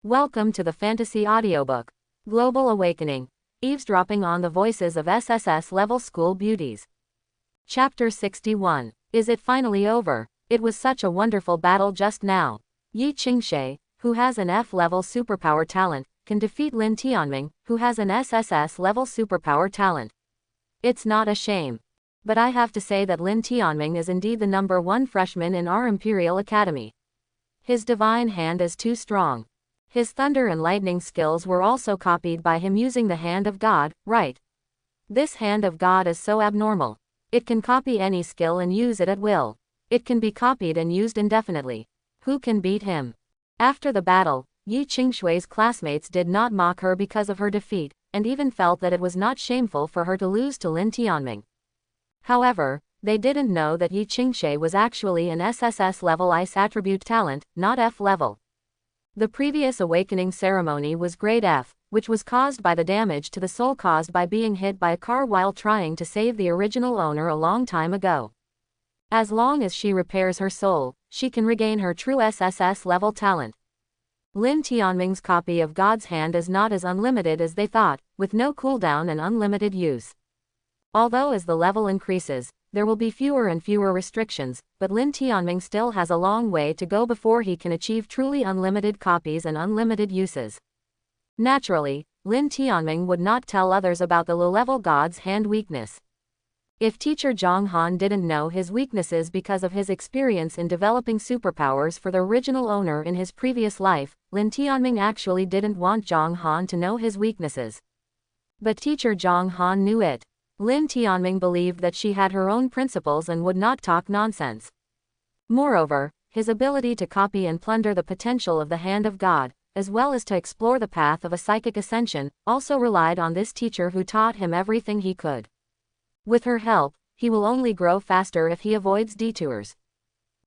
Welcome to the Fantasy Audiobook. Global Awakening. Eavesdropping on the Voices of SSS-Level School Beauties. Chapter 61. Is it finally over? It was such a wonderful battle just now. Yi Qingshe, who has an F-level superpower talent, can defeat Lin Tianming, who has an SSS-level superpower talent. It's not a shame. But I have to say that Lin Tianming is indeed the #1 freshman in our Imperial Academy. His divine hand is too strong. His thunder and lightning skills were also copied by him using the hand of God, right? This hand of God is so abnormal. It can copy any skill and use it at will. It can be copied and used indefinitely. Who can beat him? After the battle, Yi Qingshui's classmates did not mock her because of her defeat, and even felt that it was not shameful for her to lose to Lin Tianming. However, they didn't know that Yi Qingshe was actually an SSS-level ice attribute talent, not F-level. The previous awakening ceremony was grade F, which was caused by the damage to the soul caused by being hit by a car while trying to save the original owner a long time ago. As long as she repairs her soul, she can regain her true SSS-level talent. Lin Tianming's copy of God's hand is not as unlimited as they thought, with no cooldown and unlimited use. Although as the level increases, there will be fewer and fewer restrictions, but Lin Tianming still has a long way to go before he can achieve truly unlimited copies and unlimited uses. Naturally, Lin Tianming would not tell others about the low-level God's hand weakness. If teacher Zhang Han didn't know his weaknesses because of his experience in developing superpowers for the original owner in his previous life, Lin Tianming actually didn't want Zhang Han to know his weaknesses. But teacher Zhang Han knew it. Lin Tianming believed that she had her own principles and would not talk nonsense. Moreover, his ability to copy and plunder the potential of the hand of God, as well as to explore the path of a psychic ascension, also relied on this teacher who taught him everything he could. With her help, he will only grow faster if he avoids detours.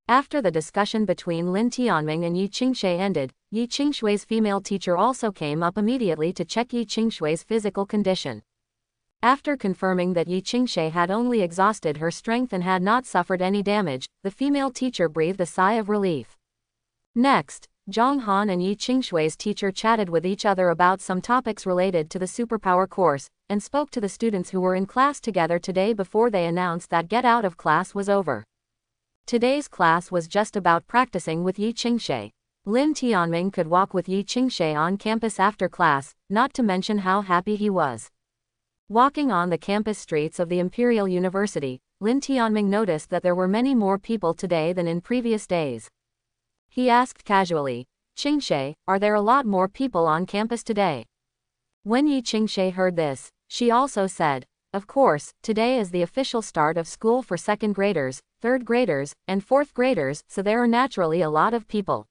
After the discussion between Lin Tianming and Yi Qingshe ended, Yi Qingshui's female teacher also came up immediately to check Yi Qingshui's physical condition. After confirming that Yi Qingshe had only exhausted her strength and had not suffered any damage, the female teacher breathed a sigh of relief. Next, Zhang Han and Yi Qingshui's teacher chatted with each other about some topics related to the superpower course, and spoke to the students who were in class together today before they announced that get out of class was over. Today's class was just about practicing with Yi Qingshe. Lin Tianming could walk with Yi Qingshe on campus after class, not to mention how happy he was. Walking on the campus streets of the Imperial University, Lin Tianming noticed that there were many more people today than in previous days. He asked casually, "Qingshe, are there a lot more people on campus today?" When Yi Qingshe heard this, she also said, "Of course, today is the official start of school for second graders, third graders, and fourth graders, so there are naturally a lot of people.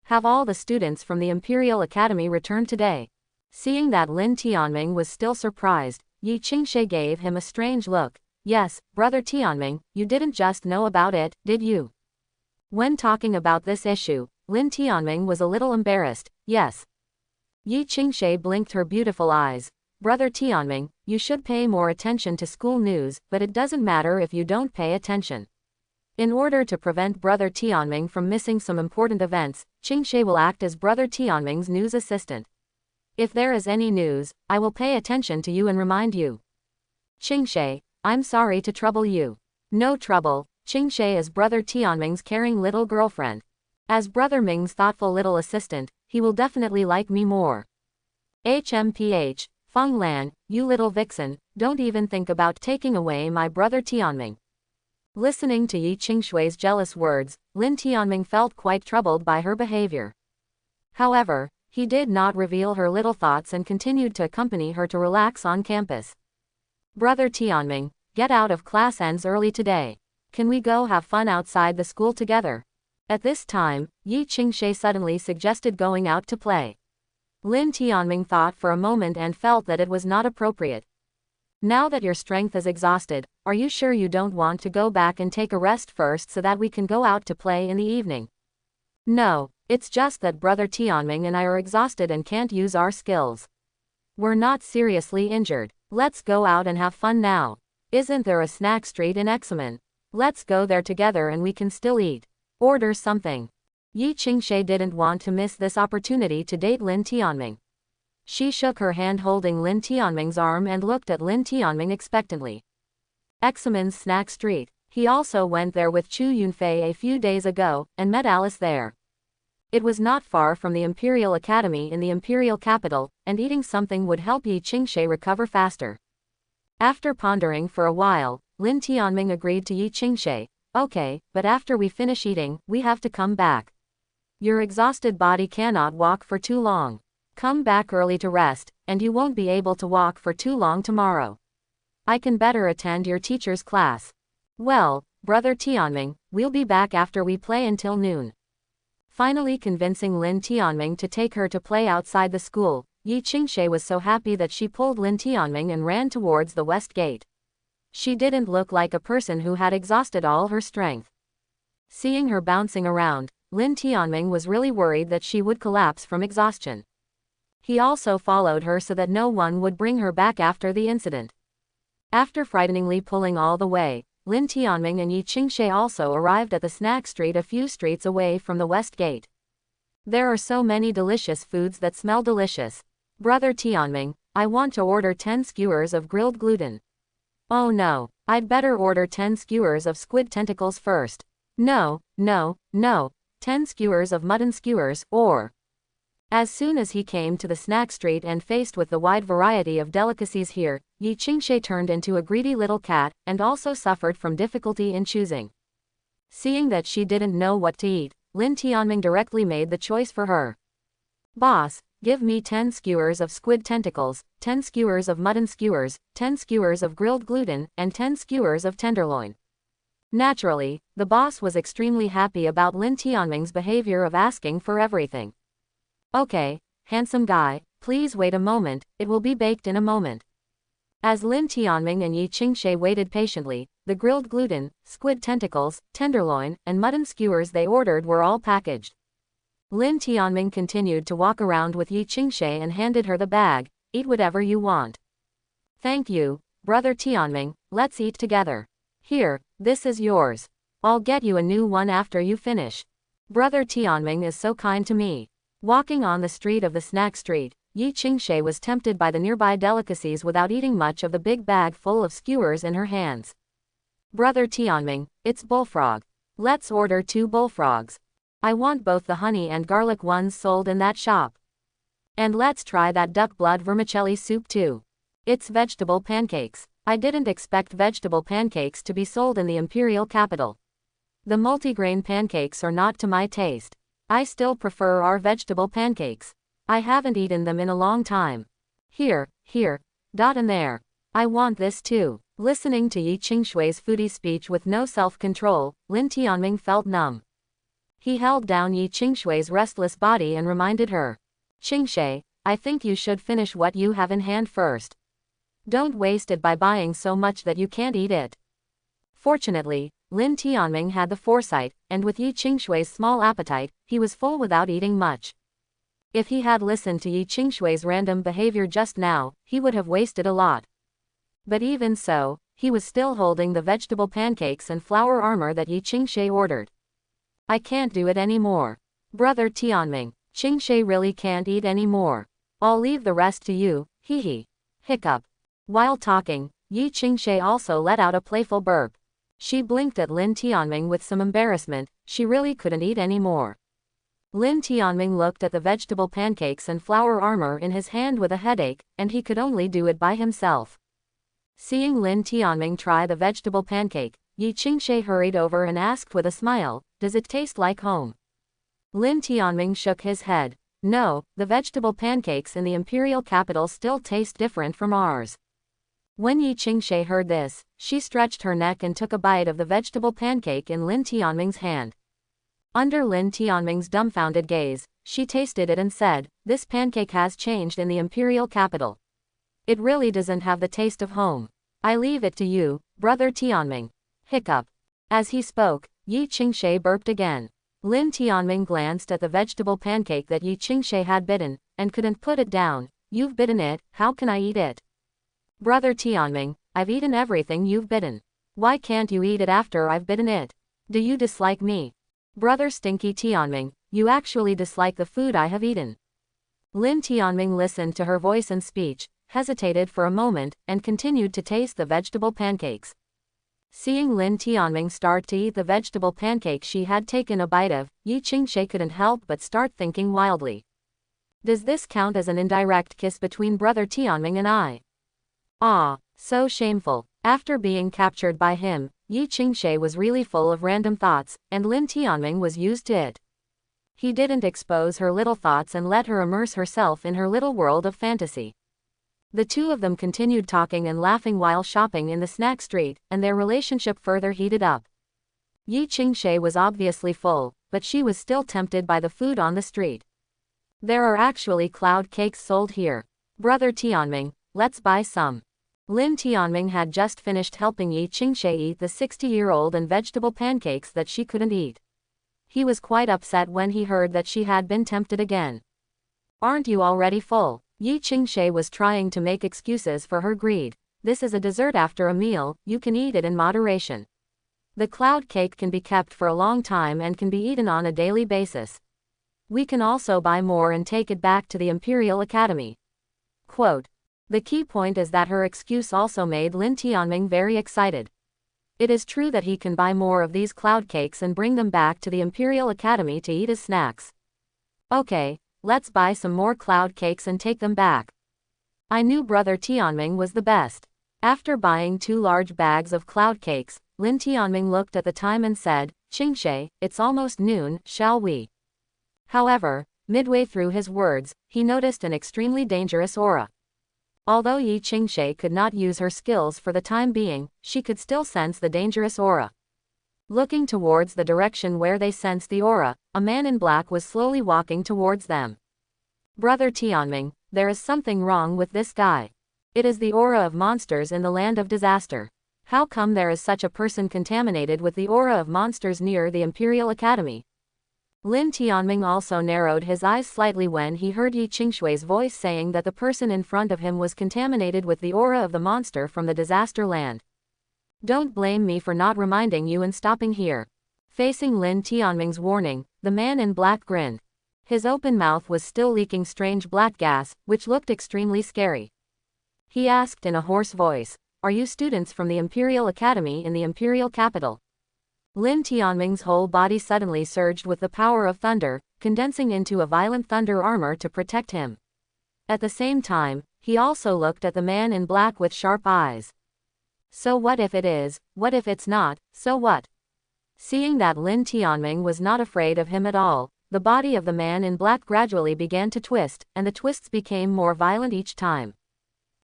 Have all the students from the Imperial Academy returned today?" Seeing that Lin Tianming was still surprised, Yi Qingshe gave him a strange look. "Yes, brother Tianming, you didn't just know about it, did you?" When talking about this issue, Lin Tianming was a little embarrassed. "Yes." Yi Qingshe blinked her beautiful eyes. "Brother Tianming, you should pay more attention to school news, but it doesn't matter if you don't pay attention. In order to prevent brother Tianming from missing some important events, Qingshe will act as brother Tianming's news assistant. If there is any news, I will pay attention to you and remind you." "Qingshe, I'm sorry to trouble you." "No trouble, Qingshe is brother Tianming's caring little girlfriend. As brother Ming's thoughtful little assistant, he will definitely like me more." "HMPH, Feng Lan, you little vixen, don't even think about taking away my brother Tianming." Listening to Yi Qingshui's jealous words, Lin Tianming felt quite troubled by her behavior. However, he did not reveal her little thoughts and continued to accompany her to relax on campus. "Brother Tianming, get out of class ends early today. Can we go have fun outside the school together?" At this time, Yi Qingshe suddenly suggested going out to play. Lin Tianming thought for a moment and felt that it was not appropriate. "Now that your strength is exhausted, are you sure you don't want to go back and take a rest first so that we can go out to play in the evening?" "No, it's just that brother Tianming and I are exhausted and can't use our skills. We're not seriously injured. Let's go out and have fun now. Isn't there a snack street in Examen? Let's go there together and we can still eat. Order something." Yi Qingshe didn't want to miss this opportunity to date Lin Tianming. She shook her hand holding Lin Tianming's arm and looked at Lin Tianming expectantly. Examin's Snack Street. He also went there with Chu Yunfei a few days ago, and met Alice there. It was not far from the Imperial Academy in the Imperial capital, and eating something would help Yi Qingshe recover faster. After pondering for a while, Lin Tianming agreed to Yi Qingshe. Okay, but after we finish eating, we have to come back. Your exhausted body cannot walk for too long. Come back early to rest, and you won't be able to walk for too long tomorrow. I can better attend your teacher's class. Well, Brother Tianming, we'll be back after we play until noon. Finally convincing Lin Tianming to take her to play outside the school, Yi Qingshe was so happy that she pulled Lin Tianming and ran towards the west gate. She didn't look like a person who had exhausted all her strength. Seeing her bouncing around, Lin Tianming was really worried that she would collapse from exhaustion. He also followed her so that no one would bring her back after the incident. After frighteningly pulling all the way, Lin Tianming and Yi Qingshe also arrived at the snack street a few streets away from the west gate. There are so many delicious foods that smell delicious. Brother Tianming, I want to order 10 skewers of grilled gluten. Oh no, I'd better order 10 skewers of squid tentacles first. No, 10 skewers of mutton skewers, or... As soon as he came to the snack street and faced with the wide variety of delicacies here, Yi Qingshe turned into a greedy little cat, and also suffered from difficulty in choosing. Seeing that she didn't know what to eat, Lin Tianming directly made the choice for her. Boss, give me 10 skewers of squid tentacles, 10 skewers of mutton skewers, 10 skewers of grilled gluten, and 10 skewers of tenderloin. Naturally, the boss was extremely happy about Lin Tianming's behavior of asking for everything. Okay, handsome guy, please wait a moment, it will be baked in a moment. As Lin Tianming and Yi Qingshe waited patiently, the grilled gluten, squid tentacles, tenderloin, and mutton skewers they ordered were all packaged. Lin Tianming continued to walk around with Yi Qingshe and handed her the bag. Eat whatever you want. Thank you, Brother Tianming, let's eat together. Here, this is yours. I'll get you a new one after you finish. Brother Tianming is so kind to me. Walking on the street of the snack street, Yi Qingshe was tempted by the nearby delicacies without eating much of the big bag full of skewers in her hands. Brother Tianming, it's bullfrog. Let's order 2 bullfrogs. I want both the honey and garlic ones sold in that shop. And let's try that duck blood vermicelli soup too. It's vegetable pancakes. I didn't expect vegetable pancakes to be sold in the imperial capital. The multigrain pancakes are not to my taste. I still prefer our vegetable pancakes. I haven't eaten them in a long time. Here, and there. I want this too. Listening to Yi Qingshui's foodie speech with no self-control, Lin Tianming felt numb. He held down Yi Qingshui's restless body and reminded her. Qingshe, I think you should finish what you have in hand first. Don't waste it by buying so much that you can't eat it. Fortunately, Lin Tianming had the foresight, and with Yi Qingshui's small appetite, he was full without eating much. If he had listened to Yi Qingshui's random behavior just now, he would have wasted a lot. But even so, he was still holding the vegetable pancakes and flour armor that Yi Qingshe ordered. I can't do it anymore. Brother Tianming, Qingshe really can't eat anymore. I'll leave the rest to you, hee. Hiccup. While talking, Yi Qingshe also let out a playful burp. She blinked at Lin Tianming with some embarrassment, she really couldn't eat anymore. Lin Tianming looked at the vegetable pancakes and flour armor in his hand with a headache, and he could only do it by himself. Seeing Lin Tianming try the vegetable pancake, Yi Qingshe hurried over and asked with a smile, does it taste like home? Lin Tianming shook his head. No, the vegetable pancakes in the imperial capital still taste different from ours. When Yi Qingshe heard this, she stretched her neck and took a bite of the vegetable pancake in Lin Tianming's hand. Under Lin Tianming's dumbfounded gaze, she tasted it and said, this pancake has changed in the imperial capital. It really doesn't have the taste of home. I leave it to you, Brother Tianming. Hiccup. As he spoke, Yi Qingshe burped again. Lin Tianming glanced at the vegetable pancake that Yi Qingshe had bitten, and couldn't put it down. You've bitten it, how can I eat it? Brother Tianming, I've eaten everything you've bitten. Why can't you eat it after I've bitten it? Do you dislike me? Brother Stinky Tianming, You actually dislike the food I have eaten. Lin Tianming listened to her voice and speech, hesitated for a moment, and continued to taste the vegetable pancakes. Seeing Lin Tianming start to eat the vegetable pancake she had taken a bite of, Yi Qingshe couldn't help but start thinking wildly. Does this count as an indirect kiss between brother Tianming and I? Ah, so shameful. After being captured by him, Yi Qingshe was really full of random thoughts, and Lin Tianming was used to it. He didn't expose her little thoughts and let her immerse herself in her little world of fantasy. The two of them continued talking and laughing while shopping in the snack street, and their relationship further heated up. Yi Qingshe was obviously full, but she was still tempted by the food on the street. There are actually cloud cakes sold here. Brother Tianming, let's buy some. Lin Tianming had just finished helping Yi Qingshe eat the 60-year-old and vegetable pancakes that she couldn't eat. He was quite upset when he heard that she had been tempted again. Aren't you already full? Yi Qingshe was trying to make excuses for her greed. This is a dessert after a meal, you can eat it in moderation. The cloud cake can be kept for a long time and can be eaten on a daily basis. We can also buy more and take it back to the Imperial Academy. Quote. The key point is that her excuse also made Lin Tianming very excited. It is true that he can buy more of these cloud cakes and bring them back to the Imperial Academy to eat as snacks. Okay, let's buy some more cloud cakes and take them back. I knew brother Tianming was the best. After buying 2 large bags of cloud cakes, Lin Tianming looked at the time and said, Qingshe, it's almost noon, shall we? However, midway through his words, he noticed an extremely dangerous aura. Although Yi Qingshe could not use her skills for the time being, she could still sense the dangerous aura. Looking towards the direction where they sensed the aura, a man in black was slowly walking towards them. Brother Tianming, there is something wrong with this guy. It is the aura of monsters in the land of disaster. How come there is such a person contaminated with the aura of monsters near the Imperial Academy? Lin Tianming also narrowed his eyes slightly when he heard Yi Qingshui's voice saying that the person in front of him was contaminated with the aura of the monster from the disaster land. Don't blame me for not reminding you and stopping here. Facing Lin Tianming's warning, the man in black grinned. His open mouth was still leaking strange black gas, which looked extremely scary. He asked in a hoarse voice, are you students from the Imperial Academy in the Imperial Capital? Lin Tianming's whole body suddenly surged with the power of thunder, condensing into a violent thunder armor to protect him. At the same time, he also looked at the man in black with sharp eyes. So what if it is, what if it's not, so what? Seeing that Lin Tianming was not afraid of him at all, the body of the man in black gradually began to twist, and the twists became more violent each time.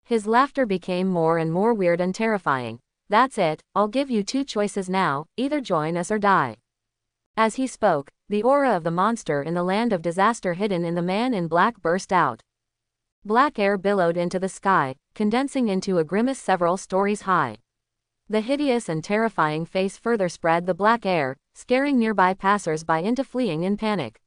His laughter became more and more weird and terrifying. That's it, I'll give you 2 choices now, either join us or die. As he spoke, the aura of the monster in the land of disaster hidden in the man in black burst out. Black air billowed into the sky, condensing into a grimace several stories high. The hideous and terrifying face further spread the black air, scaring nearby passers-by into fleeing in panic.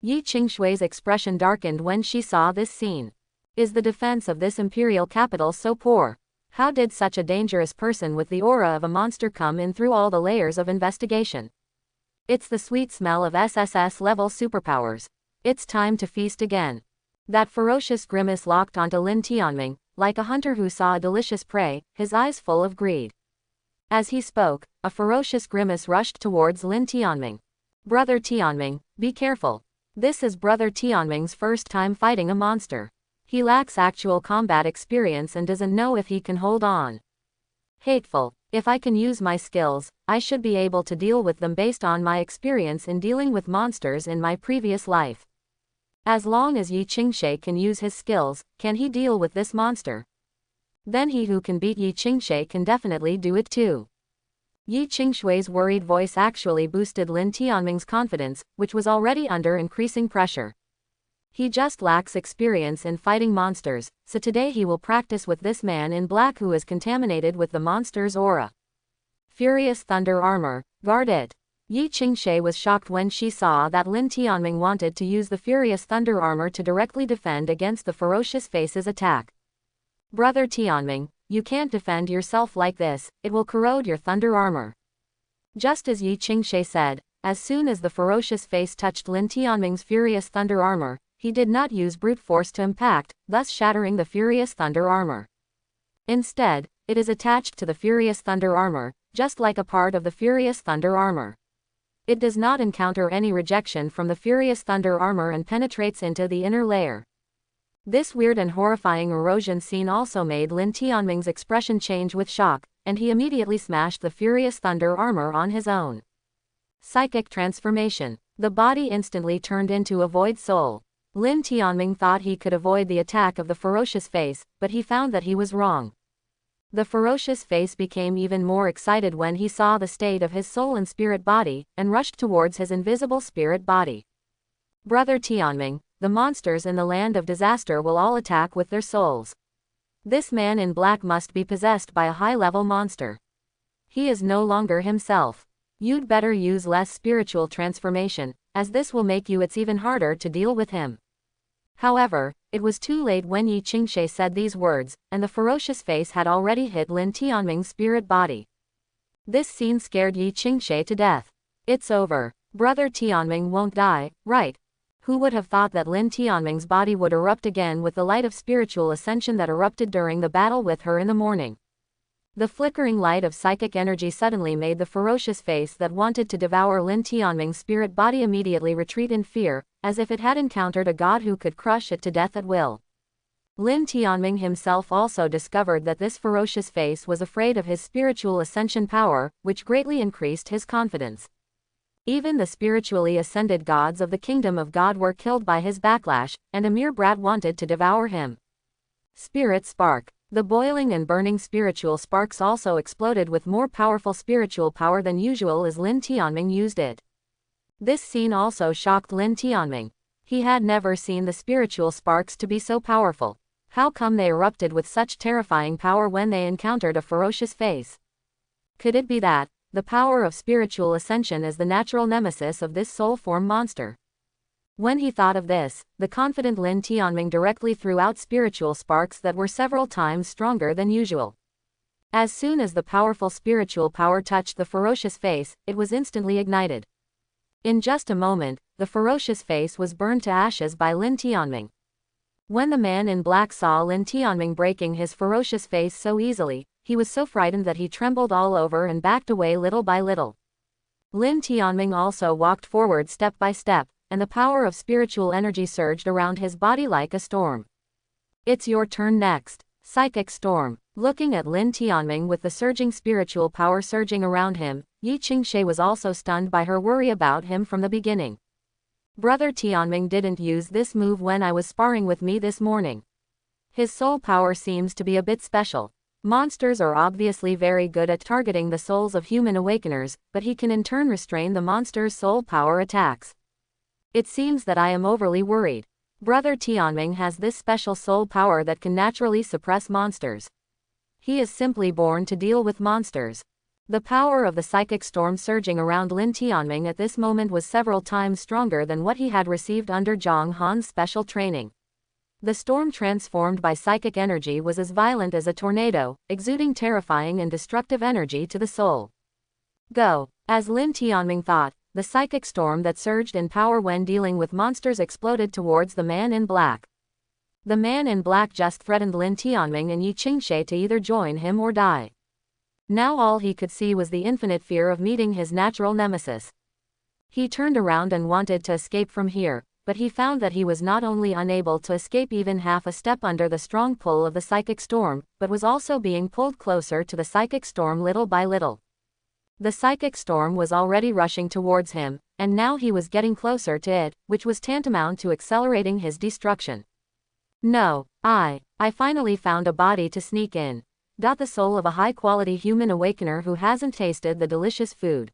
Yi Qingshui's expression darkened when she saw this scene. Is the defense of this imperial capital so poor? How did such a dangerous person with the aura of a monster come in through all the layers of investigation? It's the sweet smell of SSS-level superpowers. It's time to feast again. That ferocious grimace locked onto Lin Tianming, like a hunter who saw a delicious prey, his eyes full of greed. As he spoke, a ferocious grimace rushed towards Lin Tianming. Brother Tianming, be careful. This is Brother Tianming's first time fighting a monster. He lacks actual combat experience and doesn't know if he can hold on. Hateful. If I can use my skills, I should be able to deal with them based on my experience in dealing with monsters in my previous life. As long as Yi Qingshe can use his skills, can he deal with this monster? Then he who can beat Yi Qingshe can definitely do it too. Yi Qingshui's worried voice actually boosted Lin Tianming's confidence, which was already under increasing pressure. He just lacks experience in fighting monsters, so today he will practice with this man in black who is contaminated with the monster's aura. Furious thunder armor, guard it. Yi Qingshe was shocked when she saw that Lin Tianming wanted to use the furious thunder armor to directly defend against the ferocious face's attack. Brother Tianming, you can't defend yourself like this, it will corrode your thunder armor. Just as Yi Qingshe said, as soon as the ferocious face touched Lin Tianming's furious thunder armor, he did not use brute force to impact, thus shattering the furious thunder armor. Instead, it is attached to the furious thunder armor, just like a part of the furious thunder armor. It does not encounter any rejection from the furious thunder armor and penetrates into the inner layer. This weird and horrifying erosion scene also made Lin Tianming's expression change with shock, and he immediately smashed the furious thunder armor on his own. Psychic transformation. The body instantly turned into a void soul. Lin Tianming thought he could avoid the attack of the ferocious face, but he found that he was wrong. The ferocious face became even more excited when he saw the state of his soul and spirit body, and rushed towards his invisible spirit body. Brother Tianming, the monsters in the land of disaster will all attack with their souls. This man in black must be possessed by a high-level monster. He is no longer himself. You'd better use less spiritual transformation, as this will make it's even harder to deal with him. However, it was too late when Yi Qingshe said these words, and the ferocious face had already hit Lin Tianming's spirit body. This scene scared Yi Qingshe to death. It's over. Brother Tianming won't die, right? Who would have thought that Lin Tianming's body would erupt again with the light of spiritual ascension that erupted during the battle with her in the morning? The flickering light of psychic energy suddenly made the ferocious face that wanted to devour Lin Tianming's spirit body immediately retreat in fear, as if it had encountered a god who could crush it to death at will. Lin Tianming himself also discovered that this ferocious face was afraid of his spiritual ascension power, which greatly increased his confidence. Even the spiritually ascended gods of the kingdom of God were killed by his backlash, and a mere brat wanted to devour him. Spirit spark. The boiling and burning spiritual sparks also exploded with more powerful spiritual power than usual as Lin Tianming used it. This scene also shocked Lin Tianming. He had never seen the spiritual sparks to be so powerful. How come they erupted with such terrifying power when they encountered a ferocious face? Could it be that the power of spiritual ascension is the natural nemesis of this soul form monster? When he thought of this, the confident Lin Tianming directly threw out spiritual sparks that were several times stronger than usual. As soon as the powerful spiritual power touched the ferocious face, it was instantly ignited. In just a moment, the ferocious face was burned to ashes by Lin Tianming. When the man in black saw Lin Tianming breaking his ferocious face so easily, he was so frightened that he trembled all over and backed away little by little. Lin Tianming also walked forward step by step, and the power of spiritual energy surged around his body like a storm. It's your turn next. Psychic storm. Looking at Lin Tianming with the surging spiritual power surging around him, Yi Qingshe was also stunned by her worry about him from the beginning. Brother Tianming didn't use this move when I was sparring with me this morning. His soul power seems to be a bit special. Monsters are obviously very good at targeting the souls of human awakeners, but he can in turn restrain the monster's soul power attacks. It seems that I am overly worried. Brother Tianming has this special soul power that can naturally suppress monsters. He is simply born to deal with monsters. The power of the psychic storm surging around Lin Tianming at this moment was several times stronger than what he had received under Zhang Han's special training. The storm transformed by psychic energy was as violent as a tornado, exuding terrifying and destructive energy to the soul. Go. As Lin Tianming thought, the psychic storm that surged in power when dealing with monsters exploded towards the man in black. The man in black just threatened Lin Tianming and Yi Qingshe to either join him or die. Now all he could see was the infinite fear of meeting his natural nemesis. He turned around and wanted to escape from here, but he found that he was not only unable to escape even half a step under the strong pull of the psychic storm, but was also being pulled closer to the psychic storm little by little. The psychic storm was already rushing towards him, and now he was getting closer to it, which was tantamount to accelerating his destruction. No, I finally found a body to sneak in. The soul of a high-quality human awakener who hasn't tasted the delicious food.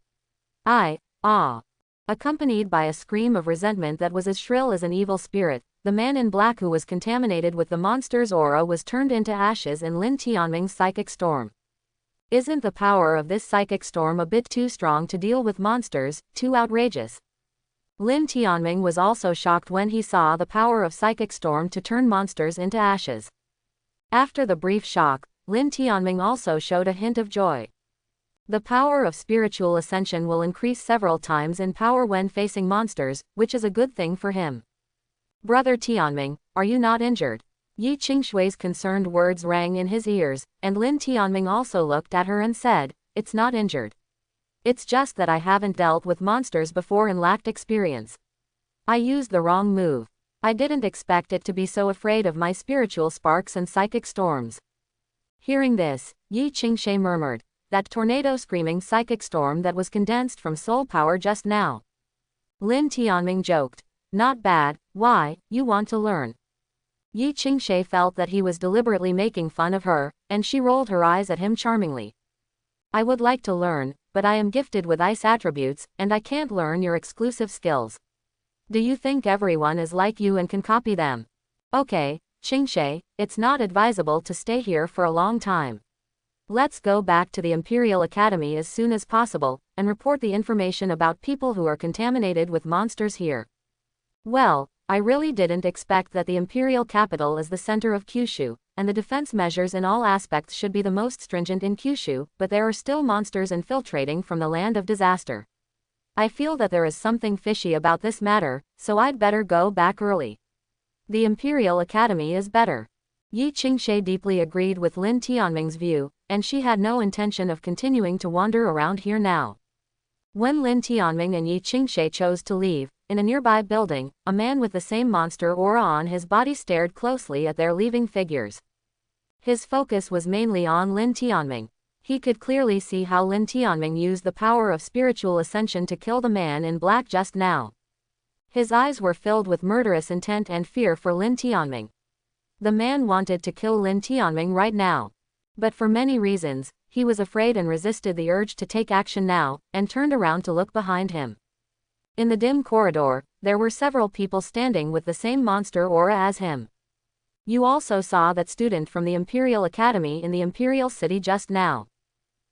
Accompanied by a scream of resentment that was as shrill as an evil spirit, the man in black who was contaminated with the monster's aura was turned into ashes in Lin Tianming's psychic storm. Isn't the power of this psychic storm a bit too strong to deal with monsters, too outrageous? Lin Tianming was also shocked when he saw the power of psychic storm to turn monsters into ashes. After the brief shock, Lin Tianming also showed a hint of joy. The power of spiritual ascension will increase several times in power when facing monsters, which is a good thing for him. Brother Tianming, are you not injured? Yi Qingshui's concerned words rang in his ears, and Lin Tianming also looked at her and said, "It's not injured. It's just that I haven't dealt with monsters before and lacked experience. I used the wrong move. I didn't expect it to be so afraid of my spiritual sparks and psychic storms." Hearing this, Yi Qingshui murmured, "That tornado screaming psychic storm that was condensed from soul power just now." Lin Tianming joked, "Not bad, why, you want to learn?" Yi Qingshui felt that he was deliberately making fun of her, and she rolled her eyes at him charmingly. "I would like to learn, but I am gifted with ice attributes, and I can't learn your exclusive skills. Do you think everyone is like you and can copy them? Okay, Qingshui, it's not advisable to stay here for a long time. Let's go back to the Imperial Academy as soon as possible, and report the information about people who are contaminated with monsters here." Well, I really didn't expect that the Imperial Capital is the center of Kyushu, and the defense measures in all aspects should be the most stringent in Kyushu, but there are still monsters infiltrating from the land of disaster. I feel that there is something fishy about this matter, so I'd better go back early. The Imperial Academy is better. Yi Qingshui deeply agreed with Lin Tianming's view, and she had no intention of continuing to wander around here now. When Lin Tianming and Yi Qingshui chose to leave, in a nearby building, a man with the same monster aura on his body stared closely at their leaving figures. His focus was mainly on Lin Tianming. He could clearly see how Lin Tianming used the power of spiritual ascension to kill the man in black just now. His eyes were filled with murderous intent and fear for Lin Tianming. The man wanted to kill Lin Tianming right now. But for many reasons, he was afraid and resisted the urge to take action now, and turned around to look behind him. In the dim corridor, there were several people standing with the same monster aura as him. You also saw that student from the Imperial Academy in the Imperial City just now.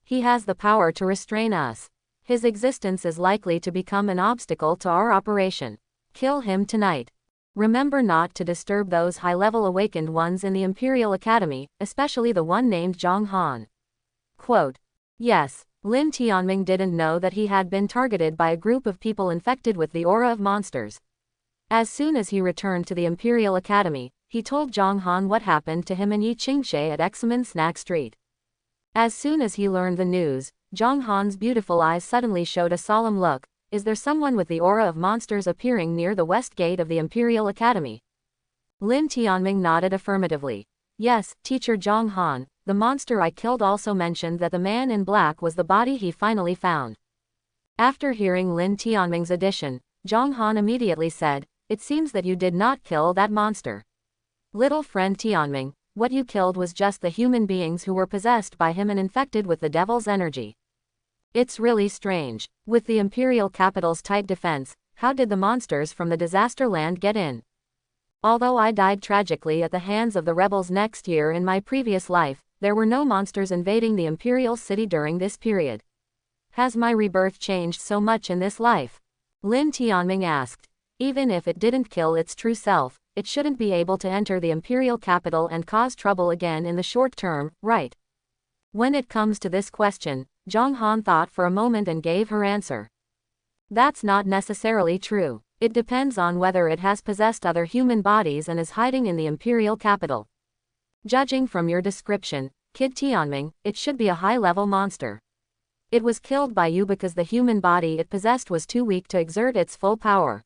He has the power to restrain us. His existence is likely to become an obstacle to our operation. Kill him tonight. Remember not to disturb those high-level awakened ones in the Imperial Academy, especially the one named Zhang Han. Quote. Yes, Lin Tianming didn't know that he had been targeted by a group of people infected with the aura of monsters. As soon as he returned to the Imperial Academy, he told Zhang Han what happened to him and Yi Qingshui at Examen Snack Street. As soon as he learned the news, Zhang Han's beautiful eyes suddenly showed a solemn look. Is there someone with the aura of monsters appearing near the west gate of the Imperial Academy? Lin Tianming nodded affirmatively. Yes, Teacher Zhang Han, the monster I killed also mentioned that the man in black was the body he finally found. After hearing Lin Tianming's addition, Zhang Han immediately said, it seems that you did not kill that monster. Little friend Tianming, what you killed was just the human beings who were possessed by him and infected with the devil's energy. It's really strange. With the Imperial Capital's tight defense, how did the monsters from the disaster land get in? Although I died tragically at the hands of the rebels next year in my previous life, there were no monsters invading the Imperial City during this period. Has my rebirth changed so much in this life? Lin Tianming asked. Even if it didn't kill its true self, it shouldn't be able to enter the Imperial Capital and cause trouble again in the short term, right? When it comes to this question, Zhang Han thought for a moment and gave her answer. That's not necessarily true. It depends on whether it has possessed other human bodies and is hiding in the Imperial Capital. Judging from your description, Kid Tianming, it should be a high-level monster. It was killed by you because the human body it possessed was too weak to exert its full power.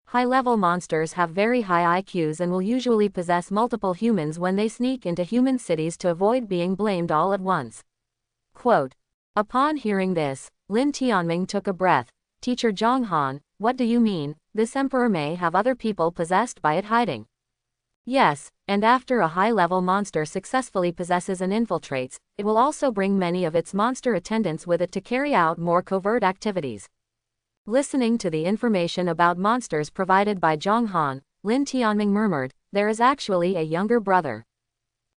High-level monsters have very high IQs and will usually possess multiple humans when they sneak into human cities to avoid being blamed all at once. Quote. Upon hearing this, Lin Tianming took a breath. Teacher Zhang Han, what do you mean? This emperor may have other people possessed by it hiding. Yes, and after a high-level monster successfully possesses and infiltrates, it will also bring many of its monster attendants with it to carry out more covert activities. Listening to the information about monsters provided by Zhang Han, Lin Tianming murmured, there is actually a younger brother.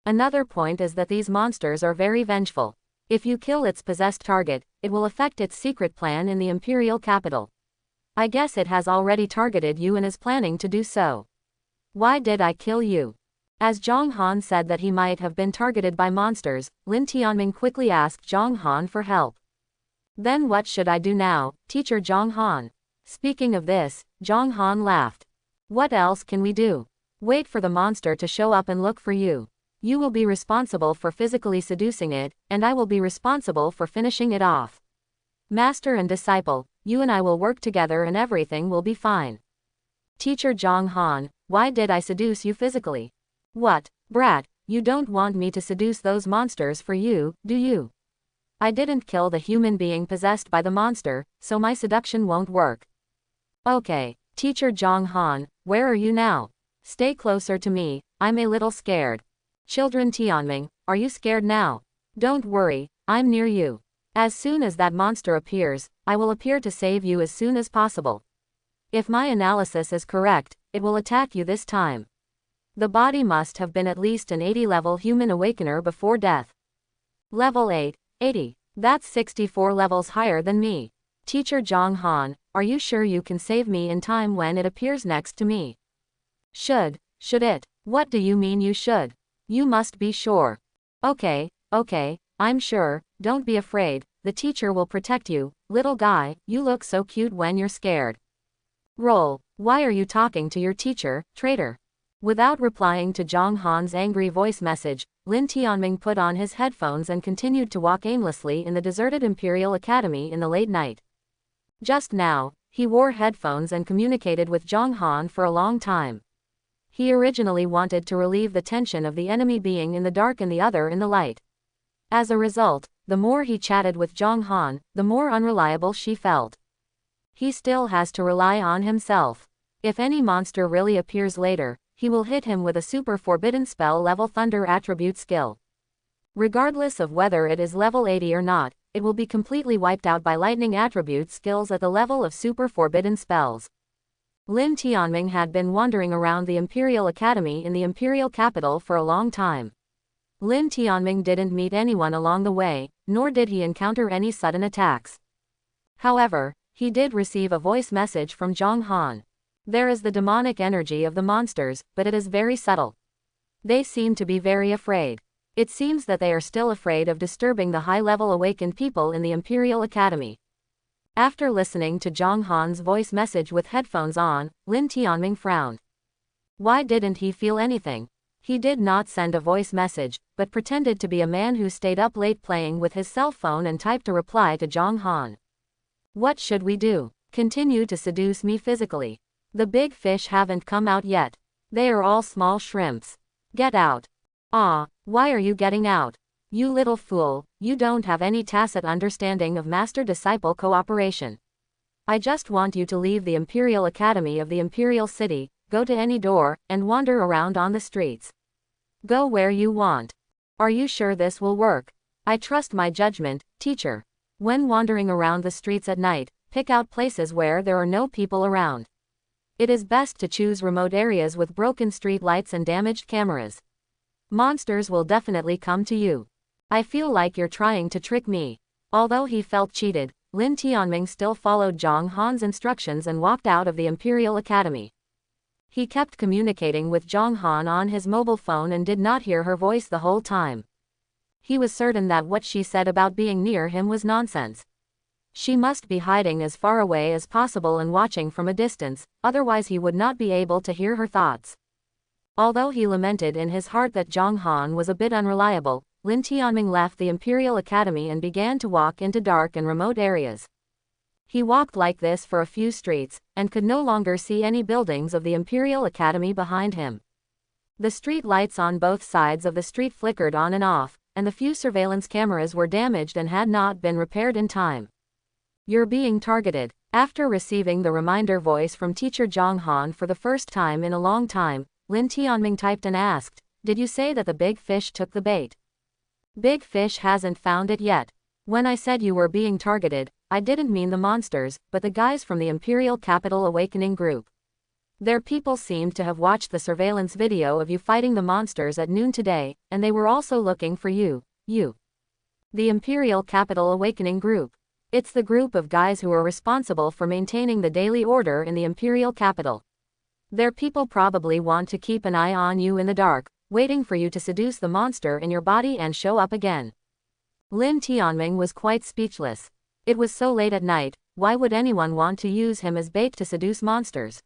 Another point is that these monsters are very vengeful. If you kill its possessed target, it will affect its secret plan in the Imperial Capital. I guess it has already targeted you and is planning to do so. Why did I kill you? As Zhang Han said that he might have been targeted by monsters, Lin Tianming quickly asked Zhang Han for help. Then what should I do now, Teacher Zhang Han? Speaking of this, Zhang Han laughed. What else can we do? Wait for the monster to show up and look for you. You will be responsible for physically seducing it, and I will be responsible for finishing it off. Master and disciple, you and I will work together and everything will be fine. Teacher Zhang Han, why did I seduce you physically? What, brat, you don't want me to seduce those monsters for you, do you? I didn't kill the human being possessed by the monster, so my seduction won't work. Okay, Teacher Zhang Han, where are you now? Stay closer to me, I'm a little scared. Children Tianming, are you scared now? Don't worry, I'm near you. As soon as that monster appears, I will appear to save you as soon as possible. If my analysis is correct, it will attack you this time. The body must have been at least an 80-level human awakener before death. Level 8, 80. That's 64 levels higher than me. Teacher Zhang Han, are you sure you can save me in time when it appears next to me? Should it? What do you mean you should? You must be sure. Okay, I'm sure, don't be afraid, the teacher will protect you. Little guy, you look so cute when you're scared. Roll, why are you talking to your teacher, traitor? Without replying to Zhang Han's angry voice message, Lin Tianming put on his headphones and continued to walk aimlessly in the deserted Imperial Academy in the late night. Just now, he wore headphones and communicated with Zhang Han for a long time. He originally wanted to relieve the tension of the enemy being in the dark and the other in the light. As a result, the more he chatted with Zhang Han, the more unreliable she felt. He still has to rely on himself. If any monster really appears later, he will hit him with a super forbidden spell level thunder attribute skill. Regardless of whether it is level 80 or not, it will be completely wiped out by lightning attribute skills at the level of super forbidden spells. Lin Tianming had been wandering around the Imperial Academy in the Imperial capital for a long time. Lin Tianming didn't meet anyone along the way, nor did he encounter any sudden attacks. However, he did receive a voice message from Zhang Han. There is the demonic energy of the monsters, but it is very subtle. They seem to be very afraid. It seems that they are still afraid of disturbing the high-level awakened people in the Imperial Academy. After listening to Zhang Han's voice message with headphones on, Lin Tianming frowned. Why didn't he feel anything? He did not send a voice message, but pretended to be a man who stayed up late playing with his cell phone and typed a reply to Zhang Han. What should we do? Continue to seduce me physically. The big fish haven't come out yet. They are all small shrimps. Get out. Ah, why are you getting out? You little fool, you don't have any tacit understanding of master-disciple cooperation. I just want you to leave the Imperial Academy of the Imperial City, go to any door, and wander around on the streets. Go where you want. Are you sure this will work? I trust my judgment, teacher. When wandering around the streets at night, pick out places where there are no people around. It is best to choose remote areas with broken street lights and damaged cameras. Monsters will definitely come to you. I feel like you're trying to trick me. Although he felt cheated, Lin Tianming still followed Zhang Han's instructions and walked out of the Imperial Academy. He kept communicating with Zhang Han on his mobile phone and did not hear her voice the whole time. He was certain that what she said about being near him was nonsense. She must be hiding as far away as possible and watching from a distance, otherwise he would not be able to hear her thoughts. Although he lamented in his heart that Zhang Han was a bit unreliable, Lin Tianming left the Imperial Academy and began to walk into dark and remote areas. He walked like this for a few streets, and could no longer see any buildings of the Imperial Academy behind him. The street lights on both sides of the street flickered on and off, and the few surveillance cameras were damaged and had not been repaired in time. You're being targeted. After receiving the reminder voice from teacher Zhang Han for the first time in a long time, Lin Tianming typed and asked, "Did you say that the big fish took the bait?" Big fish hasn't found it yet. When I said you were being targeted, I didn't mean the monsters, but the guys from the Imperial Capital Awakening Group. Their people seemed to have watched the surveillance video of you fighting the monsters at noon today, and they were also looking for you. The Imperial Capital Awakening Group. It's the group of guys who are responsible for maintaining the daily order in the Imperial Capital. Their people probably want to keep an eye on you in the dark, waiting for you to seduce the monster in your body and show up again. Lin Tianming was quite speechless. It was so late at night, why would anyone want to use him as bait to seduce monsters?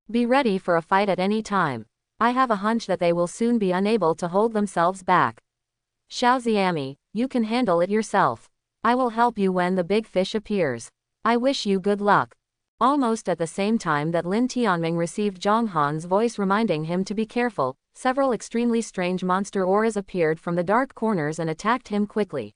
Be ready for a fight at any time. I have a hunch that they will soon be unable to hold themselves back. Xiao Xiami, you can handle it yourself. I will help you when the big fish appears. I wish you good luck. Almost at the same time that Lin Tianming received Zhang Han's voice reminding him to be careful, several extremely strange monster auras appeared from the dark corners and attacked him quickly.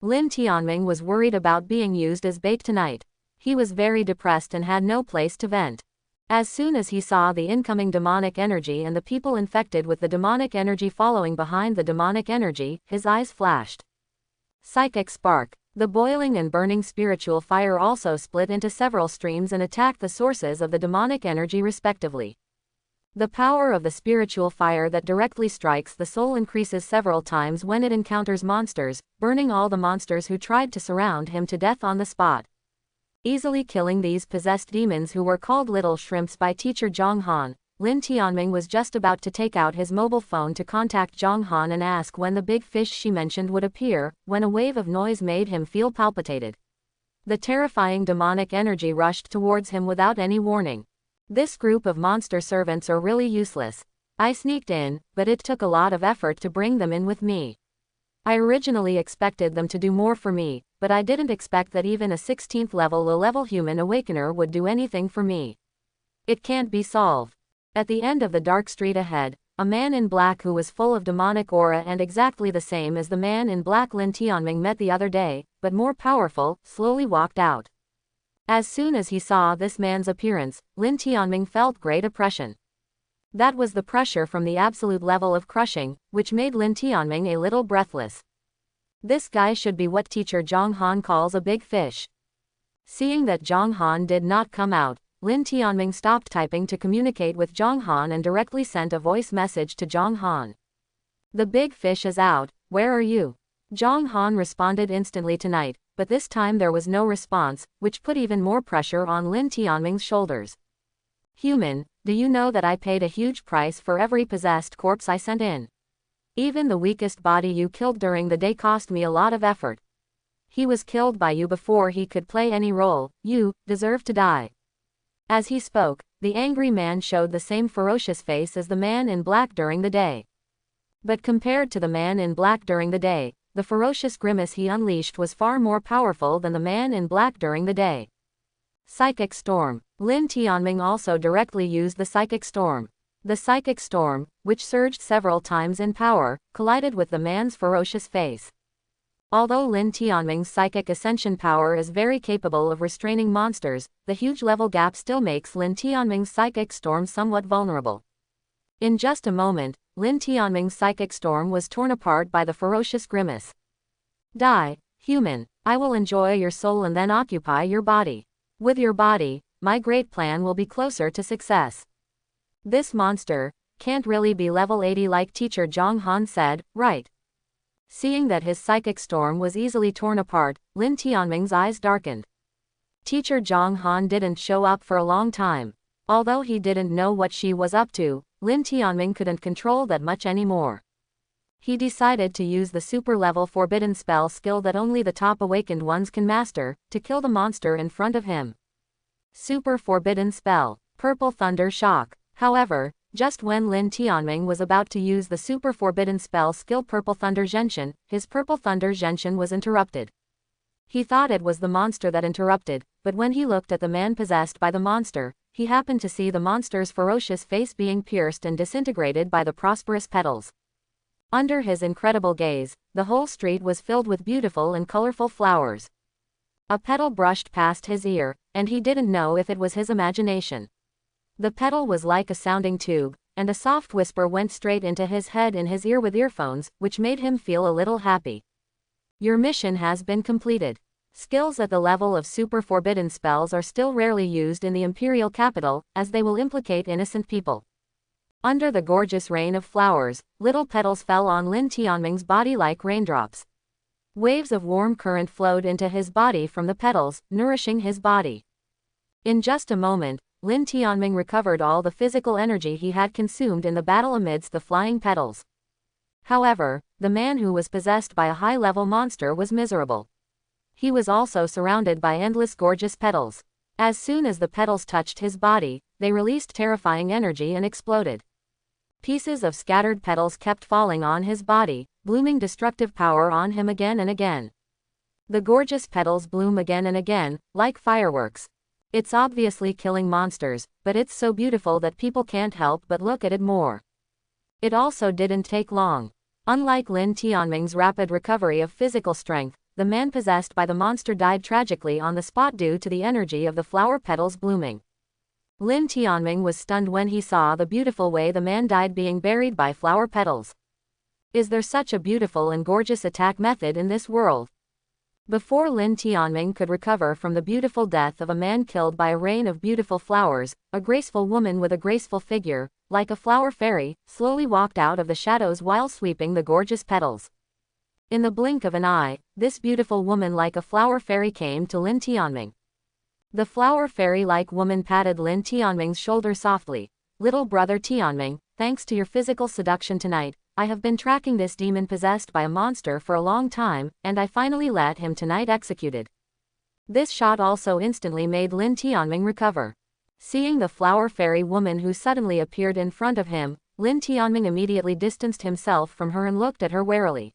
Lin Tianming was worried about being used as bait tonight. He was very depressed and had no place to vent. As soon as he saw the incoming demonic energy and the people infected with the demonic energy following behind the demonic energy, his eyes flashed. Psychic spark. The boiling and burning spiritual fire also split into several streams and attacked the sources of the demonic energy respectively. The power of the spiritual fire that directly strikes the soul increases several times when it encounters monsters, burning all the monsters who tried to surround him to death on the spot. Easily killing these possessed demons who were called little shrimps by teacher Zhang Han, Lin Tianming was just about to take out his mobile phone to contact Zhang Han and ask when the big fish she mentioned would appear, when a wave of noise made him feel palpitated. The terrifying demonic energy rushed towards him without any warning. This group of monster servants are really useless. I sneaked in, but it took a lot of effort to bring them in with me. I originally expected them to do more for me, but I didn't expect that even a 16th level low-level human awakener would do anything for me. It can't be solved. At the end of the dark street ahead, a man in black who was full of demonic aura and exactly the same as the man in black Lin Tianming met the other day, but more powerful, slowly walked out. As soon as he saw this man's appearance, Lin Tianming felt great oppression. That was the pressure from the absolute level of crushing, which made Lin Tianming a little breathless. This guy should be what teacher Zhang Han calls a big fish. Seeing that Zhang Han did not come out, Lin Tianming stopped typing to communicate with Zhang Han and directly sent a voice message to Zhang Han. The big fish is out, where are you? Zhang Han responded instantly tonight, but this time there was no response, which put even more pressure on Lin Tianming's shoulders. Human, do you know that I paid a huge price for every possessed corpse I sent in? Even the weakest body you killed during the day cost me a lot of effort. He was killed by you before he could play any role. You deserve to die. As he spoke, the angry man showed the same ferocious face as the man in black during the day. But compared to the man in black during the day, the ferocious grimace he unleashed was far more powerful than the man in black during the day. Psychic Storm. Lin Tianming also directly used the Psychic Storm. The Psychic Storm, which surged several times in power, collided with the man's ferocious face. Although Lin Tianming's psychic ascension power is very capable of restraining monsters, the huge level gap still makes Lin Tianming's Psychic Storm somewhat vulnerable. In just a moment, Lin Tianming's Psychic Storm was torn apart by the ferocious grimace. Die, human, I will enjoy your soul and then occupy your body. With your body, my great plan will be closer to success. This monster can't really be level 80 like teacher Zhang Han said, right? Seeing that his psychic storm was easily torn apart, Lin Tianming's eyes darkened. Teacher Zhang Han didn't show up for a long time. Although he didn't know what she was up to, Lin Tianming couldn't control that much anymore. He decided to use the super-level forbidden spell skill that only the top awakened ones can master, to kill the monster in front of him. Super forbidden spell, Purple Thunder Shock. However, just when Lin Tianming was about to use the super forbidden spell skill Purple Thunder Genshin, his Purple Thunder Genshin was interrupted. He thought it was the monster that interrupted, but when he looked at the man possessed by the monster, he happened to see the monster's ferocious face being pierced and disintegrated by the prosperous petals. Under his incredible gaze, the whole street was filled with beautiful and colorful flowers. A petal brushed past his ear, and he didn't know if it was his imagination. The petal was like a sounding tube, and a soft whisper went straight into his head in his ear with earphones, which made him feel a little happy. Your mission has been completed. Skills at the level of super forbidden spells are still rarely used in the imperial capital, as they will implicate innocent people. Under the gorgeous rain of flowers, little petals fell on Lin Tianming's body like raindrops. Waves of warm current flowed into his body from the petals, nourishing his body. In just a moment, Lin Tianming recovered all the physical energy he had consumed in the battle amidst the flying petals. However, the man who was possessed by a high-level monster was miserable. He was also surrounded by endless gorgeous petals. As soon as the petals touched his body, they released terrifying energy and exploded. Pieces of scattered petals kept falling on his body, blooming destructive power on him again and again. The gorgeous petals bloom again and again, like fireworks. It's obviously killing monsters, but it's so beautiful that people can't help but look at it more. It also didn't take long. Unlike Lin Tianming's rapid recovery of physical strength, the man possessed by the monster died tragically on the spot due to the energy of the flower petals blooming. Lin Tianming was stunned when he saw the beautiful way the man died being buried by flower petals. Is there such a beautiful and gorgeous attack method in this world? Before Lin Tianming could recover from the beautiful death of a man killed by a rain of beautiful flowers, a graceful woman with a graceful figure, like a flower fairy, slowly walked out of the shadows while sweeping the gorgeous petals. In the blink of an eye, this beautiful woman like a flower fairy came to Lin Tianming. The flower fairy-like woman patted Lin Tianming's shoulder softly. "Little brother Tianming, thanks to your physical seduction tonight, I have been tracking this demon possessed by a monster for a long time, and I finally let him tonight executed." This shot also instantly made Lin Tianming recover. Seeing the flower fairy woman who suddenly appeared in front of him, Lin Tianming immediately distanced himself from her and looked at her warily.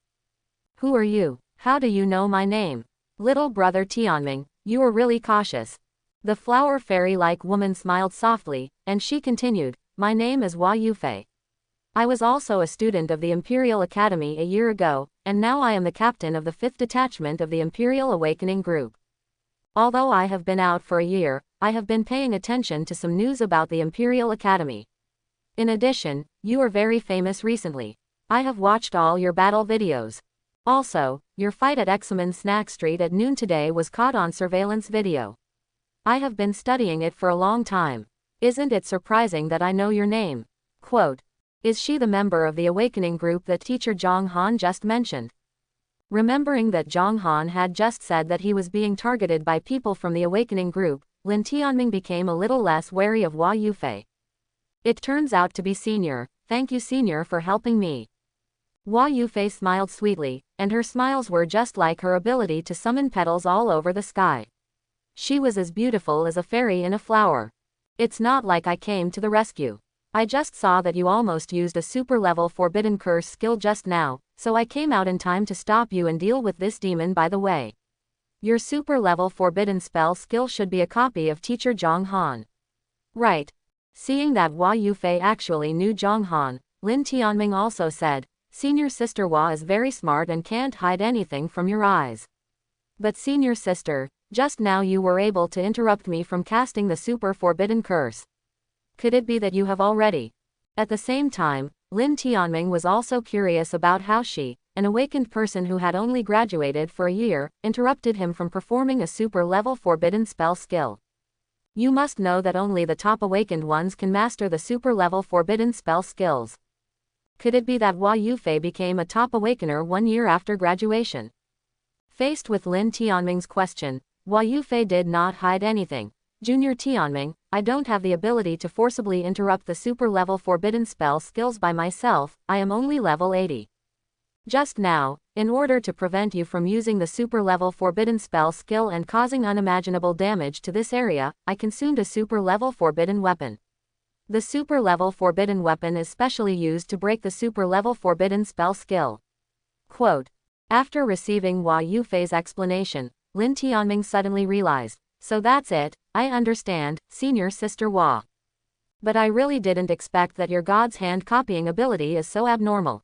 "Who are you? How do you know my name?" "Little brother Tianming, you are really cautious." The flower fairy-like woman smiled softly, and she continued, "My name is Hua Yufei. I was also a student of the Imperial Academy a year ago, and now I am the captain of the 5th detachment of the Imperial Awakening Group. Although I have been out for a year, I have been paying attention to some news about the Imperial Academy. In addition, you are very famous recently. I have watched all your battle videos. Also, your fight at Examen Snack Street at noon today was caught on surveillance video. I have been studying it for a long time. Isn't it surprising that I know your name?" Quote. Is she the member of the awakening group that teacher Zhang Han just mentioned? Remembering that Zhang Han had just said that he was being targeted by people from the awakening group, Lin Tianming became a little less wary of Hua Yufei. "It turns out to be Senior. Thank you Senior for helping me." Hua Yufei smiled sweetly, and her smiles were just like her ability to summon petals all over the sky. She was as beautiful as a fairy in a flower. "It's not like I came to the rescue. I just saw that you almost used a super-level forbidden curse skill just now, so I came out in time to stop you and deal with this demon by the way. Your super-level forbidden spell skill should be a copy of teacher Zhang Han." Right. Seeing that Hua Yufei actually knew Zhang Han, Lin Tianming also said, "Senior sister Hua is very smart and can't hide anything from your eyes. But senior sister, just now you were able to interrupt me from casting the super forbidden curse. Could it be that you have already?" At the same time, Lin Tianming was also curious about how she, an awakened person who had only graduated for a year, interrupted him from performing a super-level forbidden spell skill. You must know that only the top awakened ones can master the super-level forbidden spell skills. Could it be that Hua Yufei became a top awakener 1 year after graduation? Faced with Lin Tianming's question, Hua Yufei did not hide anything. "Junior Tianming, I don't have the ability to forcibly interrupt the super-level forbidden spell skills by myself, I am only level 80. Just now, in order to prevent you from using the super-level forbidden spell skill and causing unimaginable damage to this area, I consumed a super-level forbidden weapon. The super-level forbidden weapon is specially used to break the super-level forbidden spell skill." Quote. After receiving Hua Yufei's explanation, Lin Tianming suddenly realized, "So that's it, I understand, senior sister Hua. But I really didn't expect that your God's hand copying ability is so abnormal.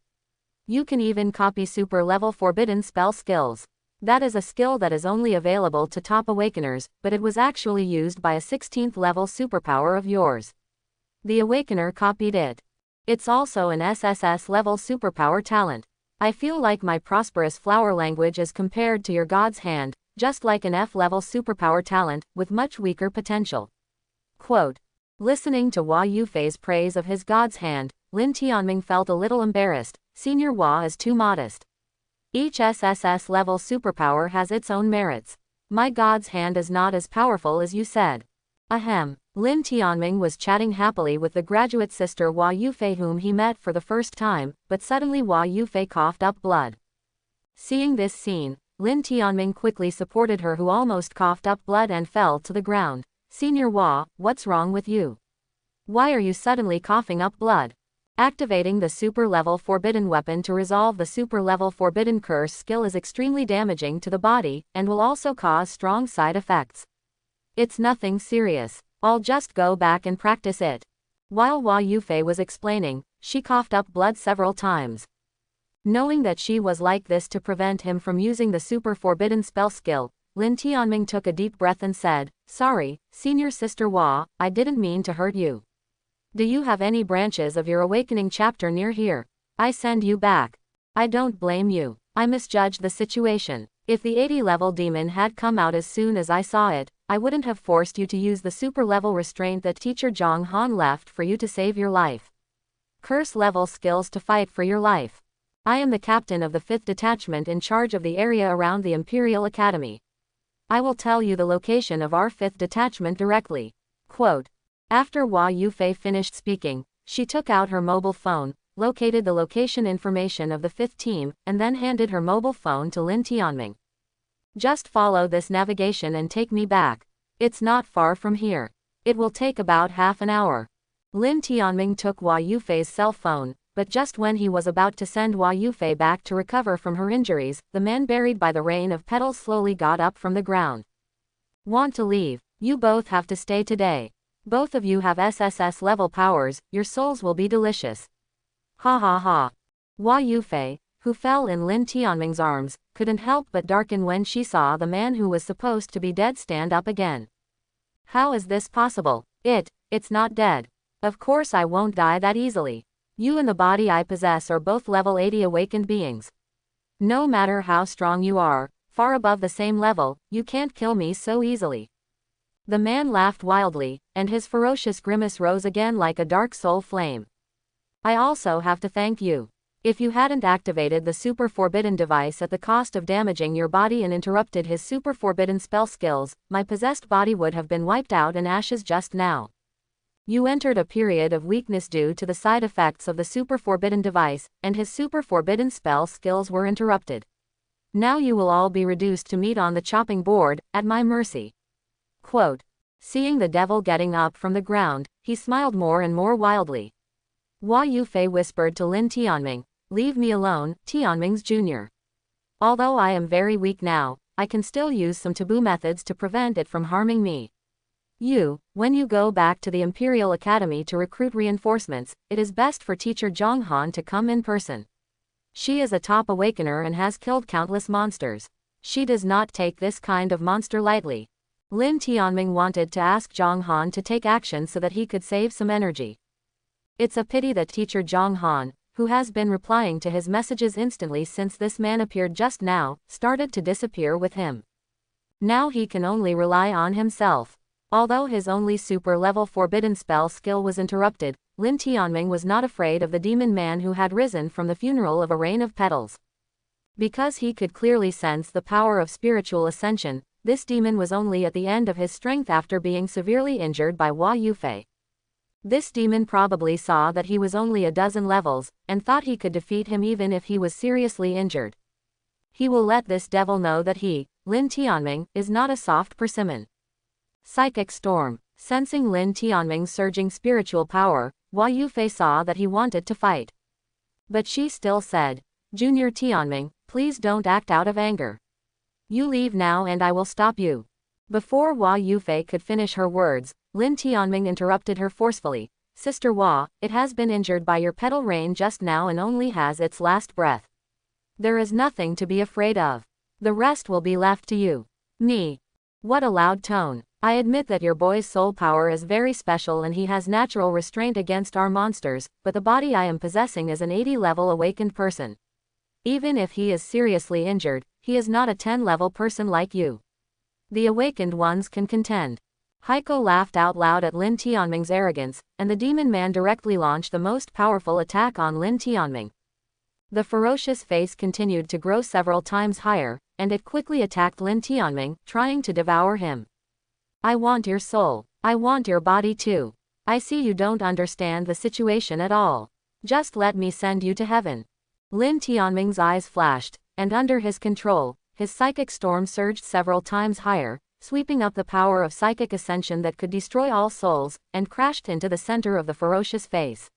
You can even copy super-level forbidden spell skills. That is a skill that is only available to top awakeners, but it was actually used by a 16th level superpower of yours. The awakener copied it. It's also an SSS-level superpower talent. I feel like my prosperous flower language is compared to your God's hand, just like an F-level superpower talent, with much weaker potential." Quote. Listening to Hua Yufei's praise of his God's hand, Lin Tianming felt a little embarrassed. Senior Hua is too modest. Each SSS-level superpower has its own merits. My God's hand is not as powerful as you said. Ahem. Lin Tianming was chatting happily with the graduate sister Hua Yufei whom he met for the first time, but suddenly Hua Yufei coughed up blood. Seeing this scene, Lin Tianming quickly supported her, who almost coughed up blood and fell to the ground. Senior Hua, what's wrong with you? Why are you suddenly coughing up blood? Activating the super level forbidden weapon to resolve the super level forbidden curse skill is extremely damaging to the body, and will also cause strong side effects. It's nothing serious. I'll just go back and practice it. While Hua Yufei was explaining, she coughed up blood several times. Knowing that she was like this to prevent him from using the super forbidden spell skill, Lin Tianming took a deep breath and said, "Sorry, Senior Sister Hua, I didn't mean to hurt you. Do you have any branches of your awakening chapter near here? I send you back. I don't blame you. I misjudged the situation. If the 80-level demon had come out as soon as I saw it, I wouldn't have forced you to use the super-level restraint that Teacher Zhang Han left for you to save your life. Curse-level skills to fight for your life. I am the captain of the 5th detachment in charge of the area around the Imperial Academy. I will tell you the location of our 5th detachment directly." Quote. After Hua Yufei finished speaking, she took out her mobile phone, located the location information of the 5th team, and then handed her mobile phone to Lin Tianming. "Just follow this navigation and take me back. It's not far from here. It will take about half an hour." Lin Tianming took Hua Yufei's cell phone, but just when he was about to send Hua Yufei back to recover from her injuries, the man buried by the rain of petals slowly got up from the ground. "Want to leave? You both have to stay today. Both of you have SSS-level powers, your souls will be delicious." Ha ha ha. Hua Yufei, who fell in Lin Tianming's arms, couldn't help but darken when she saw the man who was supposed to be dead stand up again. "How is this possible? It's not dead. Of course I won't die that easily. You and the body I possess are both level 80 awakened beings. No matter how strong you are, far above the same level, you can't kill me so easily." The man laughed wildly, and his ferocious grimace rose again like a dark soul flame. "I also have to thank you. If you hadn't activated the super forbidden device at the cost of damaging your body and interrupted his super forbidden spell skills, my possessed body would have been wiped out in ashes just now. You entered a period of weakness due to the side effects of the super forbidden device, and his super forbidden spell skills were interrupted. Now you will all be reduced to meat on the chopping board, at my mercy." Quote. Seeing the devil getting up from the ground, he smiled more and more wildly. Hua Yufei whispered to Lin Tianming, "Leave me alone, Tianming's junior. Although I am very weak now, I can still use some taboo methods to prevent it from harming me. When you go back to the Imperial Academy to recruit reinforcements, it is best for Teacher Zhang Han to come in person. She is a top awakener and has killed countless monsters. She does not take this kind of monster lightly." Lin Tianming wanted to ask Zhang Han to take action so that he could save some energy. It's a pity that Teacher Zhang Han, who has been replying to his messages instantly since this man appeared just now, started to disappear with him. Now he can only rely on himself. Although his only super-level forbidden spell skill was interrupted, Lin Tianming was not afraid of the demon man who had risen from the funeral of a rain of petals. Because he could clearly sense the power of spiritual ascension, this demon was only at the end of his strength after being severely injured by Hua Yufei. This demon probably saw that he was only a dozen levels, and thought he could defeat him even if he was seriously injured. He will let this devil know that he, Lin Tianming, is not a soft persimmon. Psychic Storm. Sensing Lin Tianming's surging spiritual power, Hua Yufei saw that he wanted to fight. But she still said, "Junior Tianming, please don't act out of anger. You leave now and I will stop you." Before Hua Yufei could finish her words, Lin Tianming interrupted her forcefully. "Sister Hua, it has been injured by your petal rain just now and only has its last breath. There is nothing to be afraid of. The rest will be left to you." "Me? What a loud tone. I admit that your boy's soul power is very special and he has natural restraint against our monsters, but the body I am possessing is an 80-level awakened person. Even if he is seriously injured, he is not a 10-level person like you. The awakened ones can contend." Heiko laughed out loud at Lin Tianming's arrogance, and the demon man directly launched the most powerful attack on Lin Tianming. The ferocious face continued to grow several times higher, and it quickly attacked Lin Tianming, trying to devour him. "I want your soul. I want your body too. I see you don't understand the situation at all. Just let me send you to heaven." Lin Tianming's eyes flashed, and under his control, his psychic storm surged several times higher, sweeping up the power of psychic ascension that could destroy all souls, and crashed into the center of the ferocious face.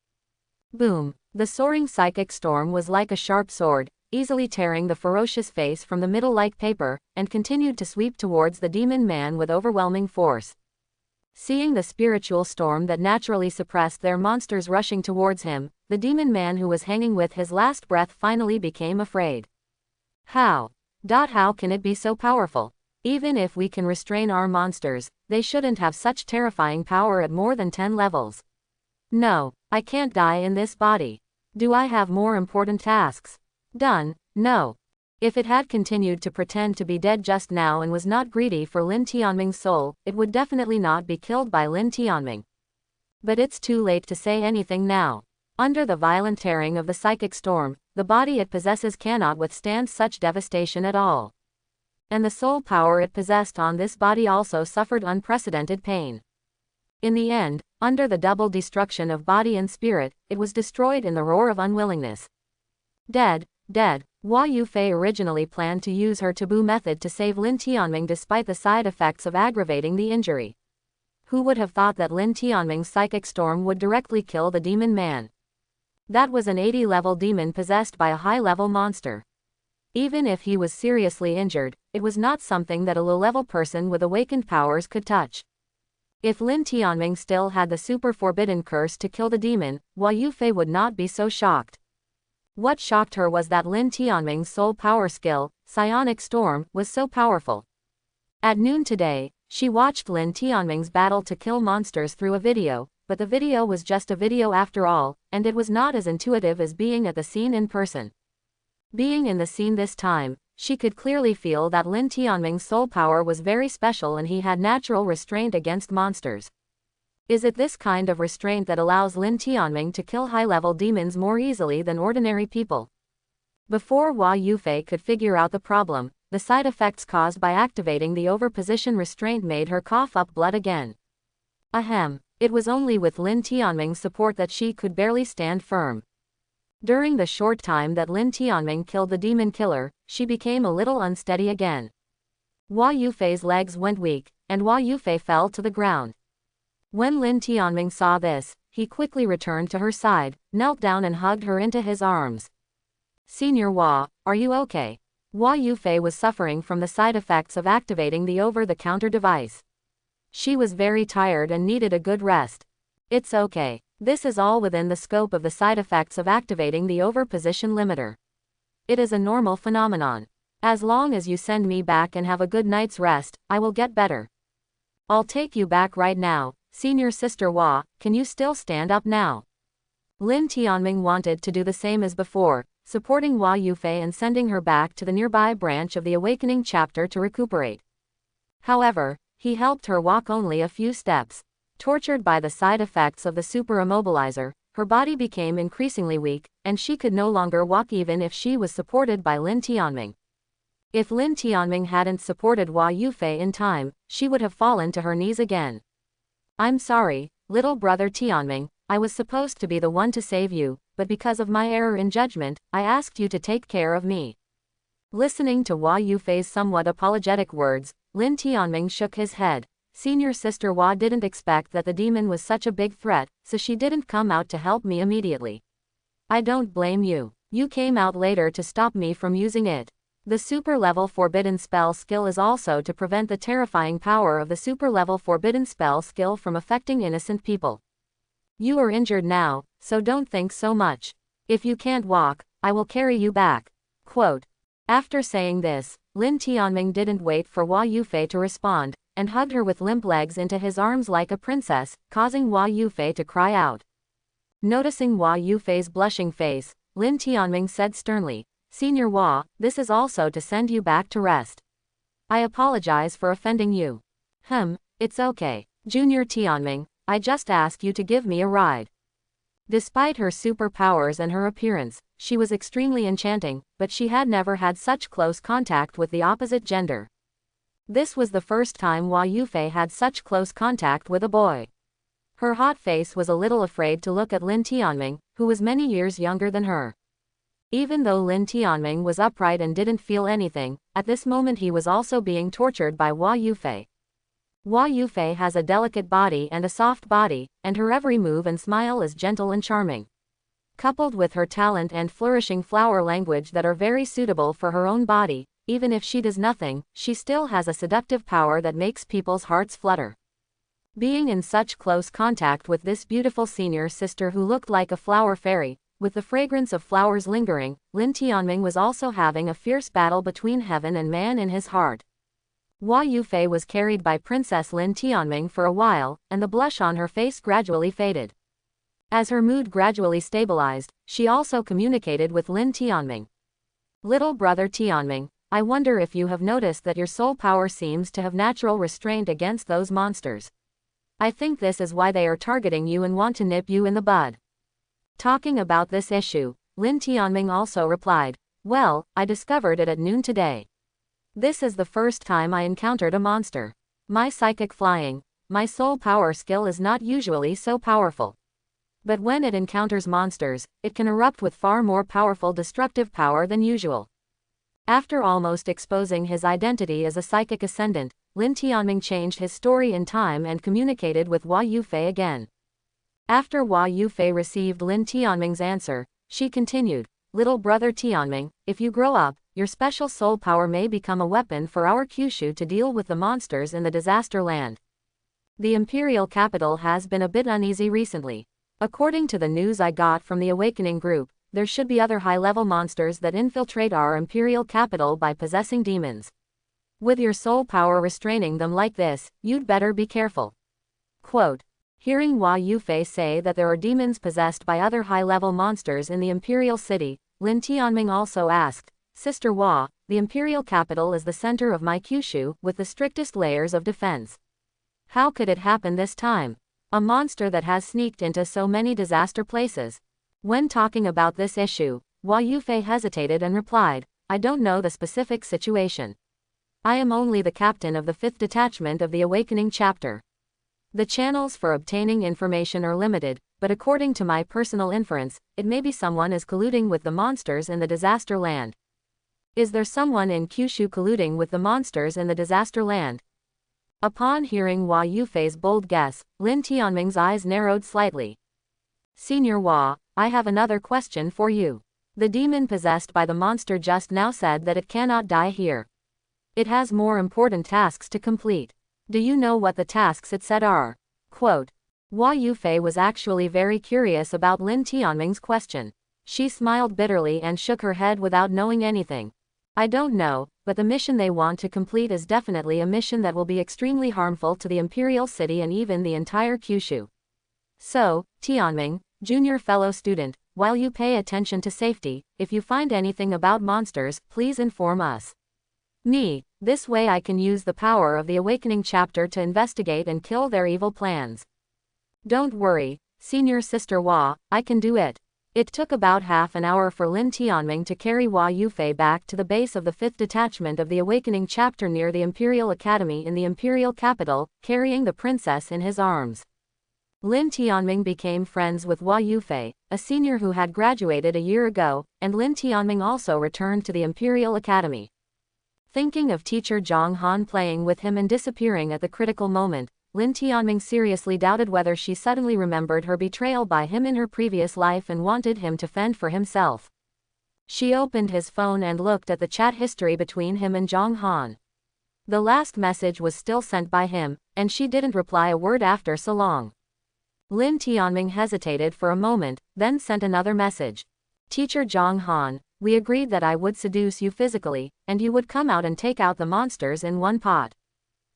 Boom! The soaring psychic storm was like a sharp sword, easily tearing the ferocious face from the middle like paper, and continued to sweep towards the demon man with overwhelming force. Seeing the spiritual storm that naturally suppressed their monsters rushing towards him, the demon man who was hanging with his last breath finally became afraid. How can it be so powerful? Even if we can restrain our monsters, they shouldn't have such terrifying power at more than 10 levels. No, I can't die in this body. Do I have more important tasks? Done? No. If it had continued to pretend to be dead just now and was not greedy for Lin Tianming's soul, it would definitely not be killed by Lin Tianming. But it's too late to say anything now. Under the violent tearing of the psychic storm, the body it possesses cannot withstand such devastation at all. And the soul power it possessed on this body also suffered unprecedented pain. In the end, under the double destruction of body and spirit, it was destroyed in the roar of unwillingness. Dead. Hua Yufei originally planned to use her taboo method to save Lin Tianming despite the side effects of aggravating the injury. Who would have thought that Lin Tianming's psychic storm would directly kill the demon man? That was an 80-level demon possessed by a high-level monster. Even if he was seriously injured, it was not something that a low-level person with awakened powers could touch. If Lin Tianming still had the super forbidden curse to kill the demon, Hua Yufei would not be so shocked. What shocked her was that Lin Tianming's soul power skill, Psionic Storm, was so powerful. At noon today, she watched Lin Tianming's battle to kill monsters through a video, but the video was just a video after all, and it was not as intuitive as being at the scene in person. Being in the scene this time, she could clearly feel that Lin Tianming's soul power was very special and he had natural restraint against monsters. Is it this kind of restraint that allows Lin Tianming to kill high-level demons more easily than ordinary people? Before Hua Yufei could figure out the problem, the side effects caused by activating the overposition restraint made her cough up blood again. Ahem. It was only with Lin Tianming's support that she could barely stand firm. During the short time that Lin Tianming killed the demon killer, she became a little unsteady again. Hua Yufei's legs went weak, and Hua Yufei fell to the ground. When Lin Tianming saw this, he quickly returned to her side, knelt down and hugged her into his arms. Senior Hua, are you okay? Hua Yufei was suffering from the side effects of activating the over-the-counter device. She was very tired and needed a good rest. It's okay. This is all within the scope of the side effects of activating the overposition limiter. It is a normal phenomenon. As long as you send me back and have a good night's rest, I will get better. I'll take you back right now. Senior Sister Hua, can you still stand up now? Lin Tianming wanted to do the same as before, supporting Hua Yufei and sending her back to the nearby branch of the Awakening chapter to recuperate. However, he helped her walk only a few steps. Tortured by the side effects of the super immobilizer, her body became increasingly weak, and she could no longer walk even if she was supported by Lin Tianming. If Lin Tianming hadn't supported Hua Yufei in time, she would have fallen to her knees again. I'm sorry, little brother Tianming, I was supposed to be the one to save you, but because of my error in judgment, I asked you to take care of me. Listening to Hua Yufei's somewhat apologetic words, Lin Tianming shook his head. Senior Sister Hua didn't expect that the demon was such a big threat, so she didn't come out to help me immediately. I don't blame you. You came out later to stop me from using it. The super-level forbidden spell skill is also to prevent the terrifying power of the super-level forbidden spell skill from affecting innocent people. You are injured now, so don't think so much. If you can't walk, I will carry you back. Quote. After saying this, Lin Tianming didn't wait for Hua Yufei to respond, and hugged her with limp legs into his arms like a princess, causing Hua Yufei to cry out. Noticing Hua Yufei's blushing face, Lin Tianming said sternly, Senior Hua, this is also to send you back to rest. I apologize for offending you. It's okay. Junior Tianming, I just asked you to give me a ride. Despite her superpowers and her appearance, she was extremely enchanting, but she had never had such close contact with the opposite gender. This was the first time Hua Yufei had such close contact with a boy. Her hot face was a little afraid to look at Lin Tianming, who was many years younger than her. Even though Lin Tianming was upright and didn't feel anything, at this moment he was also being tortured by Hua Yufei. Hua Yufei has a delicate body and a soft body, and her every move and smile is gentle and charming. Coupled with her talent and flourishing flower language that are very suitable for her own body, even if she does nothing, she still has a seductive power that makes people's hearts flutter. Being in such close contact with this beautiful senior sister who looked like a flower fairy, with the fragrance of flowers lingering, Lin Tianming was also having a fierce battle between heaven and man in his heart. Hua Yufei was carried by Princess Lin Tianming for a while, and the blush on her face gradually faded. As her mood gradually stabilized, she also communicated with Lin Tianming. Little brother Tianming, I wonder if you have noticed that your soul power seems to have natural restraint against those monsters. I think this is why they are targeting you and want to nip you in the bud. Talking about this issue, Lin Tianming also replied, well, I discovered it at noon today. This is the first time I encountered a monster. My psychic flying, my soul power skill is not usually so powerful. But when it encounters monsters, it can erupt with far more powerful destructive power than usual. After almost exposing his identity as a psychic ascendant, Lin Tianming changed his story in time and communicated with Hua Yufei again. After Hua Yufei received Lin Tianming's answer, she continued, little brother Tianming, if you grow up, your special soul power may become a weapon for our Kyushu to deal with the monsters in the disaster land. The imperial capital has been a bit uneasy recently. According to the news I got from the Awakening group, there should be other high-level monsters that infiltrate our imperial capital by possessing demons. With your soul power restraining them like this, you'd better be careful. Quote. Hearing Hua Yufei say that there are demons possessed by other high-level monsters in the imperial city, Lin Tianming also asked, Sister Hua, the imperial capital is the center of my Kyushu, with the strictest layers of defense. How could it happen this time? A monster that has sneaked into so many disaster places. When talking about this issue, Hua Yufei hesitated and replied, I don't know the specific situation. I am only the captain of the 5th detachment of the Awakening chapter. The channels for obtaining information are limited, but according to my personal inference, it may be someone is colluding with the monsters in the disaster land. Is there someone in Kyushu colluding with the monsters in the disaster land? Upon hearing Hua Yufei's bold guess, Lin Tianming's eyes narrowed slightly. Senior Hua, I have another question for you. The demon possessed by the monster just now said that it cannot die here. It has more important tasks to complete. Do you know what the tasks it said are? Quote. Hua Yufei was actually very curious about Lin Tianming's question. She smiled bitterly and shook her head without knowing anything. I don't know, but the mission they want to complete is definitely a mission that will be extremely harmful to the imperial city and even the entire Kyushu. So, Tianming, junior fellow student, while you pay attention to safety, if you find anything about monsters, please inform us. Me, this way I can use the power of the Awakening chapter to investigate and kill their evil plans. Don't worry, senior sister Hua, I can do it. It took about half an hour for Lin Tianming to carry Hua Yufei back to the base of the 5th detachment of the Awakening chapter near the Imperial Academy in the imperial capital, carrying the princess in his arms. Lin Tianming became friends with Hua Yufei, a senior who had graduated a year ago, and Lin Tianming also returned to the Imperial Academy. Thinking of teacher Zhang Han playing with him and disappearing at the critical moment, Lin Tianming seriously doubted whether she suddenly remembered her betrayal by him in her previous life and wanted him to fend for himself. She opened his phone and looked at the chat history between him and Zhang Han. The last message was still sent by him, and she didn't reply a word after so long. Lin Tianming hesitated for a moment, then sent another message. Teacher Zhang Han, we agreed that I would seduce you physically, and you would come out and take out the monsters in one pot.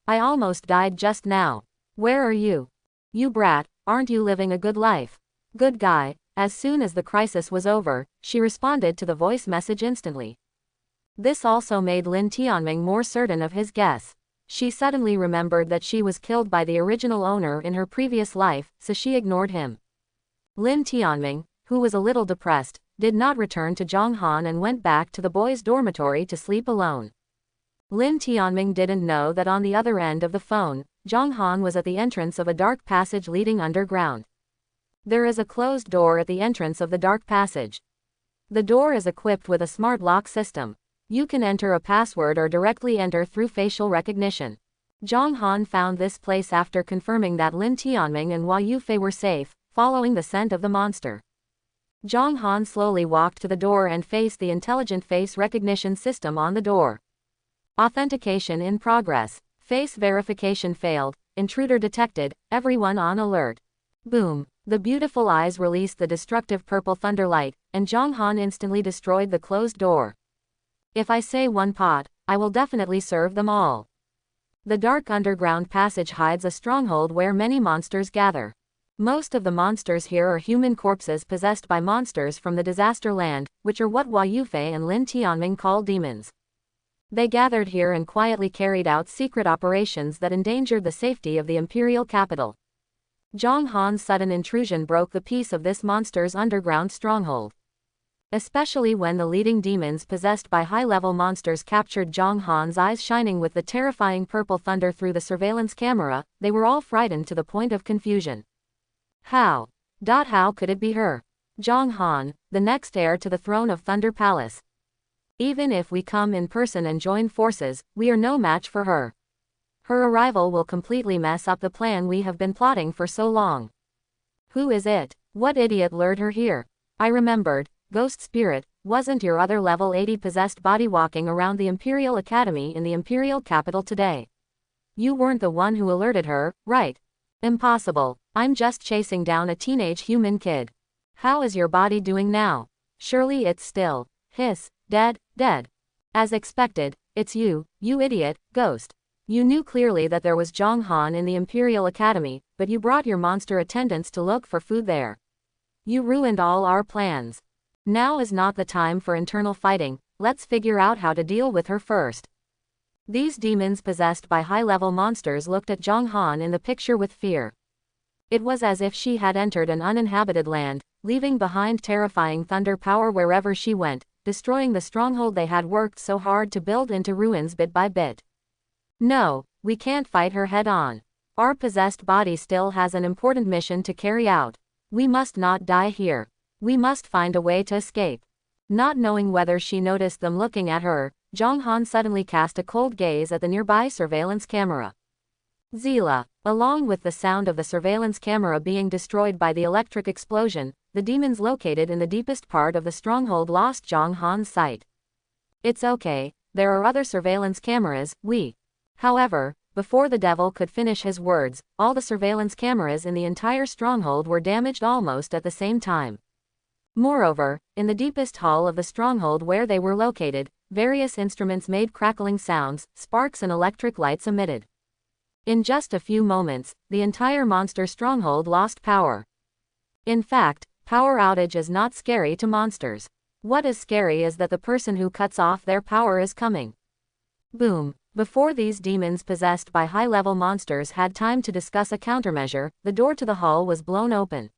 I almost died just now. Where are you? You brat, aren't you living a good life? Good guy. As soon as the crisis was over, she responded to the voice message instantly. This also made Lin Tianming more certain of his guess. She suddenly remembered that she was killed by the original owner in her previous life, so she ignored him. Lin Tianming, who was a little depressed, did not return to Zhang Han and went back to the boys' dormitory to sleep alone. Lin Tianming didn't know that on the other end of the phone, Zhang Han was at the entrance of a dark passage leading underground. There is a closed door at the entrance of the dark passage. The door is equipped with a smart lock system. You can enter a password or directly enter through facial recognition. Zhang Han found this place after confirming that Lin Tianming and Hua Yufei were safe, following the scent of the monster. Zhang Han slowly walked to the door and faced the intelligent face recognition system on the door. Authentication in progress. Face verification failed. Intruder detected. Everyone on alert. Boom. The beautiful eyes released the destructive purple thunder light, and Zhang Han instantly destroyed the closed door. If I say one pot, I will definitely serve them all. The dark underground passage hides a stronghold where many monsters gather. Most of the monsters here are human corpses possessed by monsters from the disaster land, which are what Hua Yufei and Lin Tianming call demons. They gathered here and quietly carried out secret operations that endangered the safety of the imperial capital. Zhang Han's sudden intrusion broke the peace of this monster's underground stronghold. Especially when the leading demons possessed by high-level monsters captured Zhang Han's eyes shining with the terrifying purple thunder through the surveillance camera, they were all frightened to the point of confusion. How could it be her? Zhang Han, the next heir to the throne of Thunder Palace. Even if we come in person and join forces, we are no match for her. Her arrival will completely mess up the plan we have been plotting for so long. Who is it? What idiot lured her here? I remembered. Ghost Spirit, wasn't your other level 80 possessed body walking around the Imperial Academy in the Imperial capital today? You weren't the one who alerted her, right? Impossible. I'm just chasing down a teenage human kid. How is your body doing now? Surely it's still. Hiss. Dead. As expected, it's you idiot, ghost. You knew clearly that there was Zhang Han in the Imperial Academy, but you brought your monster attendants to look for food there. You ruined all our plans. Now is not the time for internal fighting, let's figure out how to deal with her first. These demons possessed by high-level monsters looked at Zhang Han in the picture with fear. It was as if she had entered an uninhabited land, leaving behind terrifying thunder power wherever she went, destroying the stronghold they had worked so hard to build into ruins bit by bit. No, we can't fight her head-on. Our possessed body still has an important mission to carry out. We must not die here. We must find a way to escape. Not knowing whether she noticed them looking at her, Zhang Han suddenly cast a cold gaze at the nearby surveillance camera. Zila. Along with the sound of the surveillance camera being destroyed by the electric explosion, the demons located in the deepest part of the stronghold lost Zhang Han's sight. It's okay, there are other surveillance cameras, However, before the devil could finish his words, all the surveillance cameras in the entire stronghold were damaged almost at the same time. Moreover, in the deepest hall of the stronghold where they were located, various instruments made crackling sounds, sparks and electric lights emitted. In just a few moments, the entire monster stronghold lost power. In fact, power outage is not scary to monsters. What is scary is that the person who cuts off their power is coming. Boom. Before these demons possessed by high-level monsters had time to discuss a countermeasure, the door to the hall was blown open.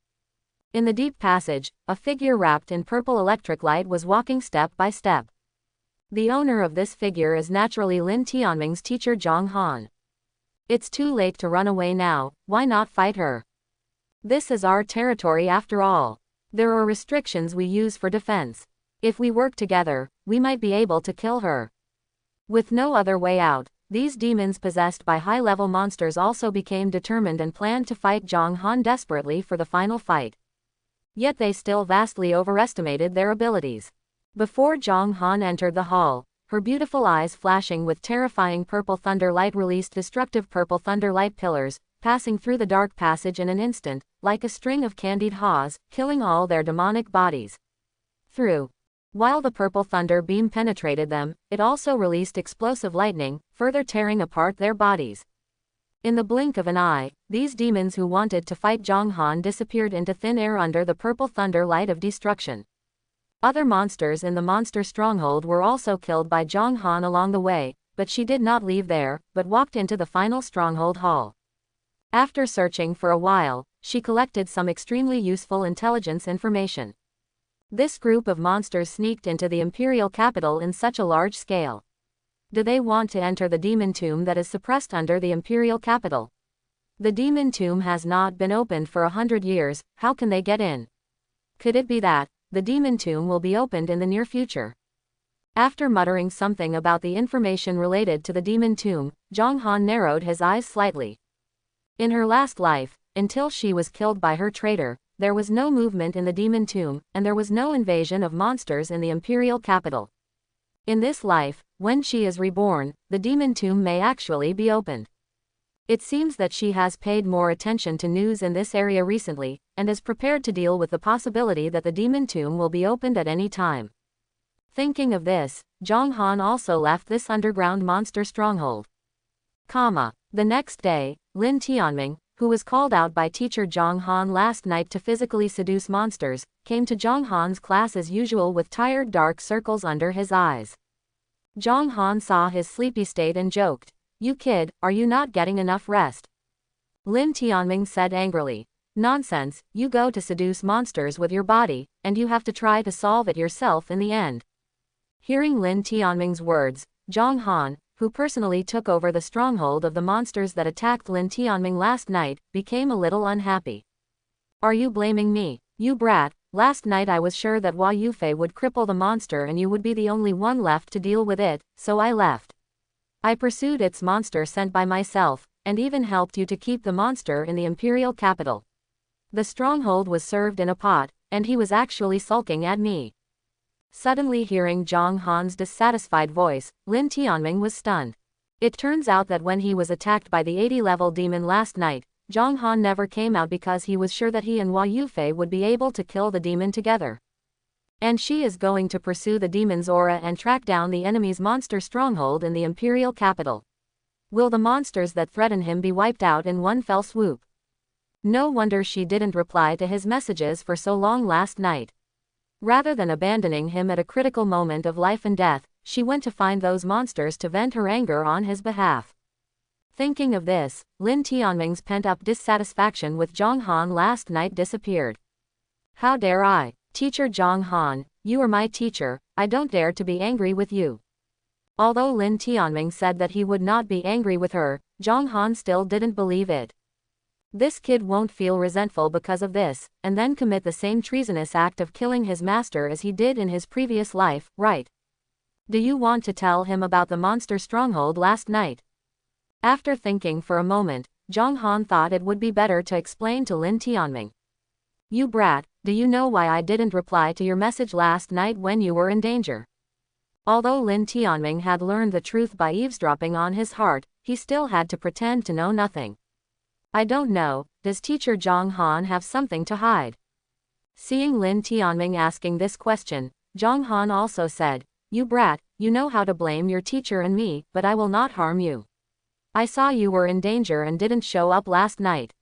In the deep passage, a figure wrapped in purple electric light was walking step by step. The owner of this figure is naturally Lin Tianming's teacher Zhang Han. It's too late to run away now, why not fight her? This is our territory after all. There are restrictions we use for defense. If we work together, we might be able to kill her. With no other way out, these demons possessed by high-level monsters also became determined and planned to fight Zhang Han desperately for the final fight. Yet they still vastly overestimated their abilities. Before Zhang Han entered the hall, her beautiful eyes flashing with terrifying purple thunder light released destructive purple thunder light pillars, passing through the dark passage in an instant, like a string of candied haws, killing all their demonic bodies. While the purple thunder beam penetrated them, it also released explosive lightning, further tearing apart their bodies. In the blink of an eye, these demons who wanted to fight Zhang Han disappeared into thin air under the purple thunder light of destruction. Other monsters in the monster stronghold were also killed by Zhang Han along the way, but she did not leave there, but walked into the final stronghold hall. After searching for a while, she collected some extremely useful intelligence information. This group of monsters sneaked into the imperial capital in such a large scale. Do they want to enter the demon tomb that is suppressed under the imperial capital? The demon tomb has not been opened for 100 years, how can they get in? Could it be that the demon tomb will be opened in the near future. After muttering something about the information related to the demon tomb, Zhang Han narrowed his eyes slightly. In her last life, until she was killed by her traitor, there was no movement in the demon tomb, and there was no invasion of monsters in the imperial capital. In this life, when she is reborn, the demon tomb may actually be opened. It seems that she has paid more attention to news in this area recently, and is prepared to deal with the possibility that the demon tomb will be opened at any time. Thinking of this, Zhang Han also left this underground monster stronghold. The next day, Lin Tianming, who was called out by teacher Zhang Han last night to physically seduce monsters, came to Zhang Han's class as usual with tired dark circles under his eyes. Zhang Han saw his sleepy state and joked, "You kid, are you not getting enough rest?" Lin Tianming said angrily, "Nonsense, you go to seduce monsters with your body, and you have to try to solve it yourself in the end." Hearing Lin Tianming's words, Zhang Han, who personally took over the stronghold of the monsters that attacked Lin Tianming last night, became a little unhappy. "Are you blaming me? You brat, last night I was sure that Hua Yufei would cripple the monster and you would be the only one left to deal with it, so I left. I pursued its monster sent by myself, and even helped you to keep the monster in the imperial capital. The stronghold was served in a pot, and he was actually sulking at me." Suddenly hearing Zhang Han's dissatisfied voice, Lin Tianming was stunned. It turns out that when he was attacked by the 80-level demon last night, Zhang Han never came out because he was sure that he and Hua Yufei would be able to kill the demon together. And she is going to pursue the demon's aura and track down the enemy's monster stronghold in the imperial capital. Will the monsters that threaten him be wiped out in one fell swoop? No wonder she didn't reply to his messages for so long last night. Rather than abandoning him at a critical moment of life and death, she went to find those monsters to vent her anger on his behalf. Thinking of this, Lin Tianming's pent-up dissatisfaction with Zhang Han last night disappeared. "How dare I? Teacher Zhang Han, you are my teacher, I don't dare to be angry with you." Although Lin Tianming said that he would not be angry with her, Zhang Han still didn't believe it. This kid won't feel resentful because of this, and then commit the same treasonous act of killing his master as he did in his previous life, right? Do you want to tell him about the monster stronghold last night? After thinking for a moment, Zhang Han thought it would be better to explain to Lin Tianming. "You brat, do you know why I didn't reply to your message last night when you were in danger?" Although Lin Tianming had learned the truth by eavesdropping on his heart, he still had to pretend to know nothing. "I don't know, does teacher Zhang Han have something to hide?" Seeing Lin Tianming asking this question, Zhang Han also said, "You brat, you know how to blame your teacher and me, but I will not harm you. I saw you were in danger and didn't show up last night.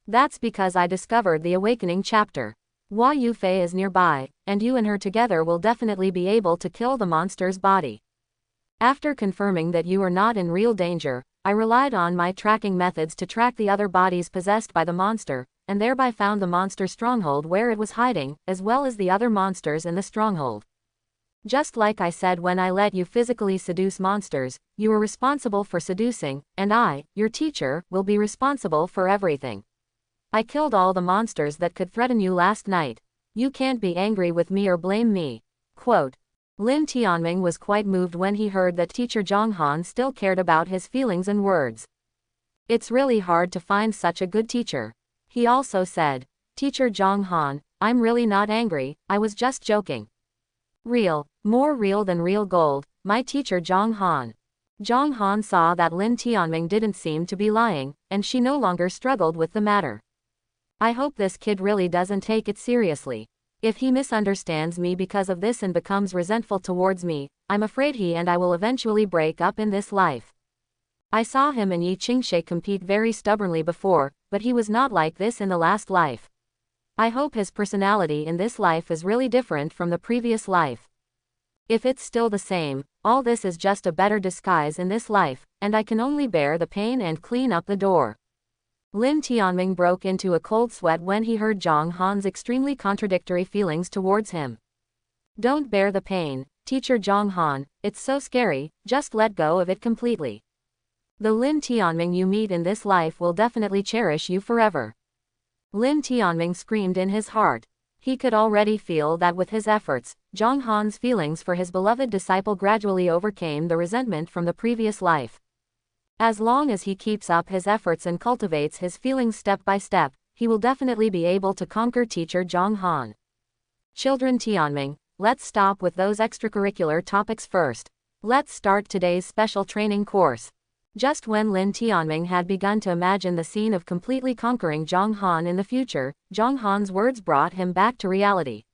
That's because I discovered the awakening chapter. Hua Yufei is nearby, and you and her together will definitely be able to kill the monster's body. After confirming that you are not in real danger, I relied on my tracking methods to track the other bodies possessed by the monster, and thereby found the monster stronghold where it was hiding, as well as the other monsters in the stronghold. Just like I said when I let you physically seduce monsters, you were responsible for seducing, and I, your teacher, will be responsible for everything. I killed all the monsters that could threaten you last night. You can't be angry with me or blame me." Quote. Lin Tianming was quite moved when he heard that teacher Zhang Han still cared about his feelings and words. It's really hard to find such a good teacher. He also said, "Teacher Zhang Han, I'm really not angry, I was just joking. Real, more real than real gold, my teacher Zhang Han." Zhang Han saw that Lin Tianming didn't seem to be lying, and she no longer struggled with the matter. "I hope this kid really doesn't take it seriously. If he misunderstands me because of this and becomes resentful towards me, I'm afraid he and I will eventually break up in this life. I saw him and Yi Qingshe compete very stubbornly before, but he was not like this in the last life. I hope his personality in this life is really different from the previous life. If it's still the same, all this is just a better disguise in this life, and I can only bear the pain and clean up the door." Lin Tianming broke into a cold sweat when he heard Zhang Han's extremely contradictory feelings towards him. "Don't bear the pain, teacher Zhang Han, it's so scary, just let go of it completely. The Lin Tianming you meet in this life will definitely cherish you forever." Lin Tianming screamed in his heart. He could already feel that with his efforts, Zhang Han's feelings for his beloved disciple gradually overcame the resentment from the previous life. As long as he keeps up his efforts and cultivates his feelings step by step, he will definitely be able to conquer teacher Zhang Han. Children Tianming, let's stop with those extracurricular topics first. Let's start today's special training course. Just when Lin Tianming had begun to imagine the scene of completely conquering Zhang Han in the future, Zhang Han's words brought him back to reality.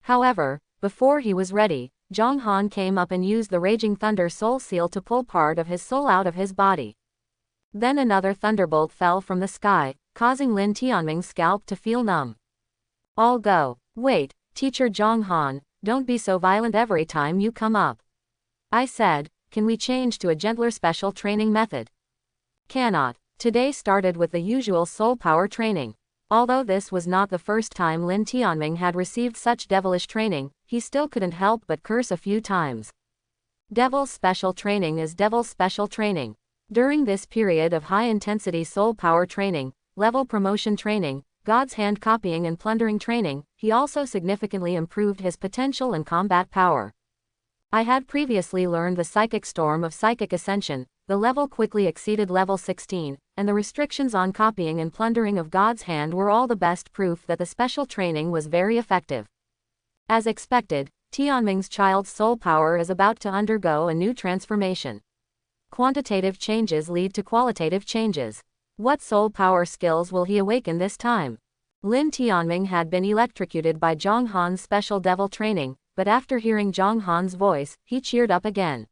However, before he was ready, Zhang Han came up and used the Raging Thunder Soul Seal to pull part of his soul out of his body. Then another thunderbolt fell from the sky, causing Lin Tianming's scalp to feel numb. All go. Wait, teacher Zhang Han, don't be so violent every time you come up. I said, can we change to a gentler special training method? Cannot. Today started with the usual soul power training. Although this was not the first time Lin Tianming had received such devilish training, he still couldn't help but curse a few times. Devil's special training is devil's special training. During this period of high-intensity soul power training, level promotion training, God's hand copying and plundering training, he also significantly improved his potential and combat power. I had previously learned the Psychic Storm of Psychic Ascension. The level quickly exceeded level 16, and the restrictions on copying and plundering of God's hand were all the best proof that the special training was very effective. As expected, Tianming's child's soul power is about to undergo a new transformation. Quantitative changes lead to qualitative changes. What soul power skills will he awaken this time? Lin Tianming had been electrocuted by Zhang Han's special devil training, but after hearing Zhang Han's voice, he cheered up again.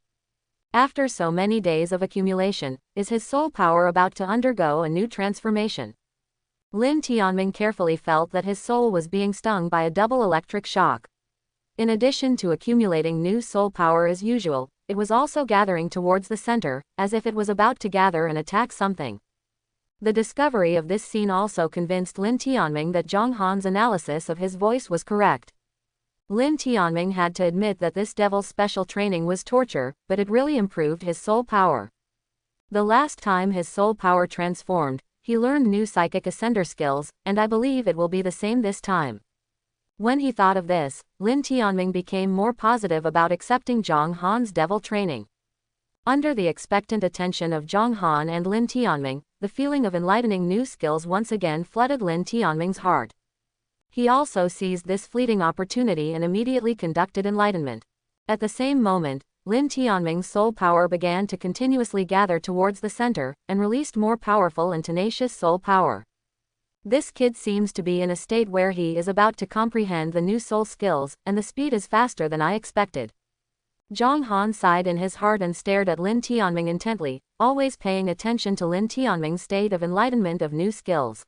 After so many days of accumulation, is his soul power about to undergo a new transformation? Lin Tianming carefully felt that his soul was being stung by a double electric shock. In addition to accumulating new soul power as usual, it was also gathering towards the center, as if it was about to gather and attack something. The discovery of this scene also convinced Lin Tianming that Zhang Han's analysis of his voice was correct. Lin Tianming had to admit that this devil's special training was torture, but it really improved his soul power. The last time his soul power transformed, he learned new psychic ascender skills, and I believe it will be the same this time. When he thought of this, Lin Tianming became more positive about accepting Zhang Han's devil training. Under the expectant attention of Zhang Han and Lin Tianming, the feeling of enlightening new skills once again flooded Lin Tianming's heart. He also seized this fleeting opportunity and immediately conducted enlightenment. At the same moment, Lin Tianming's soul power began to continuously gather towards the center, and released more powerful and tenacious soul power. This kid seems to be in a state where he is about to comprehend the new soul skills, and the speed is faster than I expected. Zhang Han sighed in his heart and stared at Lin Tianming intently, always paying attention to Lin Tianming's state of enlightenment of new skills.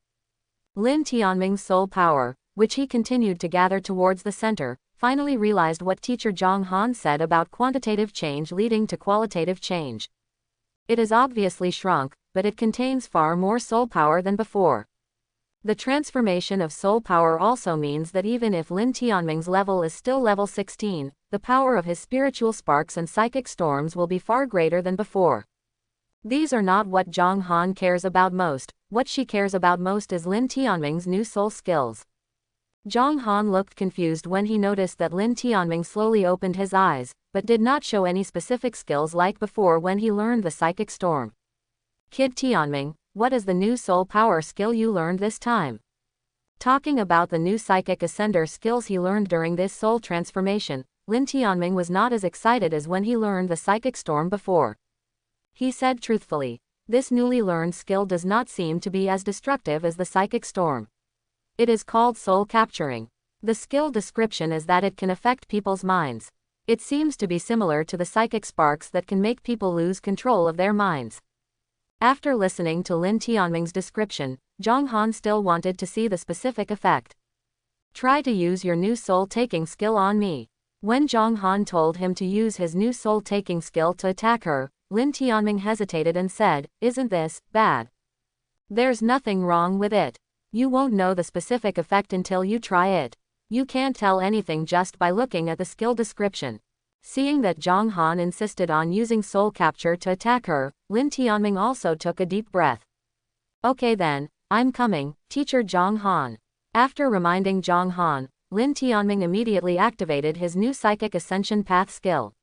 Lin Tianming's soul power, which he continued to gather towards the center, finally realized what teacher Zhang Han said about quantitative change leading to qualitative change. It is obviously shrunk, but it contains far more soul power than before. The transformation of soul power also means that even if Lin Tianming's level is still level 16, the power of his spiritual sparks and psychic storms will be far greater than before. These are not what Zhang Han cares about most. What she cares about most is Lin Tianming's new soul skills. Zhang Han looked confused when he noticed that Lin Tianming slowly opened his eyes, but did not show any specific skills like before when he learned the psychic storm. Kid Tianming, what is the new soul power skill you learned this time? Talking about the new psychic ascender skills he learned during this soul transformation, Lin Tianming was not as excited as when he learned the psychic storm before. He said truthfully, this newly learned skill does not seem to be as destructive as the psychic storm. It is called soul capturing. The skill description is that it can affect people's minds. It seems to be similar to the psychic sparks that can make people lose control of their minds. After listening to Lin Tianming's description, Zhang Han still wanted to see the specific effect. Try to use your new soul-taking skill on me. When Zhang Han told him to use his new soul-taking skill to attack her, Lin Tianming hesitated and said, isn't this bad? There's nothing wrong with it. You won't know the specific effect until you try it. You can't tell anything just by looking at the skill description. Seeing that Zhang Han insisted on using soul capture to attack her, Lin Tianming also took a deep breath. Okay then, I'm coming, teacher Zhang Han. After reminding Zhang Han, Lin Tianming immediately activated his new Psychic Ascension Path skill.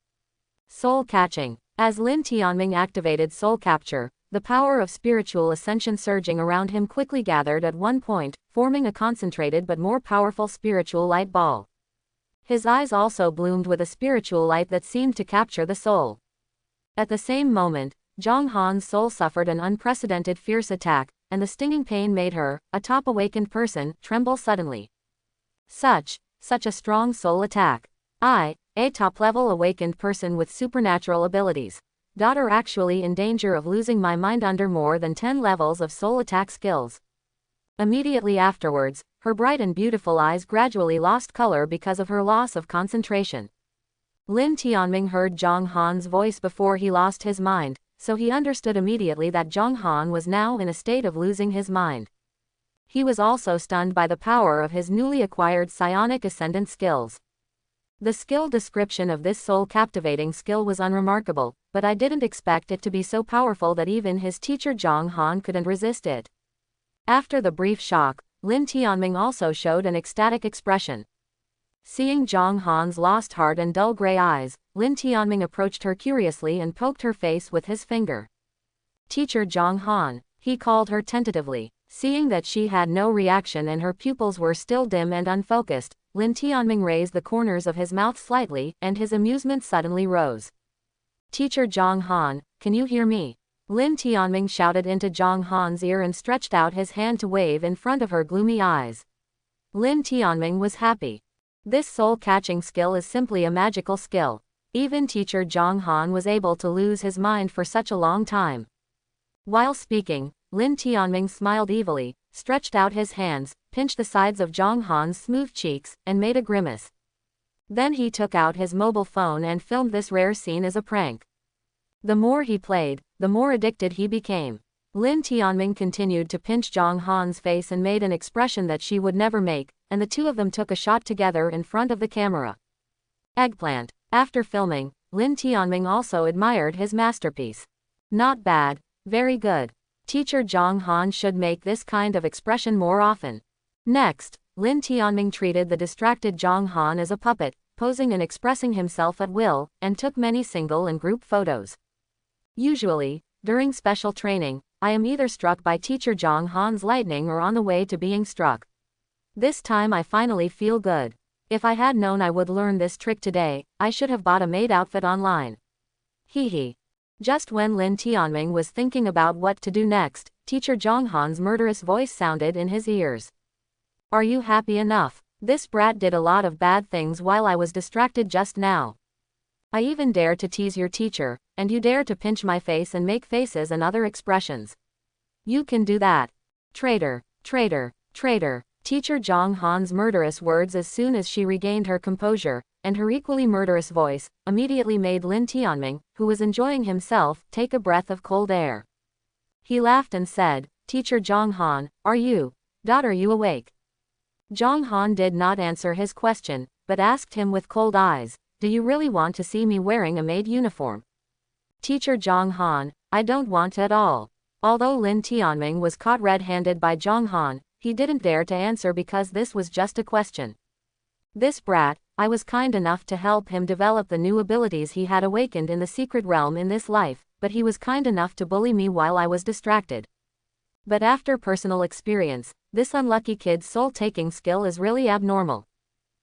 Soul Catching. As Lin Tianming activated Soul Capture, the power of spiritual ascension surging around him quickly gathered at one point, forming a concentrated but more powerful spiritual light ball. His eyes also bloomed with a spiritual light that seemed to capture the soul. At the same moment, Zhang Han's soul suffered an unprecedented fierce attack, and the stinging pain made her, a top-awakened person, tremble suddenly. Such a strong soul attack. I, a top-level awakened person with supernatural abilities, daughter actually in danger of losing my mind under more than 10 levels of soul attack skills. Immediately afterwards, her bright and beautiful eyes gradually lost color because of her loss of concentration. Lin Tianming heard Zhang Han's voice before he lost his mind, so he understood immediately that Zhang Han was now in a state of losing his mind. He was also stunned by the power of his newly acquired psionic ascendant skills. The skill description of this soul-captivating skill was unremarkable, but I didn't expect it to be so powerful that even his teacher Zhang Han couldn't resist it. After the brief shock, Lin Tianming also showed an ecstatic expression. Seeing Zhang Han's lost heart and dull gray eyes, Lin Tianming approached her curiously and poked her face with his finger. "Teacher Zhang Han," he called her tentatively. Seeing that she had no reaction and her pupils were still dim and unfocused, Lin Tianming raised the corners of his mouth slightly, and his amusement suddenly rose. "Teacher Zhang Han, can you hear me?" Lin Tianming shouted into Zhang Han's ear and stretched out his hand to wave in front of her gloomy eyes. Lin Tianming was happy. This soul-catching skill is simply a magical skill. Even teacher Zhang Han was able to lose his mind for such a long time. While speaking, Lin Tianming smiled evilly, stretched out his hands, pinched the sides of Zhang Han's smooth cheeks, and made a grimace. Then he took out his mobile phone and filmed this rare scene as a prank. The more he played, the more addicted he became. Lin Tianming continued to pinch Zhang Han's face and made an expression that she would never make, and the two of them took a shot together in front of the camera. Eggplant. After filming, Lin Tianming also admired his masterpiece. "Not bad, very good. Teacher Zhang Han should make this kind of expression more often." Next, Lin Tianming treated the distracted Zhang Han as a puppet, posing and expressing himself at will, and took many single and group photos. Usually, during special training, I am either struck by teacher Zhang Han's lightning or on the way to being struck. This time I finally feel good. If I had known I would learn this trick today, I should have bought a maid outfit online. Hee. Just when Lin Tianming was thinking about what to do next, teacher Zhang Han's murderous voice sounded in his ears. "Are you happy enough? This brat did a lot of bad things while I was distracted just now. I even dare to tease your teacher, and you dare to pinch my face and make faces and other expressions. You can do that. Traitor, traitor, traitor." Teacher Zhang Han's murderous words as soon as she regained her composure, and her equally murderous voice, immediately made Lin Tianming, who was enjoying himself, take a breath of cold air. He laughed and said, "Teacher Zhang Han, are you awake?" Zhang Han did not answer his question, but asked him with cold eyes, "Do you really want to see me wearing a maid uniform?" "Teacher Zhang Han, I don't want at all." Although Lin Tianming was caught red-handed by Zhang Han, he didn't dare to answer because this was just a question. This brat, I was kind enough to help him develop the new abilities he had awakened in the secret realm in this life, but he was kind enough to bully me while I was distracted. But after personal experience, this unlucky kid's soul-taking skill is really abnormal.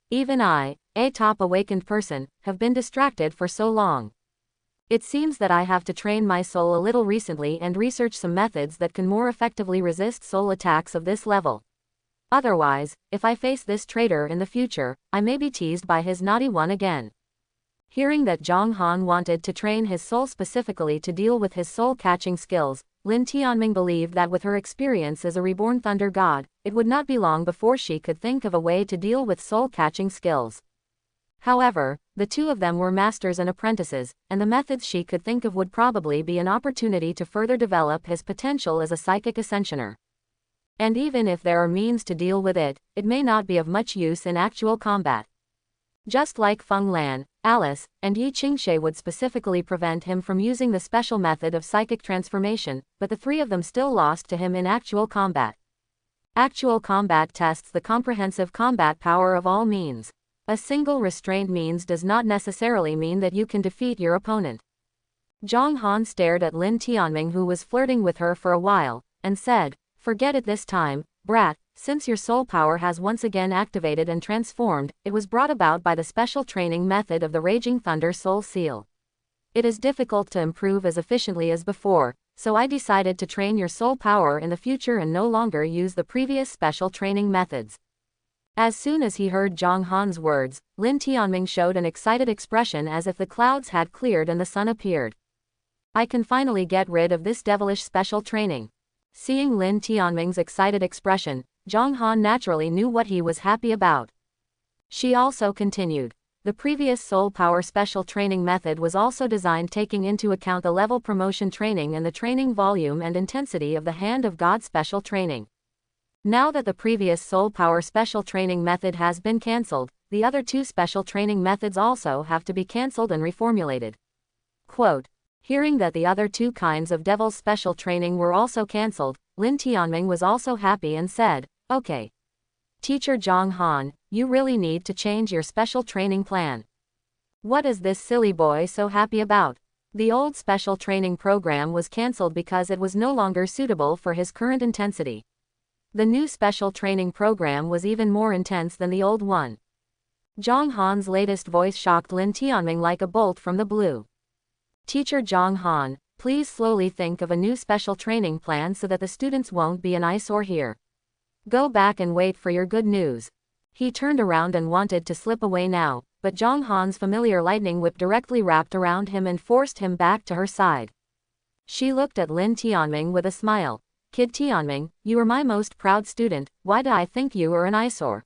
Even I, a top-awakened person, have been distracted for so long. It seems that I have to train my soul a little recently and research some methods that can more effectively resist soul attacks of this level. Otherwise, if I face this traitor in the future, I may be teased by his naughty one again. Hearing that Zhang Han wanted to train his soul specifically to deal with his soul-catching skills, Lin Tianming believed that with her experience as a reborn thunder god, it would not be long before she could think of a way to deal with soul-catching skills. However, the two of them were masters and apprentices, and the methods she could think of would probably be an opportunity to further develop his potential as a psychic ascensioner. And even if there are means to deal with it, it may not be of much use in actual combat. Just like Feng Lan, Alice, and Yi Qingshe would specifically prevent him from using the special method of psychic transformation, but the three of them still lost to him in actual combat. Actual combat tests the comprehensive combat power of all means. A single restraint means does not necessarily mean that you can defeat your opponent. Zhang Han stared at Lin Tianming, who was flirting with her for a while, and said, "Forget it this time, brat, since your soul power has once again activated and transformed, it was brought about by the special training method of the Raging Thunder Soul Seal. It is difficult to improve as efficiently as before, so I decided to train your soul power in the future and no longer use the previous special training methods." As soon as he heard Zhang Han's words, Lin Tianming showed an excited expression as if the clouds had cleared and the sun appeared. "I can finally get rid of this devilish special training." Seeing Lin Tianming's excited expression, Zhang Han naturally knew what he was happy about. She also continued, "The previous soul power special training method was also designed taking into account the level promotion training and the training volume and intensity of the Hand of God special training. Now that the previous soul power special training method has been cancelled, the other two special training methods also have to be cancelled and reformulated." Quote. Hearing that the other two kinds of devil's special training were also cancelled, Lin Tianming was also happy and said, "Okay. Teacher Zhang Han, you really need to change your special training plan. What is this silly boy so happy about? The old special training program was cancelled because it was no longer suitable for his current intensity. The new special training program was even more intense than the old one." Zhang Han's latest voice shocked Lin Tianming like a bolt from the blue. "Teacher Zhang Han, please slowly think of a new special training plan so that the students won't be an eyesore here. Go back and wait for your good news." He turned around and wanted to slip away now, but Zhang Han's familiar lightning whip directly wrapped around him and forced him back to her side. She looked at Lin Tianming with a smile. "Kid Tianming, you are my most proud student, why do I think you are an eyesore?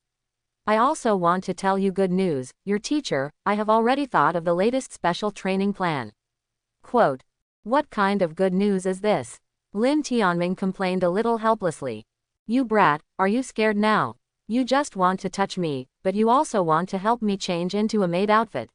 I also want to tell you good news, your teacher, I have already thought of the latest special training plan." Quote. What kind of good news is this? Lin Tianming complained a little helplessly. "You brat, are you scared now? You just want to touch me, but you also want to help me change into a maid outfit."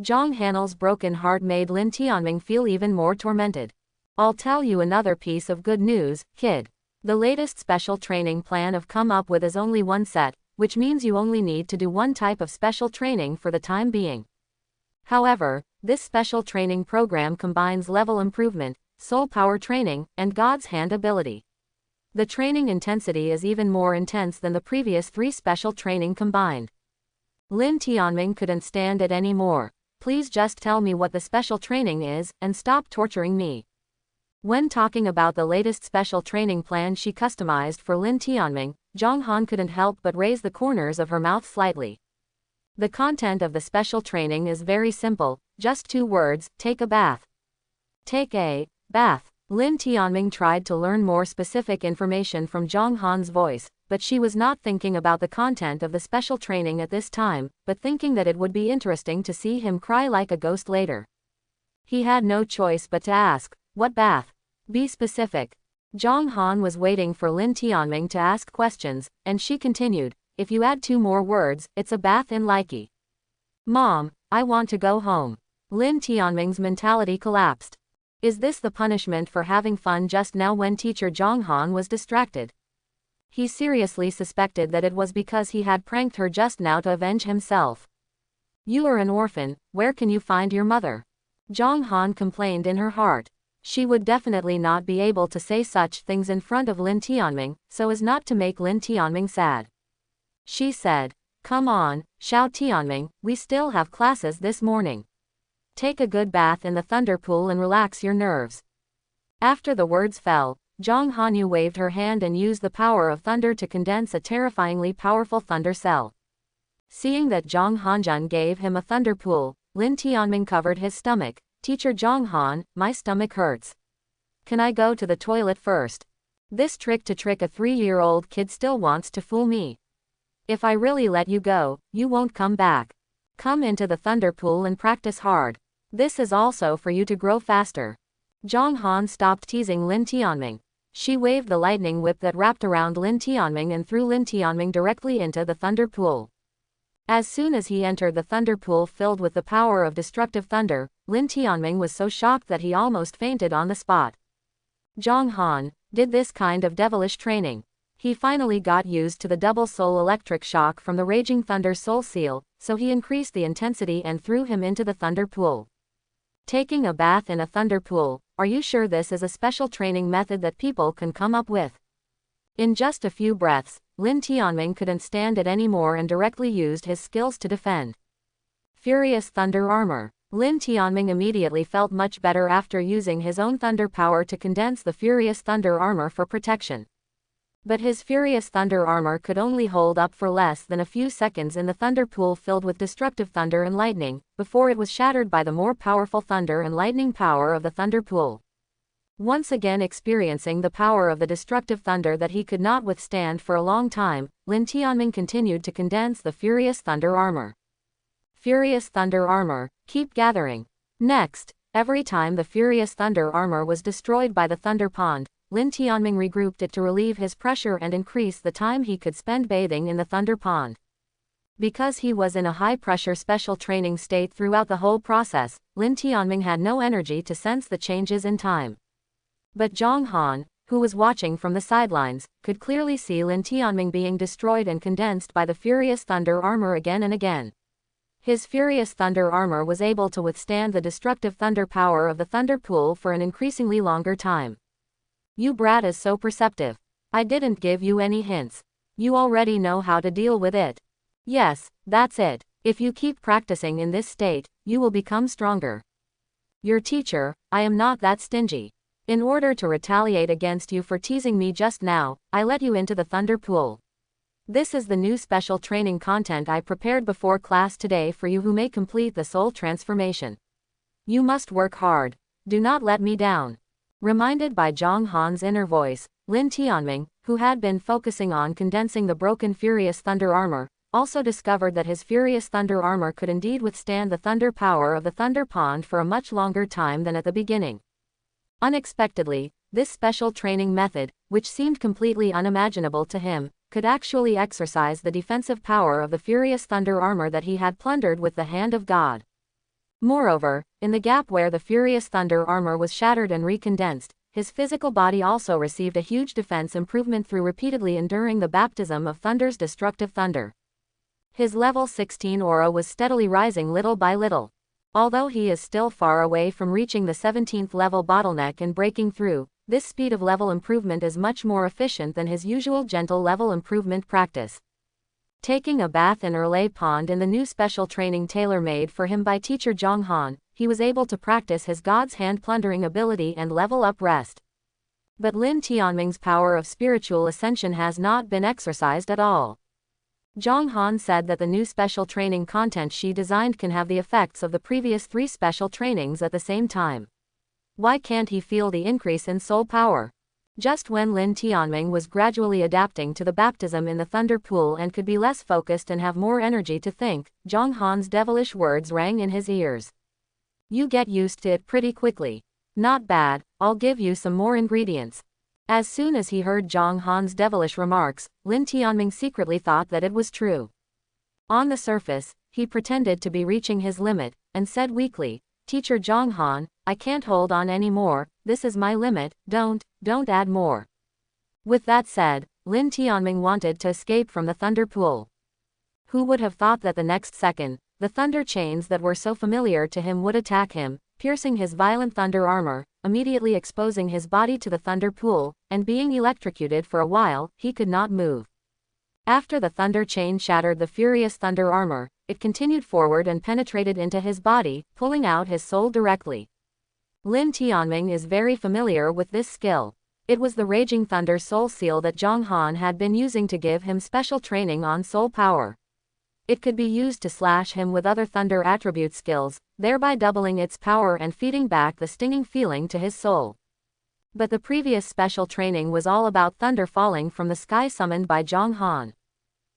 Zhang Hanel's broken heart made Lin Tianming feel even more tormented. "I'll tell you another piece of good news, kid. The latest special training plan I've come up with is only one set, which means you only need to do one type of special training for the time being. However, this special training program combines level improvement, soul power training, and God's hand ability. The training intensity is even more intense than the previous three special training combined." Lin Tianming couldn't stand it anymore. "Please just tell me what the special training is, and stop torturing me." When talking about the latest special training plan she customized for Lin Tianming, Zhang Han couldn't help but raise the corners of her mouth slightly. "The content of the special training is very simple, just 2 words, take a bath." Take a bath. Lin Tianming tried to learn more specific information from Zhang Han's voice, but she was not thinking about the content of the special training at this time, but thinking that it would be interesting to see him cry like a ghost later. He had no choice but to ask, "What bath? Be specific." Zhang Han was waiting for Lin Tianming to ask questions, and she continued, "If you add 2 more words, it's a bath in Likey." "Mom, I want to go home." Lin Tianming's mentality collapsed. Is this the punishment for having fun just now when teacher Zhang Han was distracted? He seriously suspected that it was because he had pranked her just now to avenge himself. "You are an orphan, where can you find your mother?" Zhang Han complained in her heart. She would definitely not be able to say such things in front of Lin Tianming, so as not to make Lin Tianming sad. She said, "Come on, Xiao Tianming, we still have classes this morning. Take a good bath in the thunder pool and relax your nerves." After the words fell, Zhang Hanyu waved her hand and used the power of thunder to condense a terrifyingly powerful thunder cell. Seeing that Zhang Hanjun gave him a thunder pool, Lin Tianming covered his stomach. "Teacher Zhang Han, my stomach hurts. Can I go to the toilet first? This trick to trick a 3-year-old kid still wants to fool me. If I really let you go, you won't come back. Come into the thunder pool and practice hard. This is also for you to grow faster." Zhang Han stopped teasing Lin Tianming. She waved the lightning whip that wrapped around Lin Tianming and threw Lin Tianming directly into the thunder pool. As soon as he entered the thunder pool filled with the power of destructive thunder, Lin Tianming was so shocked that he almost fainted on the spot. Zhang Han did this kind of devilish training. He finally got used to the double soul electric shock from the Raging Thunder soul seal, so he increased the intensity and threw him into the thunder pool. Taking a bath in a thunder pool, are you sure this is a special training method that people can come up with? In just a few breaths, Lin Tianming couldn't stand it anymore and directly used his skills to defend. Furious Thunder Armor. Lin Tianming immediately felt much better after using his own thunder power to condense the Furious Thunder Armor for protection. But his Furious Thunder Armor could only hold up for less than a few seconds in the thunder pool filled with destructive thunder and lightning, before it was shattered by the more powerful thunder and lightning power of the thunder pool. Once again experiencing the power of the destructive thunder that he could not withstand for a long time, Lin Tianming continued to condense the Furious Thunder Armor. Furious Thunder Armor, keep gathering. Next, every time the Furious Thunder Armor was destroyed by the Thunder Pond, Lin Tianming regrouped it to relieve his pressure and increase the time he could spend bathing in the Thunder Pond. Because he was in a high-pressure special training state throughout the whole process, Lin Tianming had no energy to sense the changes in time. But Zhang Han, who was watching from the sidelines, could clearly see Lin Tianming being destroyed and condensed by the Furious Thunder Armor again and again. His Furious Thunder Armor was able to withstand the destructive thunder power of the Thunder Pool for an increasingly longer time. You brat is so perceptive. I didn't give you any hints. You already know how to deal with it. Yes, that's it. If you keep practicing in this state, you will become stronger. Your teacher, I am not that stingy. In order to retaliate against you for teasing me just now, I let you into the thunder pool. This is the new special training content I prepared before class today for you who may complete the soul transformation. You must work hard. Do not let me down. Reminded by Zhang Han's inner voice, Lin Tianming, who had been focusing on condensing the broken Furious Thunder Armor, also discovered that his Furious Thunder Armor could indeed withstand the thunder power of the Thunder Pond for a much longer time than at the beginning. Unexpectedly, this special training method, which seemed completely unimaginable to him, could actually exercise the defensive power of the Furious Thunder Armor that he had plundered with the hand of God. Moreover, in the gap where the Furious Thunder Armor was shattered and recondensed, his physical body also received a huge defense improvement through repeatedly enduring the baptism of Thunder's destructive thunder. His level 16 aura was steadily rising little by little. Although he is still far away from reaching the 17th level bottleneck and breaking through, this speed of level improvement is much more efficient than his usual gentle level improvement practice. Taking a bath in Erlay Pond in the new special training tailor-made for him by teacher Zhang Han, he was able to practice his God's Hand plundering ability and level up rest. But Lin Tianming's power of spiritual ascension has not been exercised at all. Zhang Han said that the new special training content she designed can have the effects of the previous 3 special trainings at the same time. Why can't he feel the increase in soul power? Just when Lin Tianming was gradually adapting to the baptism in the thunder pool and could be less focused and have more energy to think, Zhang Han's devilish words rang in his ears. You get used to it pretty quickly. Not bad, I'll give you some more ingredients. As soon as he heard Zhang Han's devilish remarks, Lin Tianming secretly thought that it was true. On the surface, he pretended to be reaching his limit, and said weakly, Teacher Zhang Han, I can't hold on anymore, this is my limit, don't add more. With that said, Lin Tianming wanted to escape from the thunder pool. Who would have thought that the next second, the thunder chains that were so familiar to him would attack him, piercing his violent thunder armor, immediately exposing his body to the thunder pool, and being electrocuted for a while, he could not move. After the thunder chain shattered the Furious Thunder Armor, it continued forward and penetrated into his body, pulling out his soul directly. Lin Tianming is very familiar with this skill. It was the Raging Thunder Soul Seal that Zhang Han had been using to give him special training on soul power. It could be used to slash him with other thunder attribute skills, thereby doubling its power and feeding back the stinging feeling to his soul. But the previous special training was all about thunder falling from the sky summoned by Zhang Han.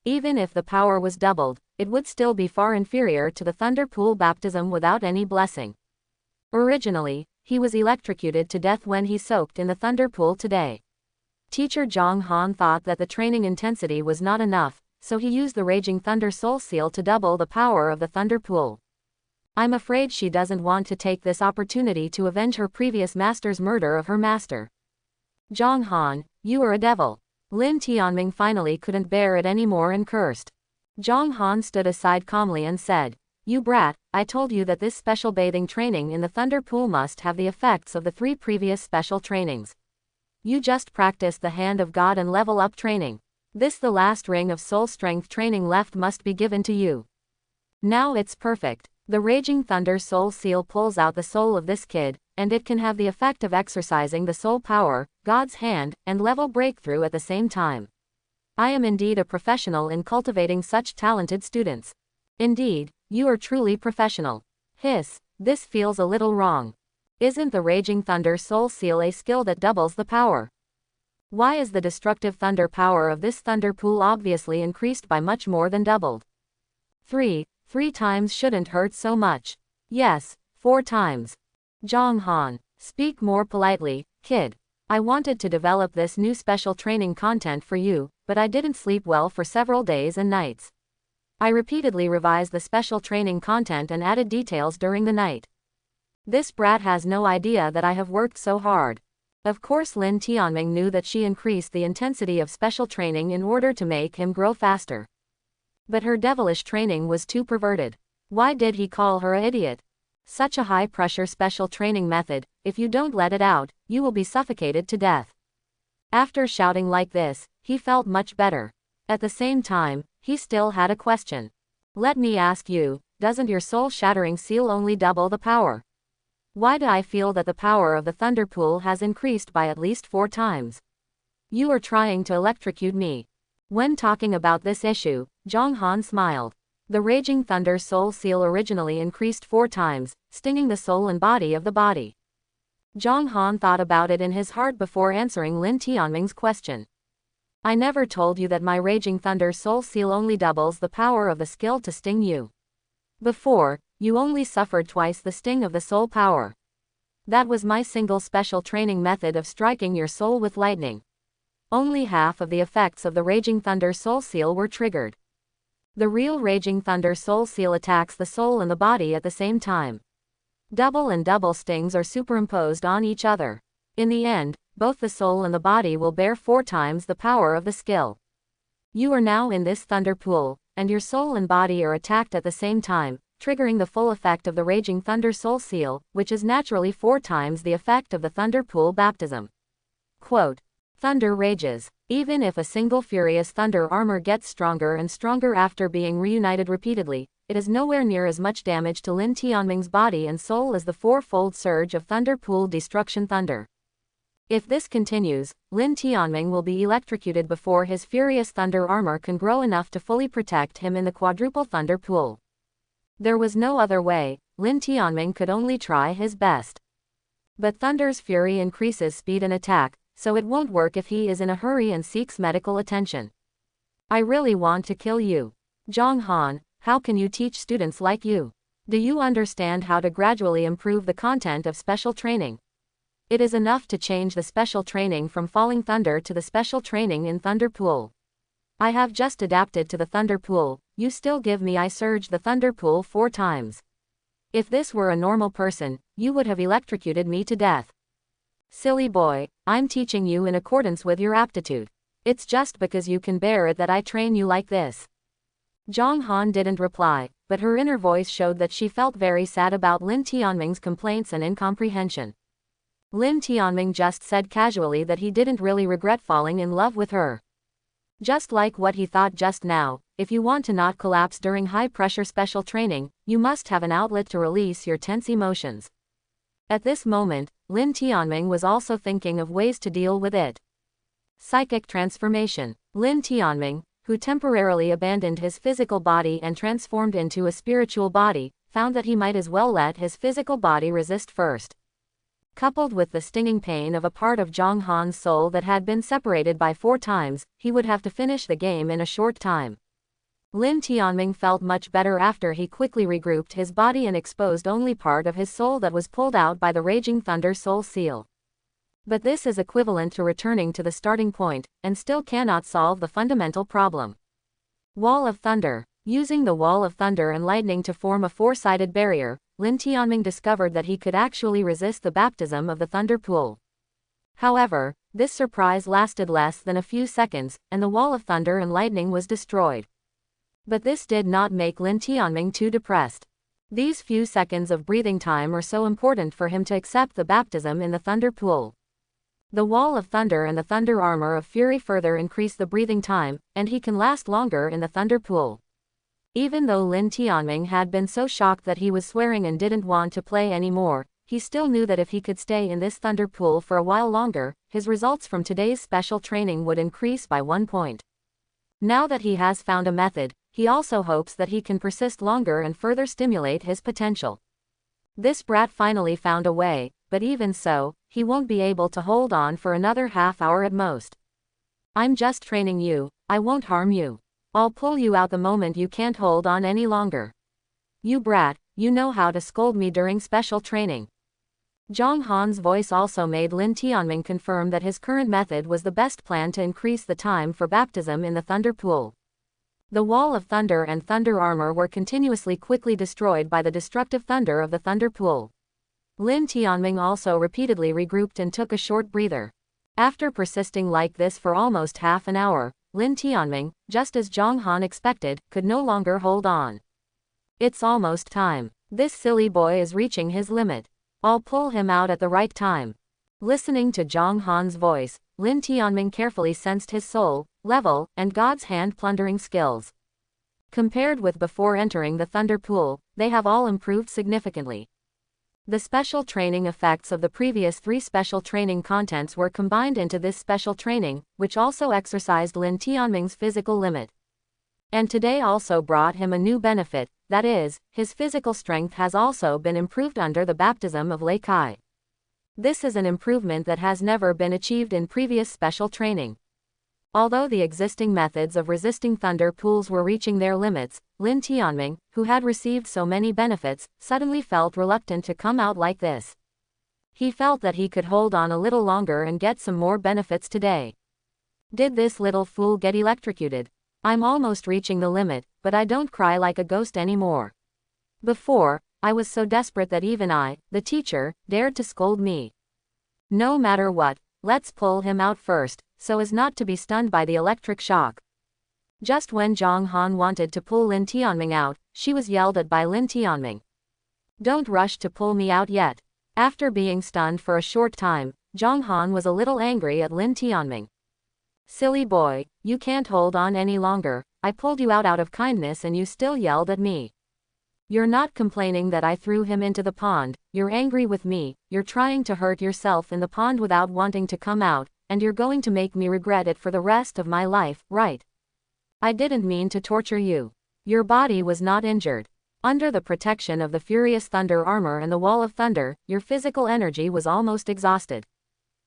Even if the power was doubled, it would still be far inferior to the thunder pool baptism without any blessing. Originally, he was electrocuted to death when he soaked in the thunder pool today. Teacher Zhang Han thought that the training intensity was not enough, so he used the Raging Thunder Soul Seal to double the power of the thunder pool. I'm afraid she doesn't want to take this opportunity to avenge her previous master's murder of her master. Zhang Han, you are a devil. Lin Tianming finally couldn't bear it anymore and cursed. Zhang Han stood aside calmly and said, "You brat, I told you that this special bathing training in the Thunder Pool must have the effects of the 3 previous special trainings. You just practice the Hand of God and level up training. This the last ring of soul strength training left must be given to you. Now it's perfect. The Raging Thunder Soul Seal pulls out the soul of this kid, and it can have the effect of exercising the soul power, God's hand, and level breakthrough at the same time. I am indeed a professional in cultivating such talented students. Indeed, you are truly professional." Hiss, this feels a little wrong. Isn't the Raging Thunder Soul Seal a skill that doubles the power? Why is the destructive thunder power of this thunder pool obviously increased by much more than doubled? 3 times shouldn't hurt so much. Yes, 4 times. Zhang Han, speak more politely, kid. I wanted to develop this new special training content for you, but I didn't sleep well for several days and nights. I repeatedly revised the special training content and added details during the night. This brat has no idea that I have worked so hard. Of course Lin Tianming knew that she increased the intensity of special training in order to make him grow faster. But her devilish training was too perverted. Why did he call her an idiot? Such a high-pressure special training method, if you don't let it out, you will be suffocated to death. After shouting like this, he felt much better. At the same time, he still had a question. Let me ask you, doesn't your soul-shattering seal only double the power? Why do I feel that the power of the thunder pool has increased by at least 4 times? You are trying to electrocute me. When talking about this issue, Zhang Han smiled. The Raging Thunder Soul Seal originally increased 4 times, stinging the soul and body of the body. Zhang Han thought about it in his heart before answering Lin Tianming's question. I never told you that my Raging Thunder Soul Seal only doubles the power of the skill to sting you. Before, you only suffered twice the sting of the soul power. That was my single special training method of striking your soul with lightning. Only half of the effects of the Raging Thunder Soul Seal were triggered. The real Raging Thunder Soul Seal attacks the soul and the body at the same time. Double and double stings are superimposed on each other. In the end, both the soul and the body will bear 4 times the power of the skill. You are now in this thunder pool, and your soul and body are attacked at the same time, triggering the full effect of the Raging Thunder Soul Seal, which is naturally 4 times the effect of the thunder pool baptism. Quote, thunder rages. Even if a single furious thunder armor gets stronger and stronger after being reunited repeatedly, it is nowhere near as much damage to Lin Tianming's body and soul as the 4-fold surge of thunder pool destruction thunder. If this continues, Lin Tianming will be electrocuted before his furious thunder armor can grow enough to fully protect him in the quadruple thunder pool. There was no other way, Lin Tianming could only try his best. But thunder's fury increases speed and attack, so it won't work if he is in a hurry and seeks medical attention. I really want to kill you. Zhang Han, how can you teach students like you? Do you understand how to gradually improve the content of special training? It is enough to change the special training from Falling Thunder to the special training in Thunder Pool. I have just adapted to the Thunder Pool, you still give me I surge the Thunder Pool 4 times. If this were a normal person, you would have electrocuted me to death. Silly boy, I'm teaching you in accordance with your aptitude. It's just because you can bear it that I train you like this. Zhang Han didn't reply, but her inner voice showed that she felt very sad about Lin Tianming's complaints and incomprehension. Lin Tianming just said casually that he didn't really regret falling in love with her. Just like what he thought just now, if you want to not collapse during high-pressure special training, you must have an outlet to release your tense emotions. At this moment, Lin Tianming was also thinking of ways to deal with it. Psychic transformation. Lin Tianming, who temporarily abandoned his physical body and transformed into a spiritual body, found that he might as well let his physical body resist first. Coupled with the stinging pain of a part of Zhang Han's soul that had been separated by 4 times, he would have to finish the game in a short time. Lin Tianming felt much better after he quickly regrouped his body and exposed only part of his soul that was pulled out by the Raging Thunder Soul Seal. But this is equivalent to returning to the starting point, and still cannot solve the fundamental problem. Wall of Thunder. Using the Wall of Thunder and Lightning to form a 4-sided barrier, Lin Tianming discovered that he could actually resist the baptism of the Thunder Pool. However, This surprise lasted less than a few seconds, and the wall of thunder and lightning was destroyed. But this did not make Lin Tianming too depressed. These few seconds of breathing time are so important for him to accept the baptism in the thunder pool. The wall of thunder and the thunder armor of fury further increase the breathing time, and he can last longer in the thunder pool. Even though Lin Tianming had been so shocked that he was swearing and didn't want to play anymore, he still knew that if he could stay in this thunder pool for a while longer, his results from today's special training would increase by 1 point. Now that he has found a method, he also hopes that he can persist longer and further stimulate his potential. This brat finally found a way, but even so, he won't be able to hold on for another half hour at most. I'm just training you, I won't harm you. I'll pull you out the moment you can't hold on any longer. You brat, you know how to scold me during special training. Zhang Han's voice also made Lin Tianming confirm that his current method was the best plan to increase the time for baptism in the thunder pool. The wall of thunder and thunder armor were continuously quickly destroyed by the destructive thunder of the thunder pool. Lin Tianming also repeatedly regrouped and took a short breather. After persisting like this for almost half an hour, Lin Tianming, just as Zhang Han expected, could no longer hold on. It's almost time. This silly boy is reaching his limit. I'll pull him out at the right time. Listening to Zhang Han's voice, Lin Tianming carefully sensed his soul, level, and God's hand plundering skills. Compared with before entering the thunder pool, they have all improved significantly. The special training effects of the previous 3 special training contents were combined into this special training, which also exercised Lin Tianming's physical limit. And today also brought him a new benefit, that is, his physical strength has also been improved under the baptism of Lei Kai. This is an improvement that has never been achieved in previous special training. Although the existing methods of resisting thunder pools were reaching their limits, Lin Tianming, who had received so many benefits, suddenly felt reluctant to come out like this. He felt that he could hold on a little longer and get some more benefits today. Did this little fool get electrocuted? I'm almost reaching the limit, but I don't cry like a ghost anymore. Before, I was so desperate that even I, the teacher, dared to scold me. No matter what, let's pull him out first, so as not to be stunned by the electric shock. Just when Zhang Han wanted to pull Lin Tianming out, she was yelled at by Lin Tianming. Don't rush to pull me out yet. After being stunned for a short time, Zhang Han was a little angry at Lin Tianming. Silly boy, you can't hold on any longer. I pulled you out of kindness and you still yelled at me. You're not complaining that I threw him into the pond, you're angry with me, you're trying to hurt yourself in the pond without wanting to come out, and you're going to make me regret it for the rest of my life, right? I didn't mean to torture you. Your body was not injured. Under the protection of the furious thunder armor and the wall of thunder, your physical energy was almost exhausted.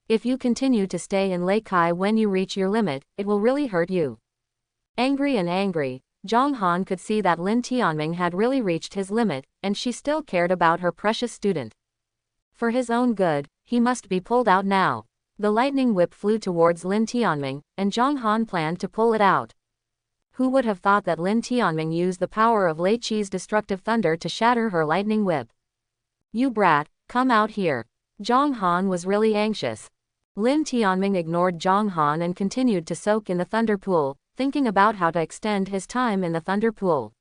If you continue to stay in Lei Kai when you reach your limit, it will really hurt you. Angry, Zhang Han could see that Lin Tianming had really reached his limit, and she still cared about her precious student. For his own good, he must be pulled out now. The lightning whip flew towards Lin Tianming, and Zhang Han planned to pull it out. Who would have thought that Lin Tianming used the power of Lei Qi's destructive thunder to shatter her lightning whip? You brat, come out here. Zhang Han was really anxious. Lin Tianming ignored Zhang Han and continued to soak in the thunder pool, thinking about how to extend his time in the thunder pool.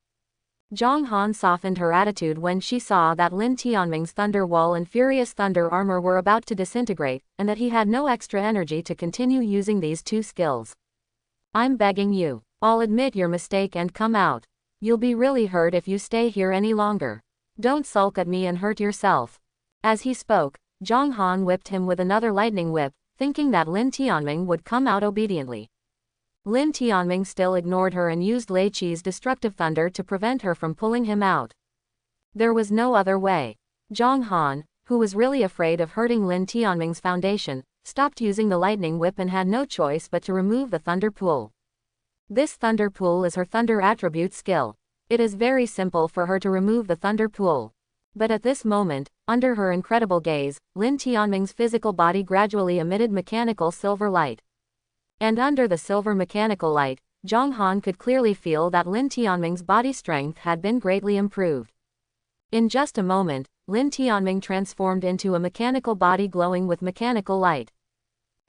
Zhang Han softened her attitude when she saw that Lin Tianming's thunder wall and furious thunder armor were about to disintegrate, and that he had no extra energy to continue using these 2 skills. I'm begging you. I'll admit your mistake and come out. You'll be really hurt if you stay here any longer. Don't sulk at me and hurt yourself. As he spoke, Zhang Han whipped him with another lightning whip, thinking that Lin Tianming would come out obediently. Lin Tianming still ignored her and used Lei Qi's destructive thunder to prevent her from pulling him out. There was no other way. Zhang Han, who was really afraid of hurting Lin Tianming's foundation, stopped using the lightning whip and had no choice but to remove the thunder pool. This thunder pool is her thunder attribute skill. It is very simple for her to remove the thunder pool. But at this moment, under her incredible gaze, Lin Tianming's physical body gradually emitted mechanical silver light. And under the silver mechanical light, Zhang Han could clearly feel that Lin Tianming's body strength had been greatly improved. In just a moment, Lin Tianming transformed into a mechanical body glowing with mechanical light.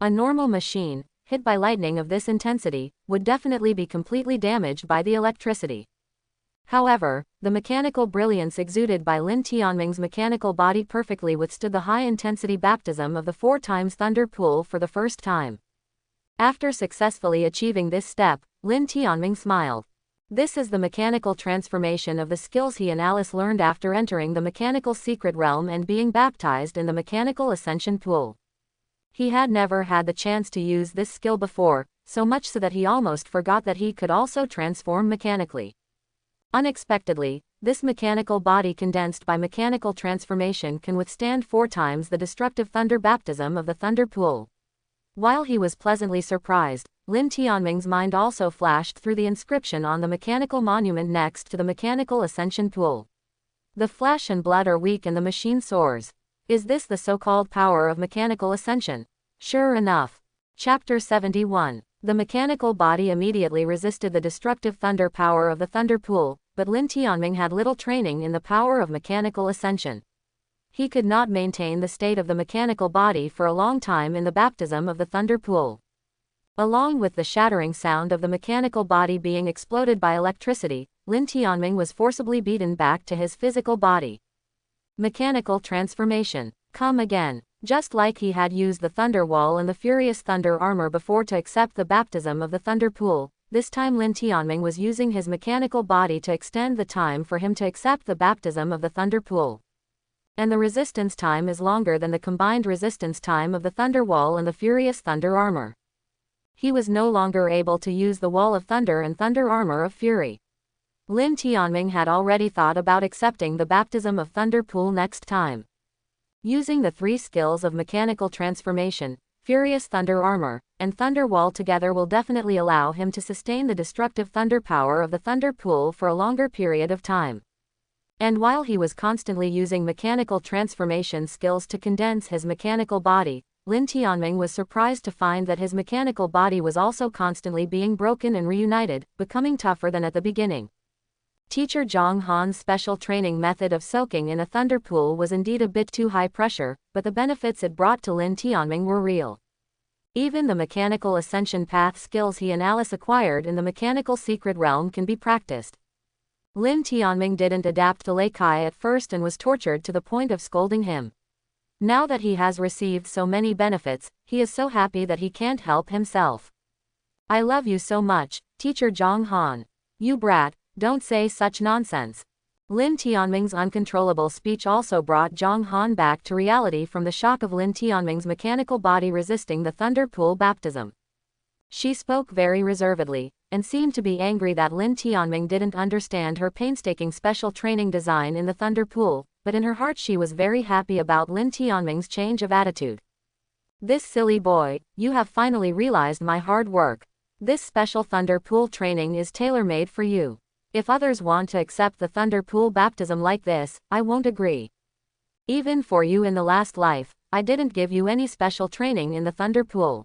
A normal machine, hit by lightning of this intensity, would definitely be completely damaged by the electricity. However, the mechanical brilliance exuded by Lin Tianming's mechanical body perfectly withstood the high-intensity baptism of the 4 times thunder pool for the first time. After successfully achieving this step, Lin Tianming smiled. This is the mechanical transformation of the skills he and Alice learned after entering the mechanical secret realm and being baptized in the mechanical ascension pool. He had never had the chance to use this skill before, so much so that he almost forgot that he could also transform mechanically. Unexpectedly, this mechanical body condensed by mechanical transformation can withstand 4 times the destructive thunder baptism of the thunder pool. While he was pleasantly surprised, Lin Tianming's mind also flashed through the inscription on the mechanical monument next to the mechanical ascension pool. The flesh and blood are weak and the machine soars. Is this the so-called power of mechanical ascension? Sure enough. Chapter 71. The mechanical body immediately resisted the destructive thunder power of the thunder pool, but Lin Tianming had little training in the power of mechanical ascension. He could not maintain the state of the mechanical body for a long time in the baptism of the thunder pool. Along with the shattering sound of the mechanical body being exploded by electricity, Lin Tianming was forcibly beaten back to his physical body. Mechanical transformation. Come again. Just like he had used the thunder wall and the furious thunder armor before to accept the baptism of the thunder pool, this time Lin Tianming was using his mechanical body to extend the time for him to accept the baptism of the thunder pool. And the resistance time is longer than the combined resistance time of the thunder wall and the furious thunder armor. He was no longer able to use the wall of thunder and thunder armor of fury. Lin Tianming had already thought about accepting the baptism of thunder pool next time. Using the 3 skills of mechanical transformation, furious thunder armor, and thunder wall together will definitely allow him to sustain the destructive thunder power of the thunder pool for a longer period of time. And while he was constantly using mechanical transformation skills to condense his mechanical body, Lin Tianming was surprised to find that his mechanical body was also constantly being broken and reunited, becoming tougher than at the beginning. Teacher Zhang Han's special training method of soaking in a thunder pool was indeed a bit too high pressure, but the benefits it brought to Lin Tianming were real. Even the mechanical ascension path skills he and Alice acquired in the mechanical secret realm can be practiced. Lin Tianming didn't adapt to Lei Kai at first and was tortured to the point of scolding him. Now that he has received so many benefits, he is so happy that he can't help himself. I love you so much, Teacher Zhang Han. You brat. Don't say such nonsense. Lin Tianming's uncontrollable speech also brought Zhang Han back to reality from the shock of Lin Tianming's mechanical body resisting the thunder pool baptism. She spoke very reservedly, and seemed to be angry that Lin Tianming didn't understand her painstaking special training design in the thunder pool, but in her heart she was very happy about Lin Tianming's change of attitude. This silly boy, you have finally realized my hard work. This special thunder pool training is tailor-made for you. If others want to accept the thunder pool baptism like this, I won't agree. Even for you in the last life, I didn't give you any special training in the thunder pool.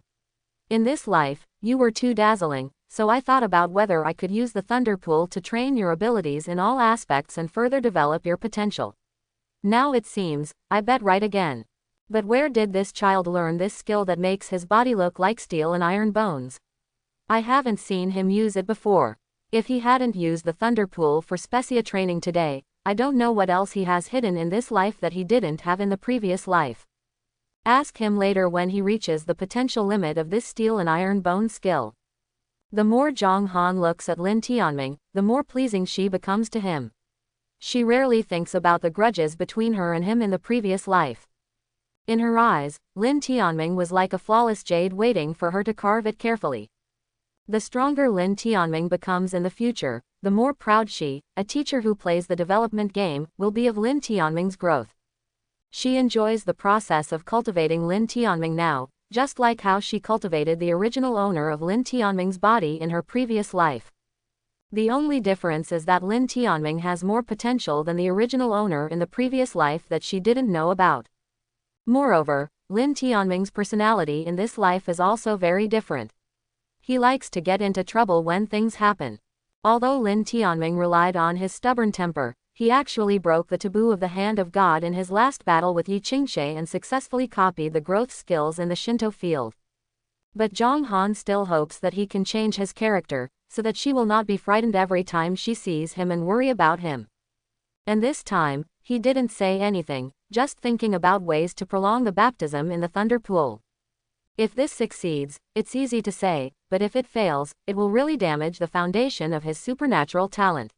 In this life, you were too dazzling, so I thought about whether I could use the thunder pool to train your abilities in all aspects and further develop your potential. Now it seems, I bet right again. But where did this child learn this skill that makes his body look like steel and iron bones? I haven't seen him use it before. If he hadn't used the thunder pool for Specia training today, I don't know what else he has hidden in this life that he didn't have in the previous life. Ask him later when he reaches the potential limit of this steel and iron bone skill. The more Zhang Han looks at Lin Tianming, the more pleasing she becomes to him. She rarely thinks about the grudges between her and him in the previous life. In her eyes, Lin Tianming was like a flawless jade waiting for her to carve it carefully. The stronger Lin Tianming becomes in the future, the more proud she, a teacher who plays the development game, will be of Lin Tianming's growth. She enjoys the process of cultivating Lin Tianming now, just like how she cultivated the original owner of Lin Tianming's body in her previous life. The only difference is that Lin Tianming has more potential than the original owner in the previous life that she didn't know about. Moreover, Lin Tianming's personality in this life is also very different. He likes to get into trouble when things happen. Although Lin Tianming relied on his stubborn temper, he actually broke the taboo of the Hand of God in his last battle with Yi Qingxie and successfully copied the growth skills in the Shinto field. But Jong Han still hopes that he can change his character, so that she will not be frightened every time she sees him and worry about him. And this time, he didn't say anything, just thinking about ways to prolong the baptism in the thunder pool. If this succeeds, it's easy to say, but if it fails, it will really damage the foundation of his supernatural talent.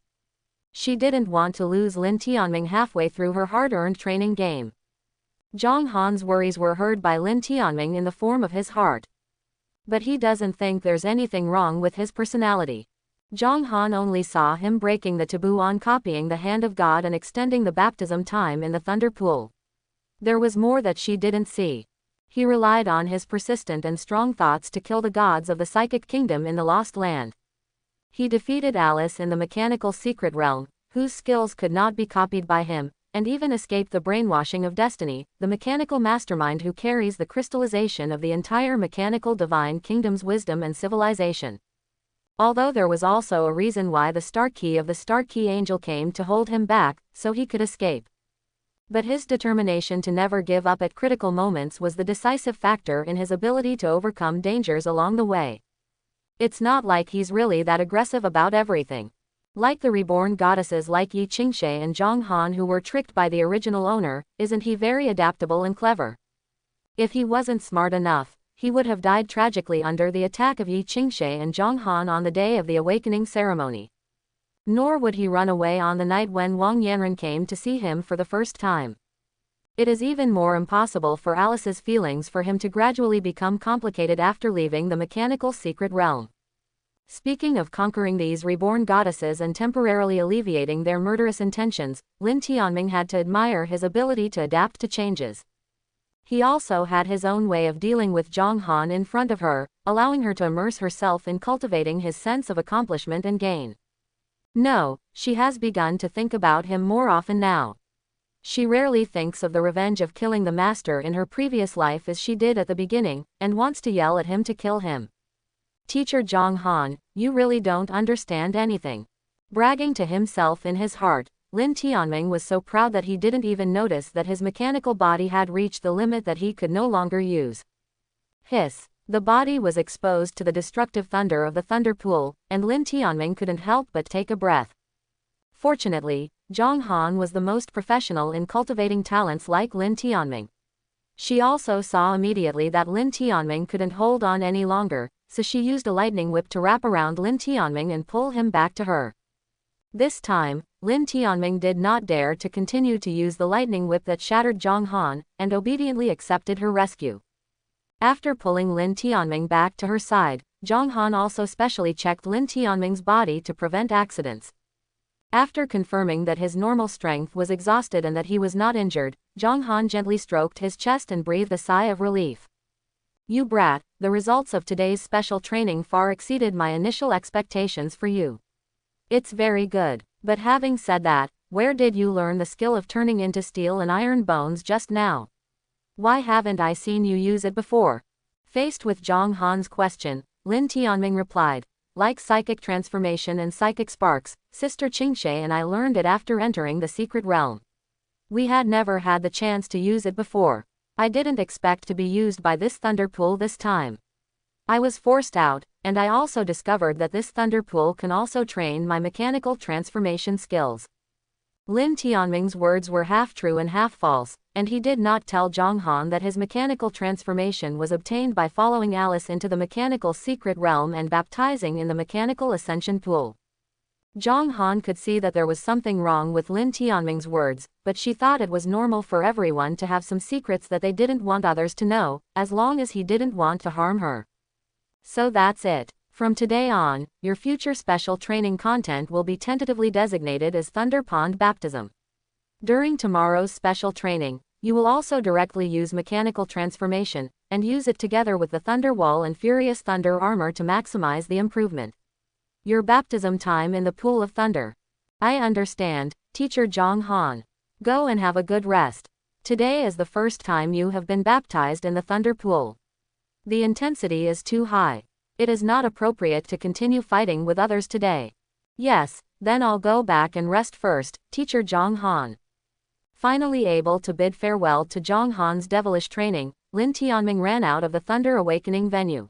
She didn't want to lose Lin Tianming halfway through her hard-earned training game. Jong Han's worries were heard by Lin Tianming in the form of his heart. But he doesn't think there's anything wrong with his personality. Jong Han only saw him breaking the taboo on copying the hand of God and extending the baptism time in the thunder pool. There was more that she didn't see. He relied on his persistent and strong thoughts to kill the gods of the psychic kingdom in the Lost Land. He defeated Alice in the mechanical secret realm, whose skills could not be copied by him, and even escaped the brainwashing of Destiny, the mechanical mastermind who carries the crystallization of the entire mechanical divine kingdom's wisdom and civilization. Although there was also a reason why the Star Key of the Star Key Angel came to hold him back, so he could escape. But his determination to never give up at critical moments was the decisive factor in his ability to overcome dangers along the way. It's not like he's really that aggressive about everything. Like the reborn goddesses like Yi Qingshe and Jong Han who were tricked by the original owner, isn't he very adaptable and clever? If he wasn't smart enough, he would have died tragically under the attack of Yi Qingshe and Jong Han on the day of the awakening ceremony. Nor would he run away on the night when Wang Yanren came to see him for the first time. It is even more impossible for Alice's feelings for him to gradually become complicated after leaving the mechanical secret realm. Speaking of conquering these reborn goddesses and temporarily alleviating their murderous intentions, Lin Tianming had to admire his ability to adapt to changes. He also had his own way of dealing with Jong Han in front of her, allowing her to immerse herself in cultivating his sense of accomplishment and gain. No, she has begun to think about him more often now. She rarely thinks of the revenge of killing the master in her previous life as she did at the beginning, and wants to yell at him to kill him. Teacher Jong Han, you really don't understand anything. Bragging to himself in his heart, Lin Tianming was so proud that he didn't even notice that his mechanical body had reached the limit that he could no longer use. Hiss. The body was exposed to the destructive thunder of the thunder pool, and Lin Tianming couldn't help but take a breath. Fortunately, Jong Han was the most professional in cultivating talents like Lin Tianming. She also saw immediately that Lin Tianming couldn't hold on any longer, so she used a lightning whip to wrap around Lin Tianming and pull him back to her. This time, Lin Tianming did not dare to continue to use the lightning whip that shattered Jong Han, and obediently accepted her rescue. After pulling Lin Tianming back to her side, Jong Han also specially checked Lin Tianming's body to prevent accidents. After confirming that his normal strength was exhausted and that he was not injured, Jong Han gently stroked his chest and breathed a sigh of relief. You brat, the results of today's special training far exceeded my initial expectations for you. It's very good. But having said that, where did you learn the skill of turning into steel and iron bones just now? Why haven't I seen you use it before? Faced with Jong Han's question, Lin Tianming replied, like psychic transformation and psychic sparks, Sister Qingshe and I learned it after entering the secret realm. We had never had the chance to use it before. I didn't expect to be used by this thunder pool this time. I was forced out, and I also discovered that this thunder pool can also train my mechanical transformation skills. Lin Tianming's words were half true and half false, and he did not tell Jong Han that his mechanical transformation was obtained by following Alice into the mechanical secret realm and baptizing in the mechanical ascension pool. Jong Han could see that there was something wrong with Lin Tianming's words, but she thought it was normal for everyone to have some secrets that they didn't want others to know, as long as he didn't want to harm her. So that's it. From today on, your future special training content will be tentatively designated as Thunder Pond Baptism. During tomorrow's special training, you will also directly use mechanical transformation, and use it together with the Thunder Wall and Furious Thunder armor to maximize the improvement. Your baptism time in the Pool of Thunder. I understand, Teacher Jong Han. Go and have a good rest. Today is the first time you have been baptized in the Thunder Pool. The intensity is too high. It is not appropriate to continue fighting with others today. Yes, then I'll go back and rest first, Teacher Jong Han. Finally able to bid farewell to Jong Han's devilish training, Lin Tianming ran out of the Thunder Awakening venue.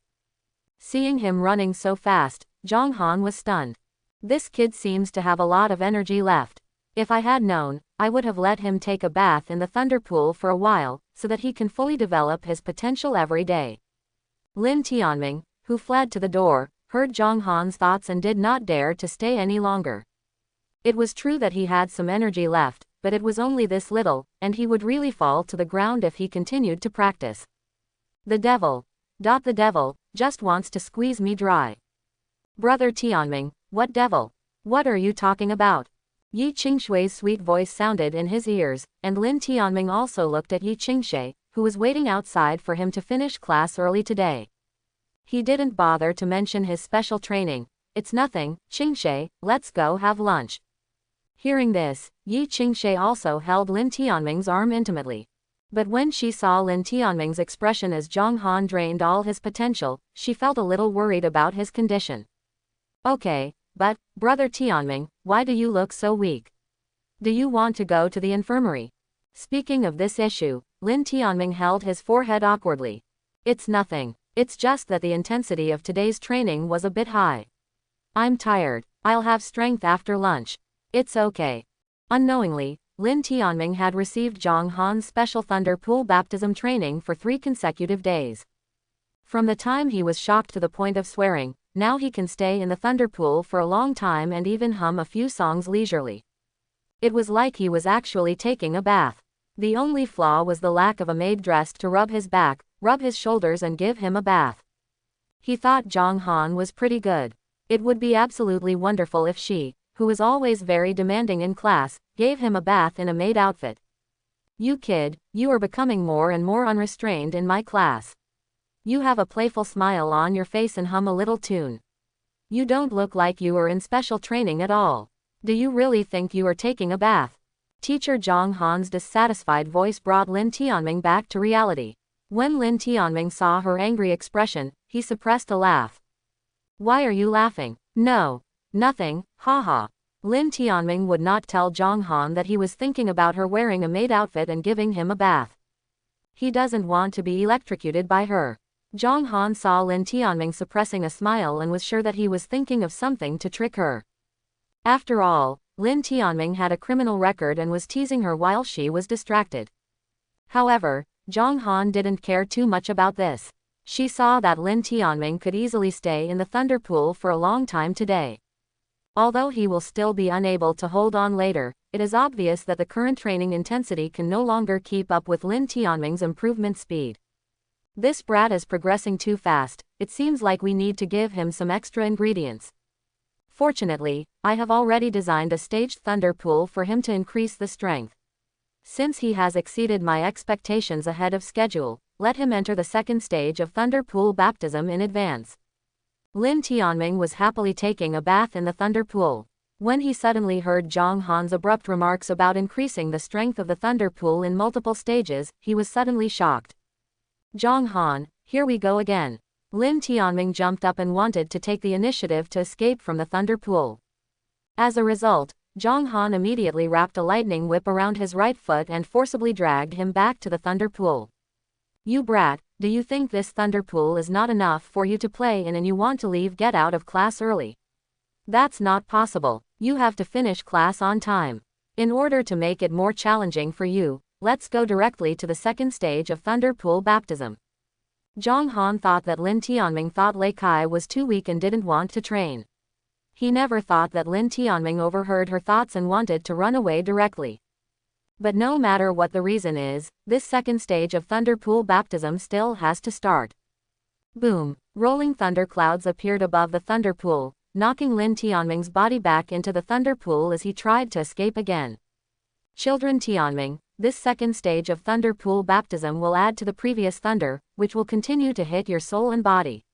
Seeing him running so fast, Zhang Han was stunned. This kid seems to have a lot of energy left. If I had known, I would have let him take a bath in the thunder pool for a while, so that he can fully develop his potential every day. Lin Tianming, who fled to the door, heard Zhang Han's thoughts and did not dare to stay any longer. It was true that he had some energy left, but it was only this little, and he would really fall to the ground if he continued to practice. The devil just wants to squeeze me dry. Brother Tianming, what devil? What are you talking about? Yi Qingshui's sweet voice sounded in his ears, and Lin Tianming also looked at Yi Qingshui, who was waiting outside for him to finish class early today. He didn't bother to mention his special training. It's nothing, Qingshui, let's go have lunch. Hearing this, Yi Qingshui also held Lin Tianming's arm intimately. But when she saw Lin Tianming's expression as Zhang Han drained all his potential, she felt a little worried about his condition. Okay, but, Brother Tianming, why do you look so weak? Do you want to go to the infirmary? Speaking of this issue, Lin Tianming held his forehead awkwardly. It's nothing. It's just that the intensity of today's training was a bit high. I'm tired. I'll have strength after lunch. It's okay. Unknowingly, Lin Tianming had received Zhang Han's special thunder pool baptism training for 3 consecutive days. From the time he was shocked to the point of swearing, now he can stay in the thunder pool for a long time and even hum a few songs leisurely. It was like he was actually taking a bath. The only flaw was the lack of a maid dressed to rub his back, rub his shoulders and give him a bath. He thought Zhang Han was pretty good. It would be absolutely wonderful if she, who is always very demanding in class, gave him a bath in a maid outfit. You kid, you are becoming more and more unrestrained in my class. You have a playful smile on your face and hum a little tune. You don't look like you are in special training at all. Do you really think you are taking a bath? Teacher Zhang Han's dissatisfied voice brought Lin Tianming back to reality. When Lin Tianming saw her angry expression, he suppressed a laugh. Why are you laughing? No. Nothing, haha. Lin Tianming would not tell Zhang Han that he was thinking about her wearing a maid outfit and giving him a bath. He doesn't want to be electrocuted by her. Zhang Han saw Lin Tianming suppressing a smile and was sure that he was thinking of something to trick her. After all, Lin Tianming had a criminal record and was teasing her while she was distracted. However, Zhang Han didn't care too much about this. She saw that Lin Tianming could easily stay in the thunder pool for a long time today. Although he will still be unable to hold on later, it is obvious that the current training intensity can no longer keep up with Lin Tianming's improvement speed. This brat is progressing too fast. It seems like we need to give him some extra ingredients. Fortunately, I have already designed a staged thunder pool for him to increase the strength. Since he has exceeded my expectations ahead of schedule, let him enter the second stage of thunder pool baptism in advance. Lin Tianming was happily taking a bath in the thunder pool. When he suddenly heard Zhang Han's abrupt remarks about increasing the strength of the thunder pool in multiple stages, he was suddenly shocked. Zhang Han, here we go again. Lin Tianming jumped up and wanted to take the initiative to escape from the thunder pool. As a result, Zhang Han immediately wrapped a lightning whip around his right foot and forcibly dragged him back to the thunder pool. You brat, do you think this thunder pool is not enough for you to play in and you want to leave? Get out of class early? That's not possible. You have to finish class on time. In order to make it more challenging for you, let's go directly to the second stage of thunder pool baptism. Zhang Han thought that Lin Tianming thought Lei Kai was too weak and didn't want to train. He never thought that Lin Tianming overheard her thoughts and wanted to run away directly. But no matter what the reason is, this second stage of thunder pool baptism still has to start. Boom! Rolling thunder clouds appeared above the thunder pool, knocking Lin Tianming's body back into the thunder pool as he tried to escape again. Children Tianming, this second stage of thunder pool baptism will add to the previous thunder, which will continue to hit your soul and body.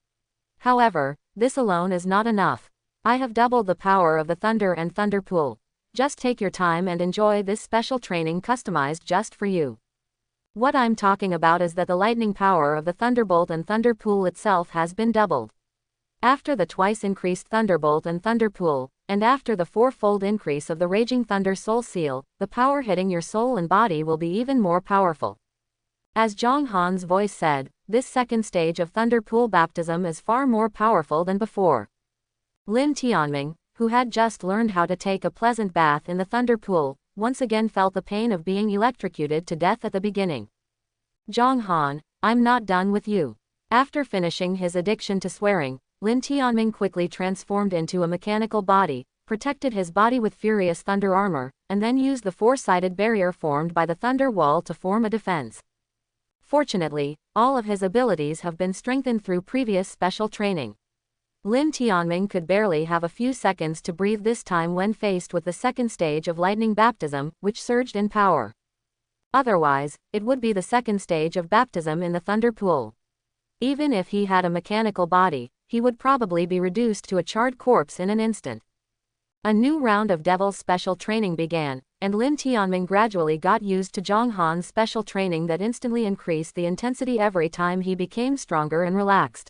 However, this alone is not enough. I have doubled the power of the thunder and thunder pool. Just take your time and enjoy this special training customized just for you. What I'm talking about is that the lightning power of the thunderbolt and thunder pool itself has been doubled. After the twice increased thunderbolt and thunder pool, and after the fourfold increase of the raging thunder soul seal, the power hitting your soul and body will be even more powerful. As Zhang Han's voice said, this second stage of Thunder Pool baptism is far more powerful than before. Lin Tianming, who had just learned how to take a pleasant bath in the Thunder Pool, once again felt the pain of being electrocuted to death at the beginning. Zhang Han, I'm not done with you. After finishing his addiction to swearing, Lin Tianming quickly transformed into a mechanical body, protected his body with furious thunder armor, and then used the four-sided barrier formed by the thunder wall to form a defense. Fortunately, all of his abilities have been strengthened through previous special training. Lin Tianming could barely have a few seconds to breathe this time when faced with the second stage of lightning baptism, which surged in power. Otherwise, it would be the second stage of baptism in the Thunder Pool. Even if he had a mechanical body, he would probably be reduced to a charred corpse in an instant. A new round of Devil's special training began, and Lin Tianming gradually got used to Zhang Han's special training that instantly increased the intensity every time he became stronger and relaxed.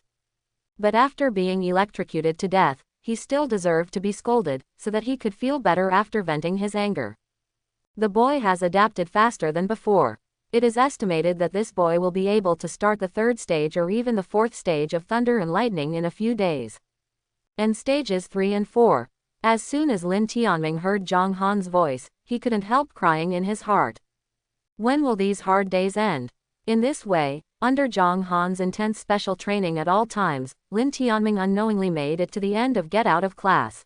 But after being electrocuted to death, he still deserved to be scolded, so that he could feel better after venting his anger. The boy has adapted faster than before. It is estimated that this boy will be able to start the third stage or even the fourth stage of thunder and lightning in a few days. And stages 3 and 4. As soon as Lin Tianming heard Zhang Han's voice, he couldn't help crying in his heart. When will these hard days end? In this way, under Zhang Han's intense special training at all times, Lin Tianming unknowingly made it to the end of Get Out of Class.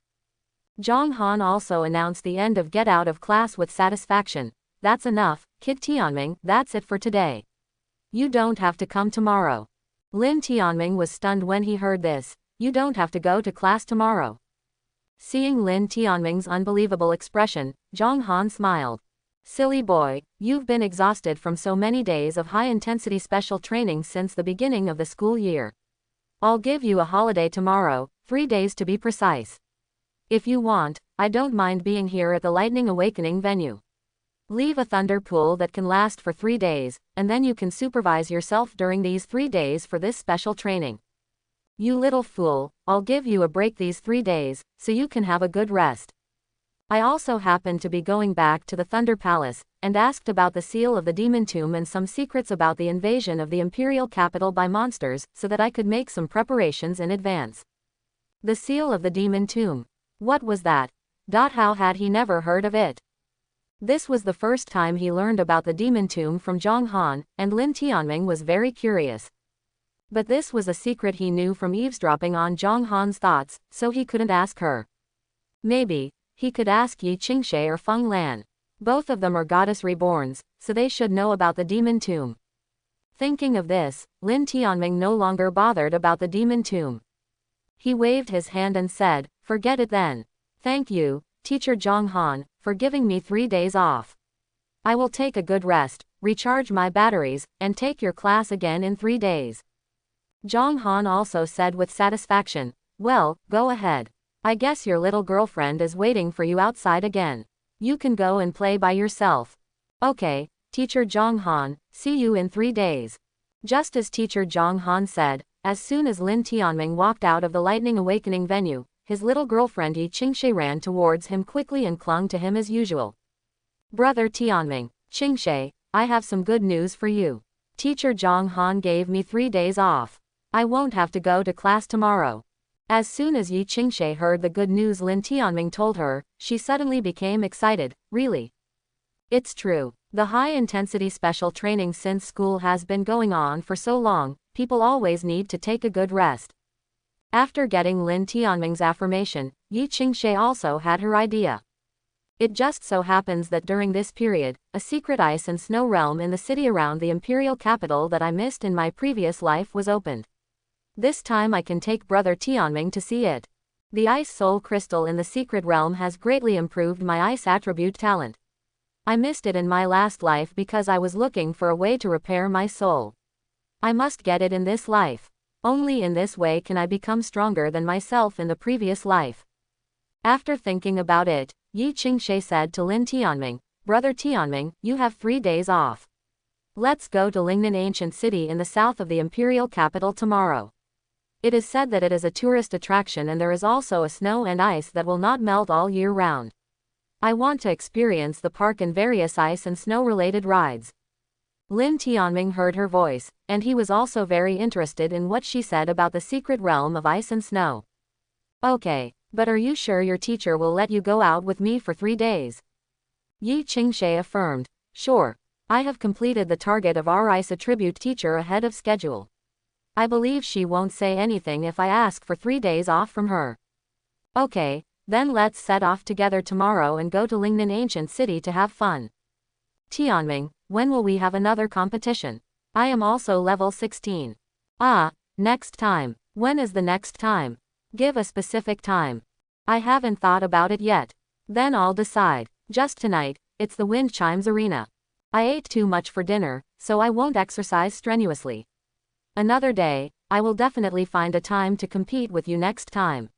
Zhang Han also announced the end of Get Out of Class with satisfaction. That's enough, Kid Tianming, that's it for today. You don't have to come tomorrow. Lin Tianming was stunned when he heard this. You don't have to go to class tomorrow. Seeing Lin Tianming's unbelievable expression, Zhang Han smiled. Silly boy, you've been exhausted from so many days of high-intensity special training since the beginning of the school year. I'll give you a holiday tomorrow, 3 days to be precise. If you want, I don't mind being here at the Lightning Awakening venue. Leave a thunder pool that can last for 3 days, and then you can supervise yourself during these 3 days for this special training. You little fool, I'll give you a break these 3 days, so you can have a good rest. I also happened to be going back to the Thunder Palace, and asked about the seal of the Demon Tomb and some secrets about the invasion of the imperial capital by monsters, so that I could make some preparations in advance. The seal of the Demon Tomb. What was that? How had he never heard of it? This was the first time he learned about the Demon Tomb from Zhang Han, and Lin Tianming was very curious. But this was a secret he knew from eavesdropping on Zhang Han's thoughts, so he couldn't ask her. Maybe he could ask Yi Qingshe or Feng Lan. Both of them are goddess reborns, so they should know about the Demon Tomb. Thinking of this, Lin Tianming no longer bothered about the Demon Tomb. He waved his hand and said, "Forget it then. Thank you, Teacher Zhang Han, for giving me 3 days off. I will take a good rest, recharge my batteries, and take your class again in 3 days." Zhang Han also said with satisfaction, "Well, go ahead. I guess your little girlfriend is waiting for you outside again. You can go and play by yourself." "Okay, Teacher Zhang Han, see you in 3 days." Just as Teacher Zhang Han said, as soon as Lin Tianming walked out of the Lightning Awakening venue, his little girlfriend Yi Qingshe ran towards him quickly and clung to him as usual. "Brother Tianming, Qingshe, I have some good news for you. Teacher Zhang Han gave me 3 days off. I won't have to go to class tomorrow." As soon as Yi Qingshe heard the good news Lin Tianming told her, she suddenly became excited. "Really? It's true. The high-intensity special training since school has been going on for so long, people always need to take a good rest." After getting Lin Tianming's affirmation, Yi Qingshe also had her idea. It just so happens that during this period, a secret ice and snow realm in the city around the imperial capital that I missed in my previous life was opened. This time I can take Brother Tianming to see it. The ice soul crystal in the secret realm has greatly improved my ice attribute talent. I missed it in my last life because I was looking for a way to repair my soul. I must get it in this life. Only in this way can I become stronger than myself in the previous life. After thinking about it, Yi Qingshe said to Lin Tianming, "Brother Tianming, you have 3 days off. Let's go to Lingnan Ancient City in the south of the imperial capital tomorrow. It is said that it is a tourist attraction and there is also a snow and ice that will not melt all year round. I want to experience the park and various ice and snow-related rides." Lin Tianming heard her voice, and he was also very interested in what she said about the secret realm of ice and snow. Okay, but are you sure your teacher will let you go out with me for 3 days? Yi Qingshe affirmed. Sure. I have completed the target of our ice attribute teacher ahead of schedule. I believe she won't say anything if I ask for 3 days off from her. Okay, then let's set off together tomorrow and go to Lingnan Ancient City to have fun. Tianming, when will we have another competition? I am also level 16. Ah, next time. When is the next time? Give a specific time. I haven't thought about it yet. Then I'll decide. Just tonight, it's the Wind Chimes Arena. I ate too much for dinner, so I won't exercise strenuously. Another day, I will definitely find a time to compete with you next time.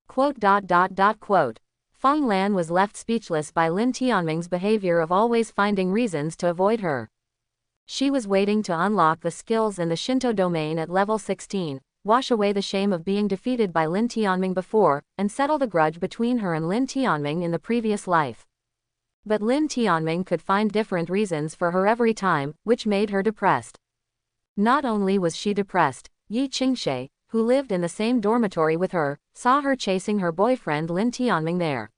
Quote. Feng Lan was left speechless by Lin Tianming's behavior of always finding reasons to avoid her. She was waiting to unlock the skills in the Shinto domain at level 16, wash away the shame of being defeated by Lin Tianming before, and settle the grudge between her and Lin Tianming in the previous life. But Lin Tianming could find different reasons for her every time, which made her depressed. Not only was she depressed, Yi Qingshe, who lived in the same dormitory with her, saw her chasing her boyfriend Lin Tianming there.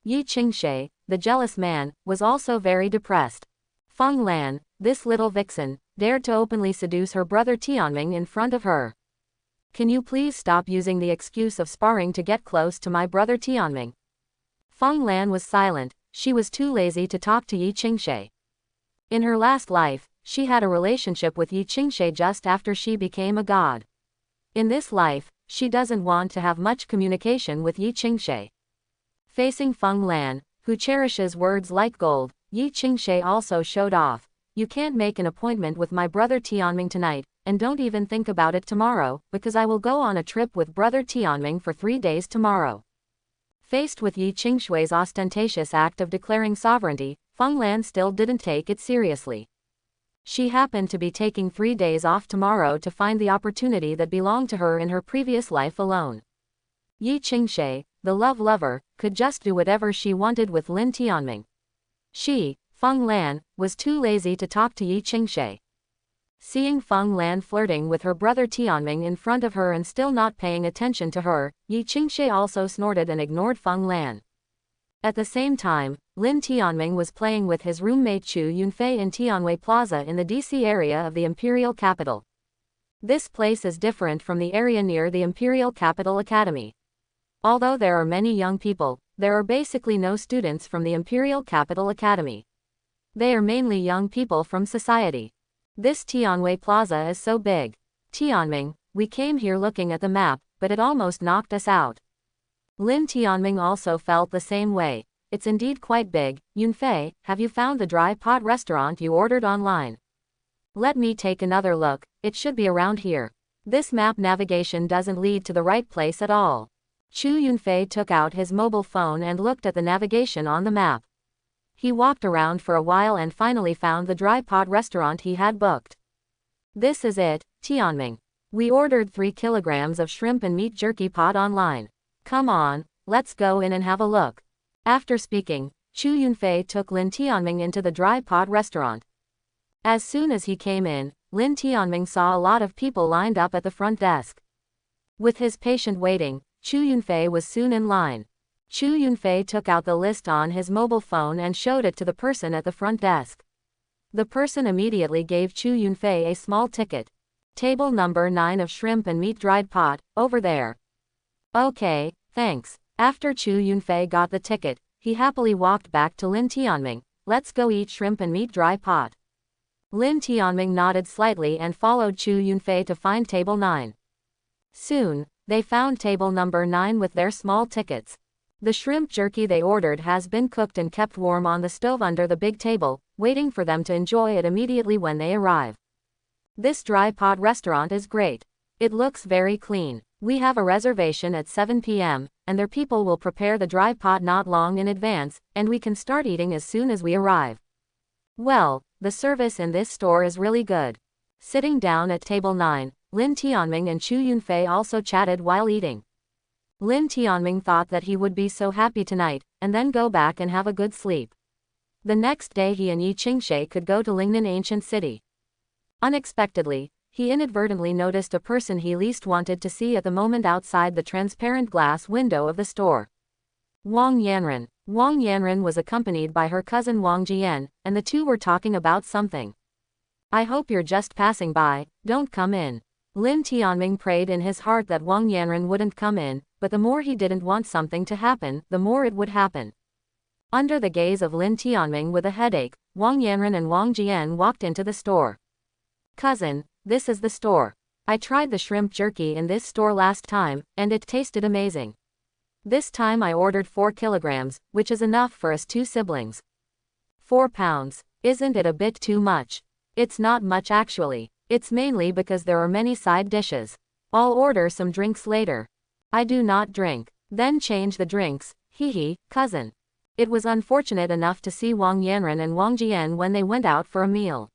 Yi Qingshe, the jealous man, was also very depressed. Feng Lan, this little vixen, dared to openly seduce her brother Tianming in front of her. Can you please stop using the excuse of sparring to get close to my brother Tianming? Feng Lan was silent. She was too lazy to talk to Yi Qingshe. In her last life, she had a relationship with Yi Qingshe just after she became a god. In this life, she doesn't want to have much communication with Yi Qingshe. Facing Feng Lan, who cherishes words like gold, Yi Qingshe also showed off. You can't make an appointment with my brother Tianming tonight, and don't even think about it tomorrow, because I will go on a trip with brother Tianming for 3 days tomorrow. Faced with Yi Qingshui's ostentatious act of declaring sovereignty, Feng Lan still didn't take it seriously. She happened to be taking 3 days off tomorrow to find the opportunity that belonged to her in her previous life alone. Yi Qingshe, the love lover, could just do whatever she wanted with Lin Tianming. She, Feng Lan, was too lazy to talk to Yi Qingshe. Seeing Feng Lan flirting with her brother Tianming in front of her and still not paying attention to her, Yi Qingshe also snorted and ignored Feng Lan. At the same time, Lin Tianming was playing with his roommate Chu Yunfei in Tianwei Plaza in the DC area of the Imperial Capital. This place is different from the area near the Imperial Capital Academy. Although there are many young people, there are basically no students from the Imperial Capital Academy. They are mainly young people from society. This Tianwei Plaza is so big. Tianming, we came here looking at the map, but it almost knocked us out. Lin Tianming also felt the same way. It's indeed quite big. Yunfei, have you found the dry pot restaurant you ordered online? Let me take another look. It should be around here. This map navigation doesn't lead to the right place at all. Chu Yunfei took out his mobile phone and looked at the navigation on the map. He walked around for a while and finally found the dry pot restaurant he had booked. This is it, Tianming. We ordered 3 kilograms of shrimp and meat jerky pot online. Come on, let's go in and have a look. After speaking, Chu Yunfei took Lin Tianming into the dry pot restaurant. As soon as he came in, Lin Tianming saw a lot of people lined up at the front desk. With his patient waiting, Chu Yunfei was soon in line. Chu Yunfei took out the list on his mobile phone and showed it to the person at the front desk. The person immediately gave Chu Yunfei a small ticket. Table number 9 of shrimp and meat dried pot, over there. Okay, thanks. After Chu Yunfei got the ticket, he happily walked back to Lin Tianming. Let's go eat shrimp and meat dry pot. Lin Tianming nodded slightly and followed Chu Yunfei to find table 9. Soon, they found table number 9 with their small tickets. The shrimp jerky they ordered has been cooked and kept warm on the stove under the big table, waiting for them to enjoy it immediately when they arrive. This dry pot restaurant is great. It looks very clean. We have a reservation at 7 p.m., and their people will prepare the dry pot not long in advance, and we can start eating as soon as we arrive. Well, the service in this store is really good. Sitting down at table 9, Lin Tianming and Chu Yunfei also chatted while eating. Lin Tianming thought that he would be so happy tonight, and then go back and have a good sleep. The next day he and Yi Qingshe could go to Lingnan Ancient City. Unexpectedly, he inadvertently noticed a person he least wanted to see at the moment outside the transparent glass window of the store. Wang Yanran. Wang Yanran was accompanied by her cousin Wang Jian, and the two were talking about something. I hope you're just passing by, don't come in. Lin Tianming prayed in his heart that Wang Yanran wouldn't come in, but the more he didn't want something to happen, the more it would happen. Under the gaze of Lin Tianming with a headache, Wang Yanran and Wang Jian walked into the store. Cousin, this is the store. I tried the shrimp jerky in this store last time, and it tasted amazing. This time I ordered 4 kilograms, which is enough for us 2 siblings. 4 pounds. Isn't it a bit too much? It's not much actually. It's mainly because there are many side dishes. I'll order some drinks later. I do not drink. Then change the drinks, hee, cousin. It was unfortunate enough to see Wang Yanran and Wang Jian when they went out for a meal.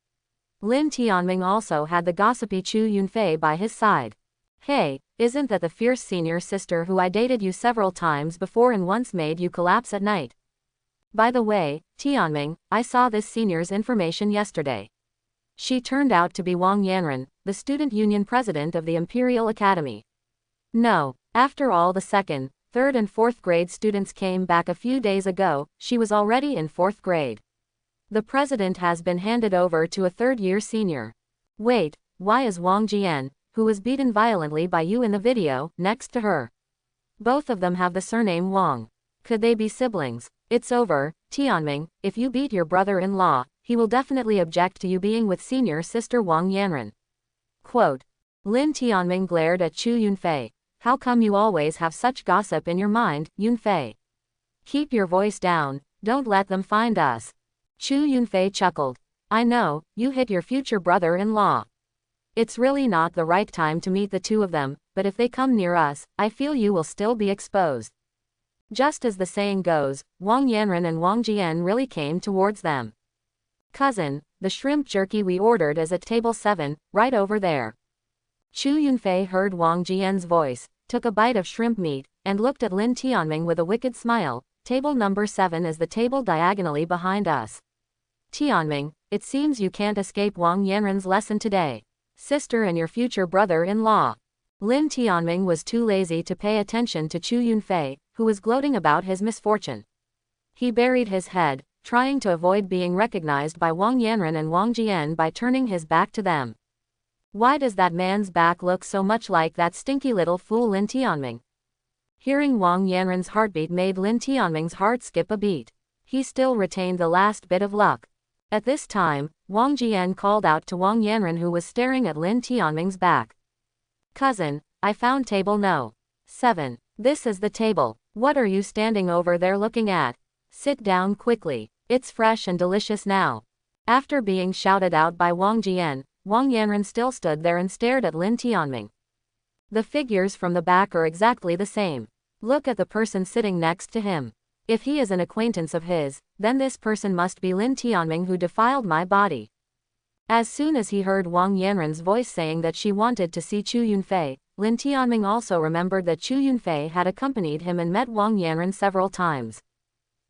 Lin Tianming also had the gossipy Chu Yunfei by his side. Hey, isn't that the fierce senior sister who I dated you several times before and once made you collapse at night? By the way, Tianming, I saw this senior's information yesterday. She turned out to be Wang Yanran, the student union president of the Imperial Academy. No, after all the 2nd, 3rd and 4th grade students came back a few days ago, she was already in 4th grade. The president has been handed over to a 3rd-year senior. Wait, why is Wang Jian, who was beaten violently by you in the video, next to her? Both of them have the surname Wang. Could they be siblings? It's over, Tianming, if you beat your brother-in-law, he will definitely object to you being with senior sister Wang Yanran. Quote. Lin Tianming glared at Chu Yunfei. How come you always have such gossip in your mind, Yunfei? Keep your voice down, don't let them find us. Chu Yunfei chuckled. I know, you hit your future brother-in-law. It's really not the right time to meet the two of them, but if they come near us, I feel you will still be exposed. Just as the saying goes, Wang Yanran and Wang Jian really came towards them. Cousin, the shrimp jerky we ordered is at table 7, right over there. Chu Yunfei heard Wang Jian's voice, took a bite of shrimp meat, and looked at Lin Tianming with a wicked smile. Table number 7 is the table diagonally behind us. Tianming, it seems you can't escape Wang Yanran's lesson today. Sister and your future brother-in-law. Lin Tianming was too lazy to pay attention to Chu Yunfei, who was gloating about his misfortune. He buried his head, trying to avoid being recognized by Wang Yanran and Wang Jian by turning his back to them. Why does that man's back look so much like that stinky little fool Lin Tianming? Hearing Wang Yanran's heartbeat made Lin Tianming's heart skip a beat. He still retained the last bit of luck. At this time, Wang Jian called out to Wang Yanran, who was staring at Lin Tianming's back. Cousin, I found table no. 7. This is the table. What are you standing over there looking at? Sit down quickly. It's fresh and delicious now. After being shouted out by Wang Jian, Wang Yanran still stood there and stared at Lin Tianming. The figures from the back are exactly the same. Look at the person sitting next to him. If he is an acquaintance of his, then this person must be Lin Tianming who defiled my body. As soon as he heard Wang Yanran's voice saying that she wanted to see Chu Yunfei, Lin Tianming also remembered that Chu Yunfei had accompanied him and met Wang Yanran several times.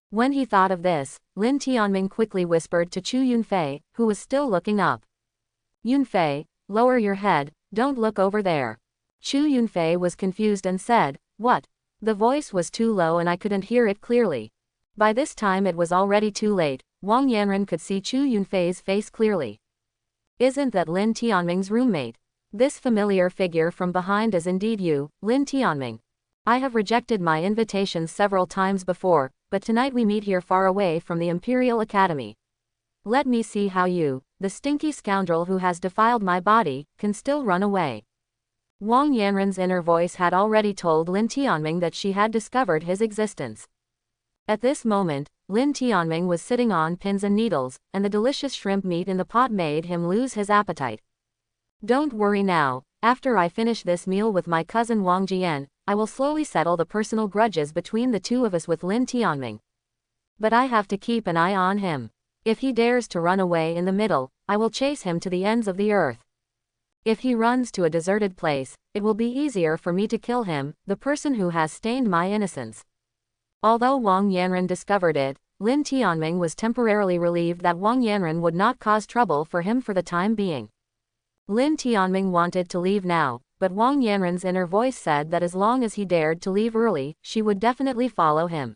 When he thought of this, Lin Tianming quickly whispered to Chu Yunfei, who was still looking up. Yunfei, lower your head, don't look over there. Chu Yunfei was confused and said, what? The voice was too low and I couldn't hear it clearly. By this time it was already too late. Wang Yanran could see Chu Yunfei's face clearly. Isn't that Lin Tianming's roommate? This familiar figure from behind is indeed you, Lin Tianming. I have rejected my invitations several times before, but tonight we meet here far away from the Imperial Academy. Let me see how you, the stinky scoundrel who has defiled my body, can still run away. Wang Yanran's inner voice had already told Lin Tianming that she had discovered his existence. At this moment, Lin Tianming was sitting on pins and needles, and the delicious shrimp meat in the pot made him lose his appetite. Don't worry now, after I finish this meal with my cousin Wang Jian, I will slowly settle the personal grudges between the two of us with Lin Tianming. But I have to keep an eye on him. If he dares to run away in the middle, I will chase him to the ends of the earth. If he runs to a deserted place, it will be easier for me to kill him, the person who has stained my innocence. Although Wang Yanran discovered it, Lin Tianming was temporarily relieved that Wang Yanren would not cause trouble for him for the time being. Lin Tianming wanted to leave now, but Wang Yanren's inner voice said that as long as he dared to leave early, she would definitely follow him.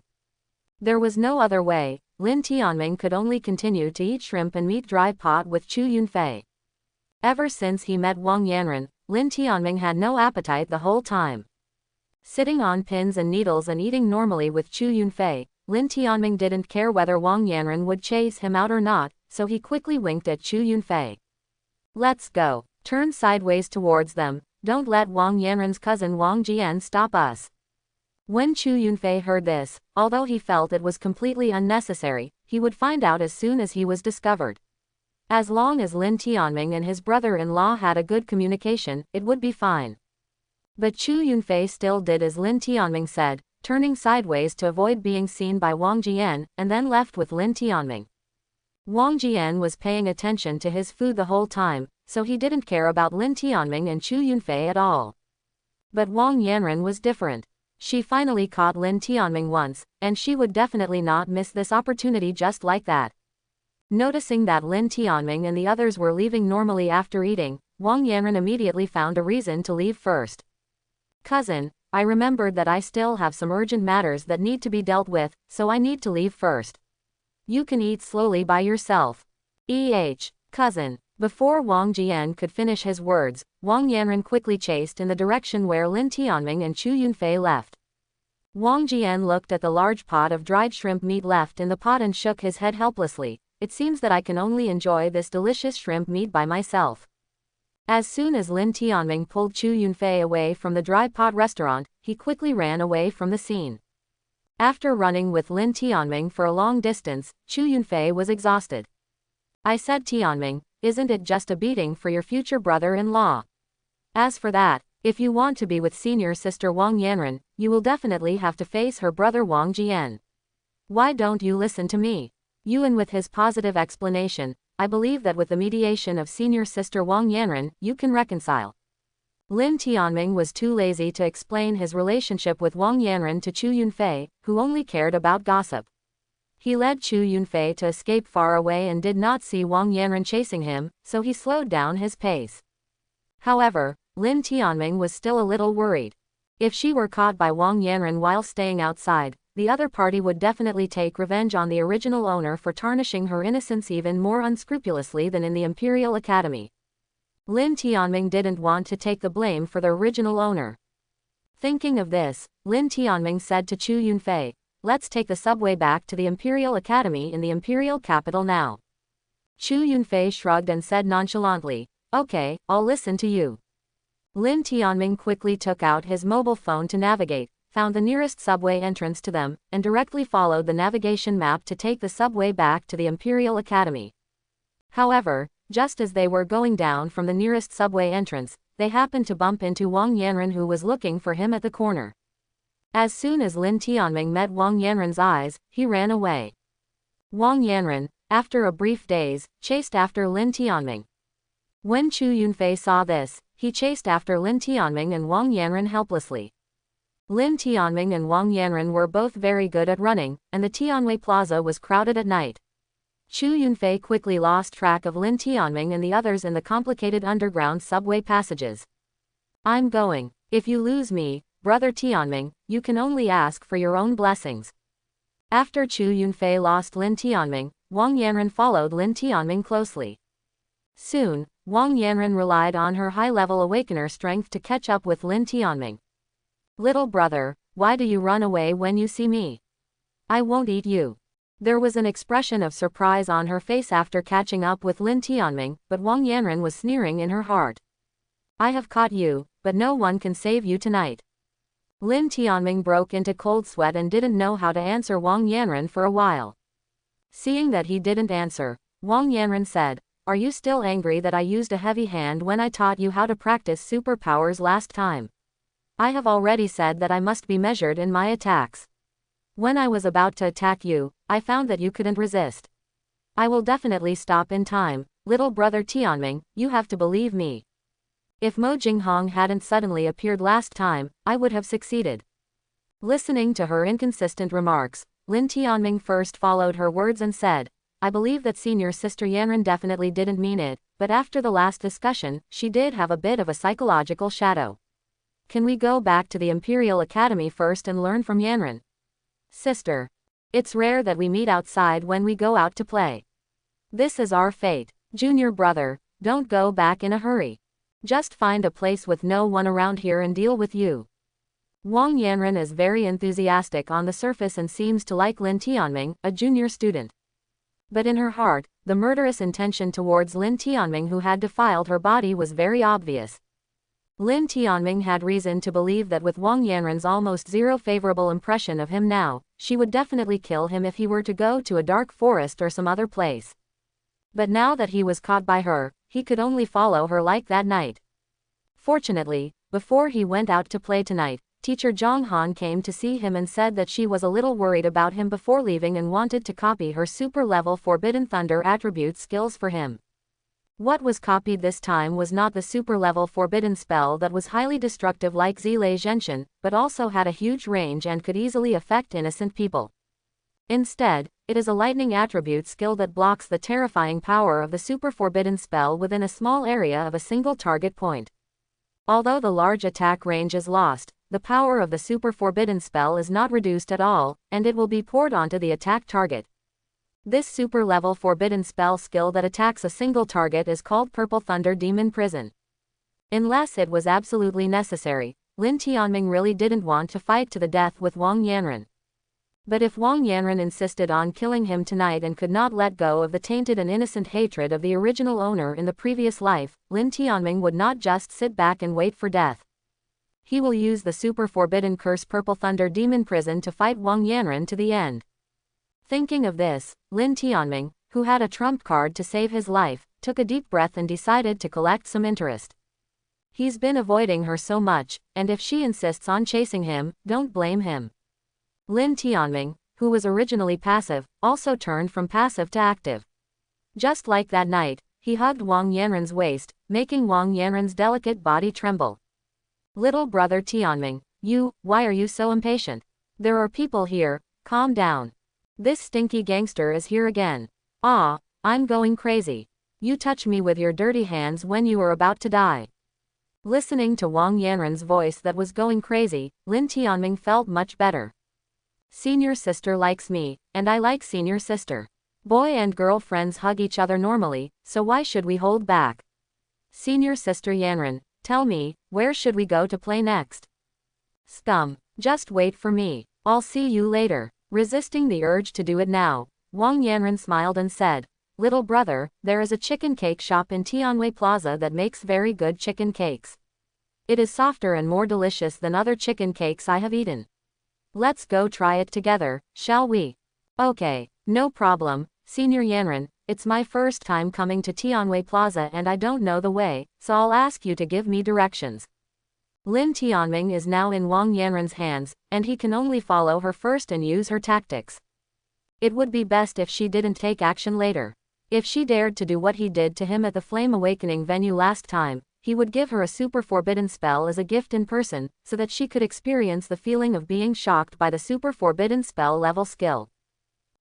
There was no other way. Lin Tianming could only continue to eat shrimp and meat dry pot with Chu Yunfei. Ever since he met Wang Yanren, Lin Tianming had no appetite the whole time. Sitting on pins and needles and eating normally with Chu Yunfei, Lin Tianming didn't care whether Wang Yanren would chase him out or not, so he quickly winked at Chu Yunfei. Let's go. Turn sideways towards them. Don't let Wang Yanren's cousin Wang Jian stop us. When Chu Yunfei heard this, although he felt it was completely unnecessary, he would find out as soon as he was discovered. As long as Lin Tianming and his brother-in-law had a good communication, it would be fine. But Chu Yunfei still did as Lin Tianming said, turning sideways to avoid being seen by Wang Jian, and then left with Lin Tianming. Wang Jian was paying attention to his food the whole time, so he didn't care about Lin Tianming and Chu Yunfei at all. But Wang Yanren was different. She finally caught Lin Tianming once, and she would definitely not miss this opportunity just like that. Noticing that Lin Tianming and the others were leaving normally after eating, Wang Yanren immediately found a reason to leave first. Cousin, I remembered that I still have some urgent matters that need to be dealt with, so I need to leave first. You can eat slowly by yourself. Cousin. Before Wang Jian could finish his words, Wang Yanren quickly chased in the direction where Lin Tianming and Chu Yunfei left. Wang Jian looked at the large pot of dried shrimp meat left in the pot and shook his head helplessly. It seems that I can only enjoy this delicious shrimp meat by myself. As soon as Lin Tianming pulled Chu Yunfei away from the dry pot restaurant, he quickly ran away from the scene. After running with Lin Tianming for a long distance, Chu Yunfei was exhausted. I said, Tianming, isn't it just a beating for your future brother-in-law? As for that, if you want to be with senior sister Wang Yanren, you will definitely have to face her brother Wang Jian. Why don't you listen to me? Yuan with his positive explanation, I believe that with the mediation of senior sister Wang Yanren, you can reconcile. Lin Tianming was too lazy to explain his relationship with Wang Yanren to Chu Yunfei, who only cared about gossip. He led Chu Yunfei to escape far away and did not see Wang Yanren chasing him, so he slowed down his pace. However, Lin Tianming was still a little worried. If she were caught by Wang Yanren while staying outside, the other party would definitely take revenge on the original owner for tarnishing her innocence even more unscrupulously than in the Imperial Academy. Lin Tianming didn't want to take the blame for the original owner. Thinking of this, Lin Tianming said to Chu Yunfei, let's take the subway back to the Imperial Academy in the Imperial capital now. Chu Yunfei shrugged and said nonchalantly, okay, I'll listen to you. Lin Tianming quickly took out his mobile phone to navigate, found the nearest subway entrance to them, and directly followed the navigation map to take the subway back to the Imperial Academy. However, just as they were going down from the nearest subway entrance, they happened to bump into Wang Yanren, who was looking for him at the corner. As soon as Lin Tianming met Wang Yanren's eyes, he ran away. Wang Yanren, after a brief daze, chased after Lin Tianming. When Chu Yunfei saw this, he chased after Lin Tianming and Wang Yanren helplessly. Lin Tianming and Wang Yanren were both very good at running, and the Tianwei Plaza was crowded at night. Chu Yunfei quickly lost track of Lin Tianming and the others in the complicated underground subway passages. I'm going. If you lose me, brother Tianming, you can only ask for your own blessings. After Chu Yunfei lost Lin Tianming, Wang Yanren followed Lin Tianming closely. Soon, Wang Yanren relied on her high-level awakener strength to catch up with Lin Tianming. Little brother, why do you run away when you see me? I won't eat you. There was an expression of surprise on her face after catching up with Lin Tianming, but Wang Yanren was sneering in her heart. I have caught you, but no one can save you tonight. Lin Tianming broke into cold sweat and didn't know how to answer Wang Yanren for a while. Seeing that he didn't answer, Wang Yanren said, are you still angry that I used a heavy hand when I taught you how to practice superpowers last time? I have already said that I must be measured in my attacks. When I was about to attack you, I found that you couldn't resist. I will definitely stop in time, little brother Tianming, you have to believe me. If Mo Jinghong hadn't suddenly appeared last time, I would have succeeded. Listening to her inconsistent remarks, Lin Tianming first followed her words and said, I believe that senior sister Yanran definitely didn't mean it, but after the last discussion, she did have a bit of a psychological shadow. Can we go back to the Imperial Academy first and learn from Yanran? Sister. It's rare that we meet outside when we go out to play. This is our fate. Junior brother, don't go back in a hurry. Just find a place with no one around here and deal with you. Wang Yanran is very enthusiastic on the surface and seems to like Lin Tianming, a junior student. But in her heart, the murderous intention towards Lin Tianming who had defiled her body was very obvious. Lin Tianming had reason to believe that with Wang Yanran's almost zero favorable impression of him now, she would definitely kill him if he were to go to a dark forest or some other place. But now that he was caught by her, he could only follow her like that night. Fortunately, before he went out to play tonight, Teacher Zhang Han came to see him and said that she was a little worried about him before leaving and wanted to copy her super-level Forbidden Thunder attribute skills for him. What was copied this time was not the super-level Forbidden spell that was highly destructive like Zilei Zhenshin, but also had a huge range and could easily affect innocent people. Instead, it is a lightning attribute skill that blocks the terrifying power of the super forbidden spell within a small area of a single target point. Although the large attack range is lost, the power of the super forbidden spell is not reduced at all, and it will be poured onto the attack target. This super level forbidden spell skill that attacks a single target is called Purple Thunder Demon Prison. Unless it was absolutely necessary, Lin Tianming really didn't want to fight to the death with Wang Yanran. But if Wang Yanran insisted on killing him tonight and could not let go of the tainted and innocent hatred of the original owner in the previous life, Lin Tianming would not just sit back and wait for death. He will use the super forbidden curse Purple Thunder Demon Prison to fight Wang Yanran to the end. Thinking of this, Lin Tianming, who had a trump card to save his life, took a deep breath and decided to collect some interest. He's been avoiding her so much, and if she insists on chasing him, don't blame him. Lin Tianming, who was originally passive, also turned from passive to active. Just like that night, he hugged Wang Yanran's waist, making Wang Yanran's delicate body tremble. Little brother Tianming, why are you so impatient? There are people here, calm down. This stinky gangster is here again. Ah, I'm going crazy. You touch me with your dirty hands when you are about to die. Listening to Wang Yanran's voice that was going crazy, Lin Tianming felt much better. Senior sister likes me, and I like senior sister. Boy and girl friends hug each other normally, so why should we hold back? Senior sister Yanran, tell me, where should we go to play next? Scum, just wait for me. I'll see you later. Resisting the urge to do it now, Wang Yanran smiled and said, Little brother, there is a chicken cake shop in Tianwei Plaza that makes very good chicken cakes. It is softer and more delicious than other chicken cakes I have eaten. Let's go try it together, shall we? Okay, no problem, Senior Yanran, it's my first time coming to Tianwei Plaza and I don't know the way, so I'll ask you to give me directions. Lin Tianming is now in Wang Yanran's hands, and he can only follow her first and use her tactics. It would be best if she didn't take action later. If she dared to do what he did to him at the Flame Awakening venue last time, he would give her a super forbidden spell as a gift in person, so that she could experience the feeling of being shocked by the super forbidden spell level skill.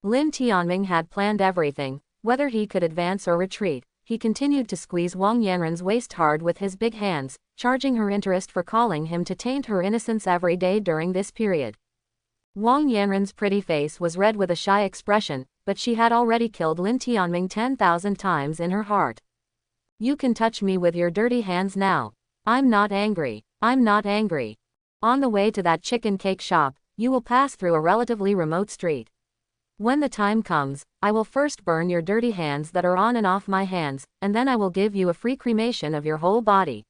Lin Tianming had planned everything, whether he could advance or retreat. He continued to squeeze Wang Yanran's waist hard with his big hands, charging her interest for calling him to taint her innocence every day during this period. Wang Yanran's pretty face was red with a shy expression, but she had already killed Lin Tianming 10,000 times in her heart. You can touch me with your dirty hands now. I'm not angry. I'm not angry. On the way to that chicken cake shop, you will pass through a relatively remote street. When the time comes, I will first burn your dirty hands that are on and off my hands, and then I will give you a free cremation of your whole body.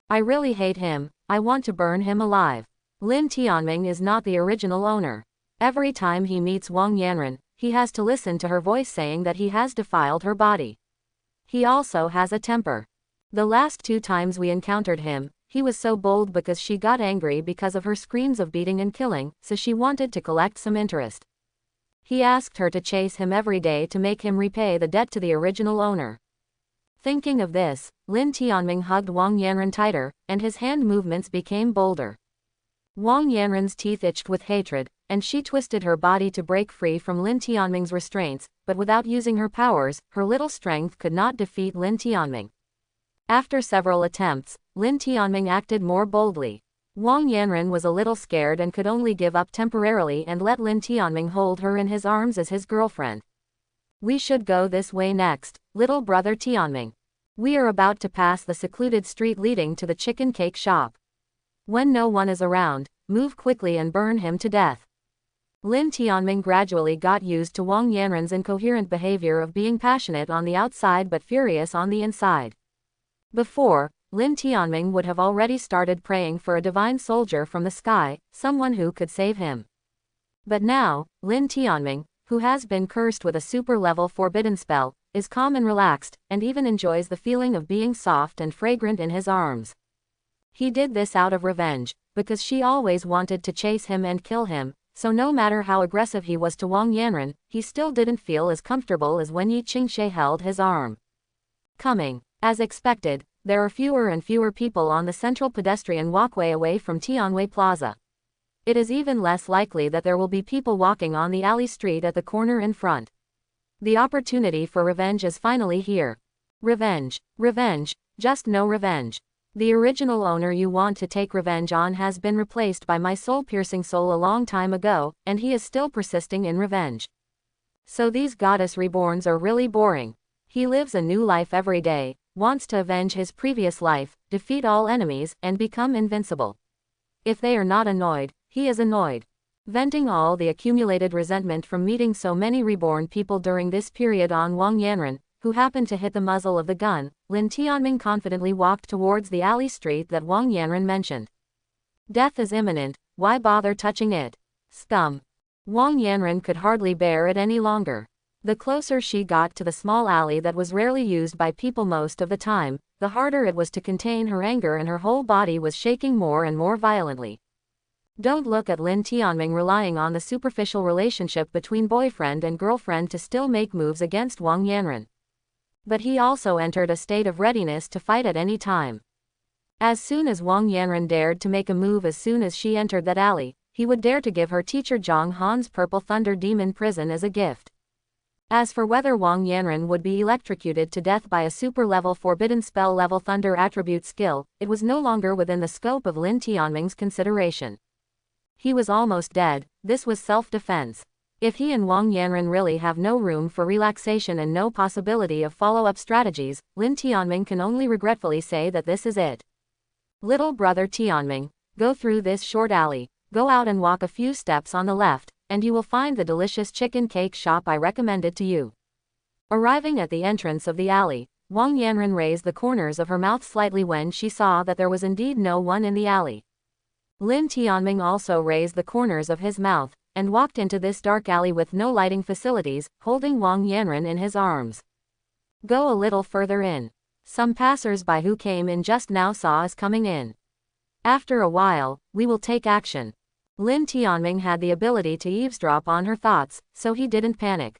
I really hate him, I want to burn him alive. Lin Tianming is not the original owner. Every time he meets Wang Yanran, he has to listen to her voice saying that he has defiled her body. He also has a temper. The last 2 times we encountered him, he was so bold because she got angry because of her screams of beating and killing, so she wanted to collect some interest. He asked her to chase him every day to make him repay the debt to the original owner. Thinking of this, Lin Tianming hugged Wang Yanran tighter, and his hand movements became bolder. Wang Yanran's teeth itched with hatred, and she twisted her body to break free from Lin Tianming's restraints, but without using her powers, her little strength could not defeat Lin Tianming. After several attempts, Lin Tianming acted more boldly. Wang Yanren was a little scared and could only give up temporarily and let Lin Tianming hold her in his arms as his girlfriend. We should go this way next, little brother Tianming. We are about to pass the secluded street leading to the chicken cake shop. When no one is around, move quickly and burn him to death. Lin Tianming gradually got used to Wang Yanren's incoherent behavior of being passionate on the outside but furious on the inside. Before, Lin Tianming would have already started praying for a divine soldier from the sky, someone who could save him. But now, Lin Tianming, who has been cursed with a super-level forbidden spell, is calm and relaxed, and even enjoys the feeling of being soft and fragrant in his arms. He did this out of revenge, because she always wanted to chase him and kill him, so no matter how aggressive he was to Wang Yanren, he still didn't feel as comfortable as when Yi Qingxie held his arm. Coming. As expected, there are fewer and fewer people on the central pedestrian walkway away from Tianwei Plaza. It is even less likely that there will be people walking on the alley street at the corner in front. The opportunity for revenge is finally here. Revenge. Revenge. Just no revenge. The original owner you want to take revenge on has been replaced by my soul-piercing soul a long time ago, and he is still persisting in revenge. So these goddess reborns are really boring. He lives a new life every day, wants to avenge his previous life, defeat all enemies, and become invincible. If they are not annoyed, he is annoyed. Venting all the accumulated resentment from meeting so many reborn people during this period on Wang Yanren, who happened to hit the muzzle of the gun, Lin Tianming confidently walked towards the alley street that Wang Yanren mentioned. Death is imminent, why bother touching it? Scum. Wang Yanren could hardly bear it any longer. The closer she got to the small alley that was rarely used by people most of the time, the harder it was to contain her anger, and her whole body was shaking more and more violently. Don't look at Lin Tianming relying on the superficial relationship between boyfriend and girlfriend to still make moves against Wang Yanren. But he also entered a state of readiness to fight at any time. As soon as Wang Yanren dared to make a move as soon as she entered that alley, he would dare to give her teacher Zhang Han's Purple Thunder Demon Prison as a gift. As for whether Wang Yanren would be electrocuted to death by a super-level forbidden spell level thunder attribute skill, it was no longer within the scope of Lin Tianming's consideration. He was almost dead, this was self-defense. If he and Wang Yanren really have no room for relaxation and no possibility of follow-up strategies, Lin Tianming can only regretfully say that this is it. Little brother Tianming, go through this short alley, go out and walk a few steps on the left, and you will find the delicious chicken cake shop I recommended to you. Arriving at the entrance of the alley, Wang Yanren raised the corners of her mouth slightly when she saw that there was indeed no one in the alley. Lin Tianming also raised the corners of his mouth, and walked into this dark alley with no lighting facilities, holding Wang Yanren in his arms. Go a little further in. Some passers-by who came in just now saw us coming in. After a while, we will take action. Lin Tianming had the ability to eavesdrop on her thoughts, so he didn't panic.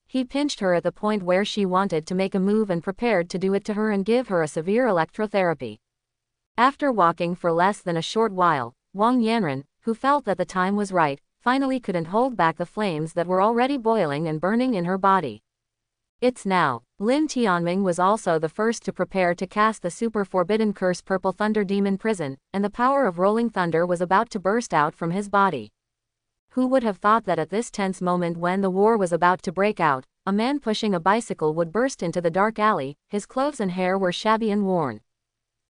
He pinched her at the point where she wanted to make a move and prepared to do it to her and give her a severe electrotherapy. After walking for less than a short while, Wang Yanren, who felt that the time was right, finally couldn't hold back the flames that were already boiling and burning in her body. It's now. Lin Tianming was also the first to prepare to cast the super forbidden curse Purple Thunder Demon Prison, and the power of rolling thunder was about to burst out from his body. Who would have thought that at this tense moment when the war was about to break out, a man pushing a bicycle would burst into the dark alley, his clothes and hair were shabby and worn.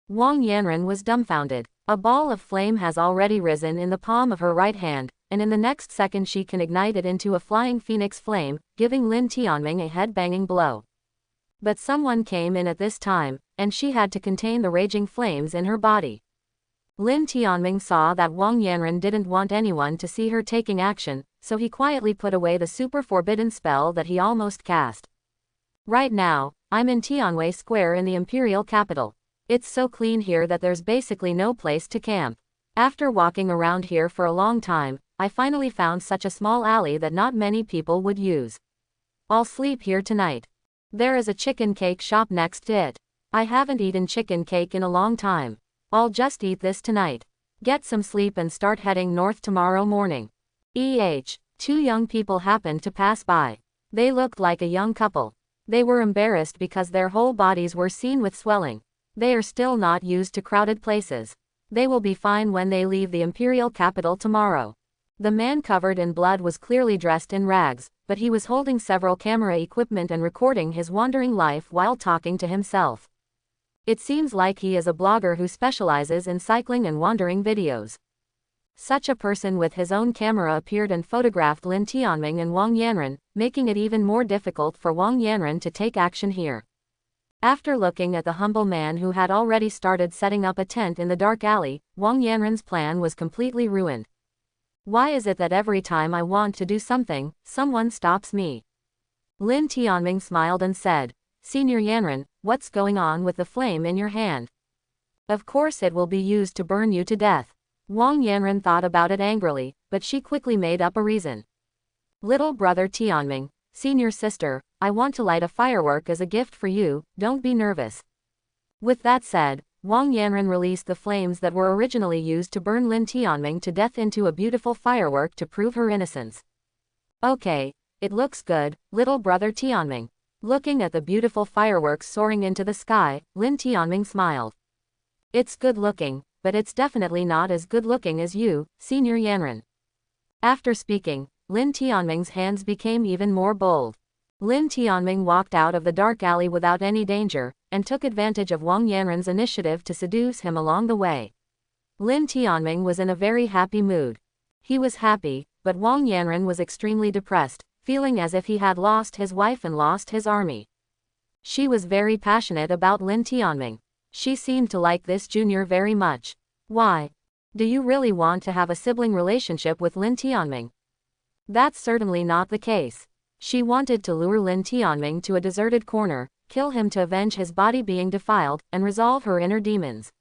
Wang Yanren was dumbfounded. A ball of flame has already risen in the palm of her right hand, and in the next second she can ignite it into a flying phoenix flame, giving Lin Tianming a head-banging blow. But someone came in at this time, and she had to contain the raging flames in her body. Lin Tianming saw that Wang Yanren didn't want anyone to see her taking action, so he quietly put away the super forbidden spell that he almost cast. Right now, I'm in Tianwei Square in the imperial capital. It's so clean here that there's basically no place to camp. After walking around here for a long time, I finally found such a small alley that not many people would use. I'll sleep here tonight. There is a chicken cake shop next to it. I haven't eaten chicken cake in a long time. I'll just eat this tonight. Get some sleep and start heading north tomorrow morning. Two young people happened to pass by. They looked like a young couple. They were embarrassed because their whole bodies were seen with swelling. They are still not used to crowded places. They will be fine when they leave the imperial capital tomorrow. The man covered in blood was clearly dressed in rags, but he was holding several camera equipment and recording his wandering life while talking to himself. It seems like he is a blogger who specializes in cycling and wandering videos. Such a person with his own camera appeared and photographed Lin Tianming and Wang Yanren, making it even more difficult for Wang Yanren to take action here. After looking at the humble man who had already started setting up a tent in the dark alley, Wang Yanren's plan was completely ruined. Why is it that every time I want to do something, someone stops me? Lin Tianming smiled and said, Senior Yanren, what's going on with the flame in your hand? Of course it will be used to burn you to death. Wang Yanren thought about it angrily, but she quickly made up a reason. Little brother Tianming, senior sister, I want to light a firework as a gift for you, don't be nervous. With that said, Wang Yanren released the flames that were originally used to burn Lin Tianming to death into a beautiful firework to prove her innocence. Okay, it looks good, little brother Tianming. Looking at the beautiful fireworks soaring into the sky, Lin Tianming smiled. It's good looking, but it's definitely not as good looking as you, Senior Yanren. After speaking, Lin Tianming's hands became even more bold. Lin Tianming walked out of the dark alley without any danger, and took advantage of Wang Yanren's initiative to seduce him along the way. Lin Tianming was in a very happy mood. He was happy, but Wang Yanren was extremely depressed, feeling as if he had lost his wife and lost his army. She was very passionate about Lin Tianming. She seemed to like this junior very much. Why? Do you really want to have a sibling relationship with Lin Tianming? That's certainly not the case. She wanted to lure Lin Tianming to a deserted corner, kill him to avenge his body being defiled, and resolve her inner demons.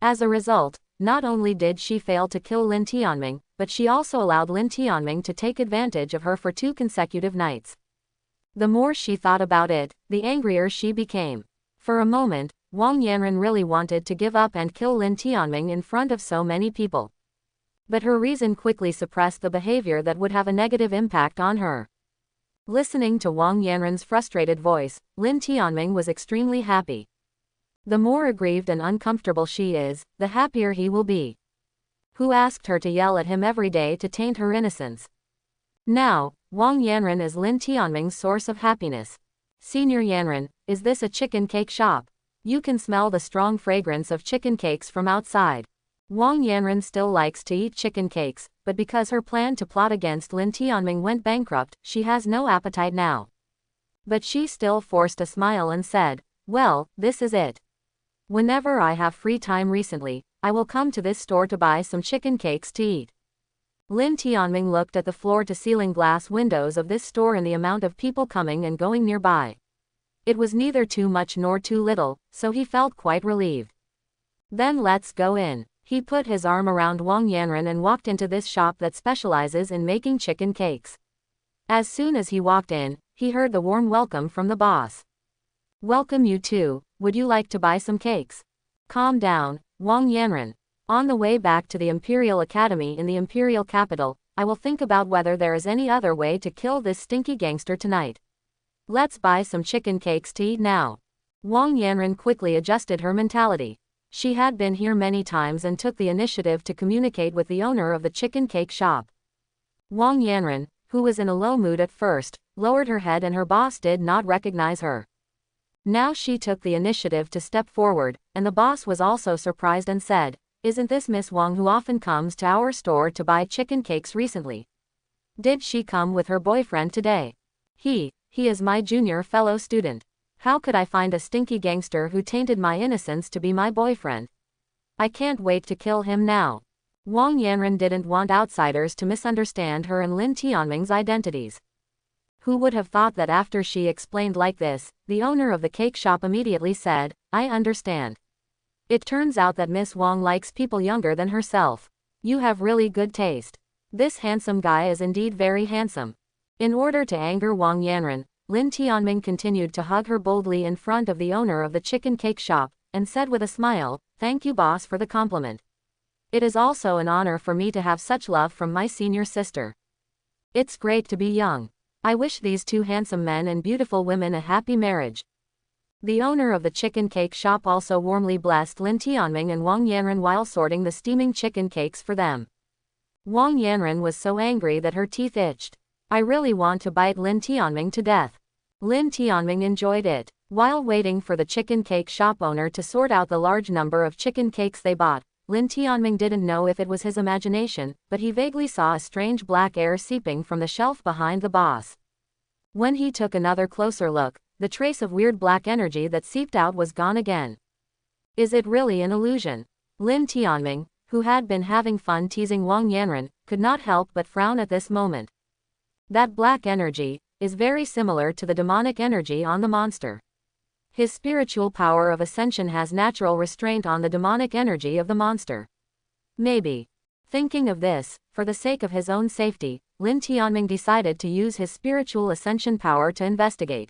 As a result, not only did she fail to kill Lin Tianming, but she also allowed Lin Tianming to take advantage of her for 2 consecutive nights. The more she thought about it, the angrier she became. For a moment, Wang Yanren really wanted to give up and kill Lin Tianming in front of so many people. But her reason quickly suppressed the behavior that would have a negative impact on her. Listening to Wang Yanren's frustrated voice, Lin Tianming was extremely happy. The more aggrieved and uncomfortable she is, the happier he will be. Who asked her to yell at him every day to taint her innocence? Now, Wang Yanren is Lin Tianming's source of happiness. Senior Yanren, is this a chicken cake shop? You can smell the strong fragrance of chicken cakes from outside. Wang Yanren still likes to eat chicken cakes, but because her plan to plot against Lin Tianming went bankrupt, she has no appetite now. But she still forced a smile and said, well, this is it. Whenever I have free time recently, I will come to this store to buy some chicken cakes to eat. Lin Tianming looked at the floor-to-ceiling glass windows of this store and the amount of people coming and going nearby. It was neither too much nor too little, so he felt quite relieved. Then let's go in. He put his arm around Wang Yanren and walked into this shop that specializes in making chicken cakes. As soon as he walked in, he heard the warm welcome from the boss. Welcome you too, would you like to buy some cakes? Calm down, Wang Yanren. On the way back to the Imperial Academy in the Imperial capital, I will think about whether there is any other way to kill this stinky gangster tonight. Let's buy some chicken cakes to eat now. Wang Yanren quickly adjusted her mentality. She had been here many times and took the initiative to communicate with the owner of the chicken cake shop. Wang Yanren, who was in a low mood at first, lowered her head and her boss did not recognize her. Now she took the initiative to step forward, and the boss was also surprised and said, isn't this Miss Wang who often comes to our store to buy chicken cakes recently? Did she come with her boyfriend today? He is my junior fellow student. How could I find a stinky gangster who tainted my innocence to be my boyfriend? I can't wait to kill him now. Wang Yanren didn't want outsiders to misunderstand her and Lin Tianming's identities. Who would have thought that after she explained like this, the owner of the cake shop immediately said, I understand. It turns out that Miss Wang likes people younger than herself. You have really good taste. This handsome guy is indeed very handsome. In order to anger Wang Yanren, Lin Tianming continued to hug her boldly in front of the owner of the chicken cake shop, and said with a smile, thank you boss for the compliment. It is also an honor for me to have such love from my senior sister. It's great to be young. I wish these two handsome men and beautiful women a happy marriage. The owner of the chicken cake shop also warmly blessed Lin Tianming and Wang Yanren while sorting the steaming chicken cakes for them. Wang Yanren was so angry that her teeth itched. I really want to bite Lin Tianming to death. Lin Tianming enjoyed it. While waiting for the chicken cake shop owner to sort out the large number of chicken cakes they bought, Lin Tianming didn't know if it was his imagination, but he vaguely saw a strange black air seeping from the shelf behind the boss. When he took another closer look, the trace of weird black energy that seeped out was gone again. Is it really an illusion? Lin Tianming, who had been having fun teasing Wang Yanren, could not help but frown at this moment. That black energy is very similar to the demonic energy on the monster. His spiritual power of ascension has natural restraint on the demonic energy of the monster. Maybe. Thinking of this, for the sake of his own safety, Lin Tianming decided to use his spiritual ascension power to investigate.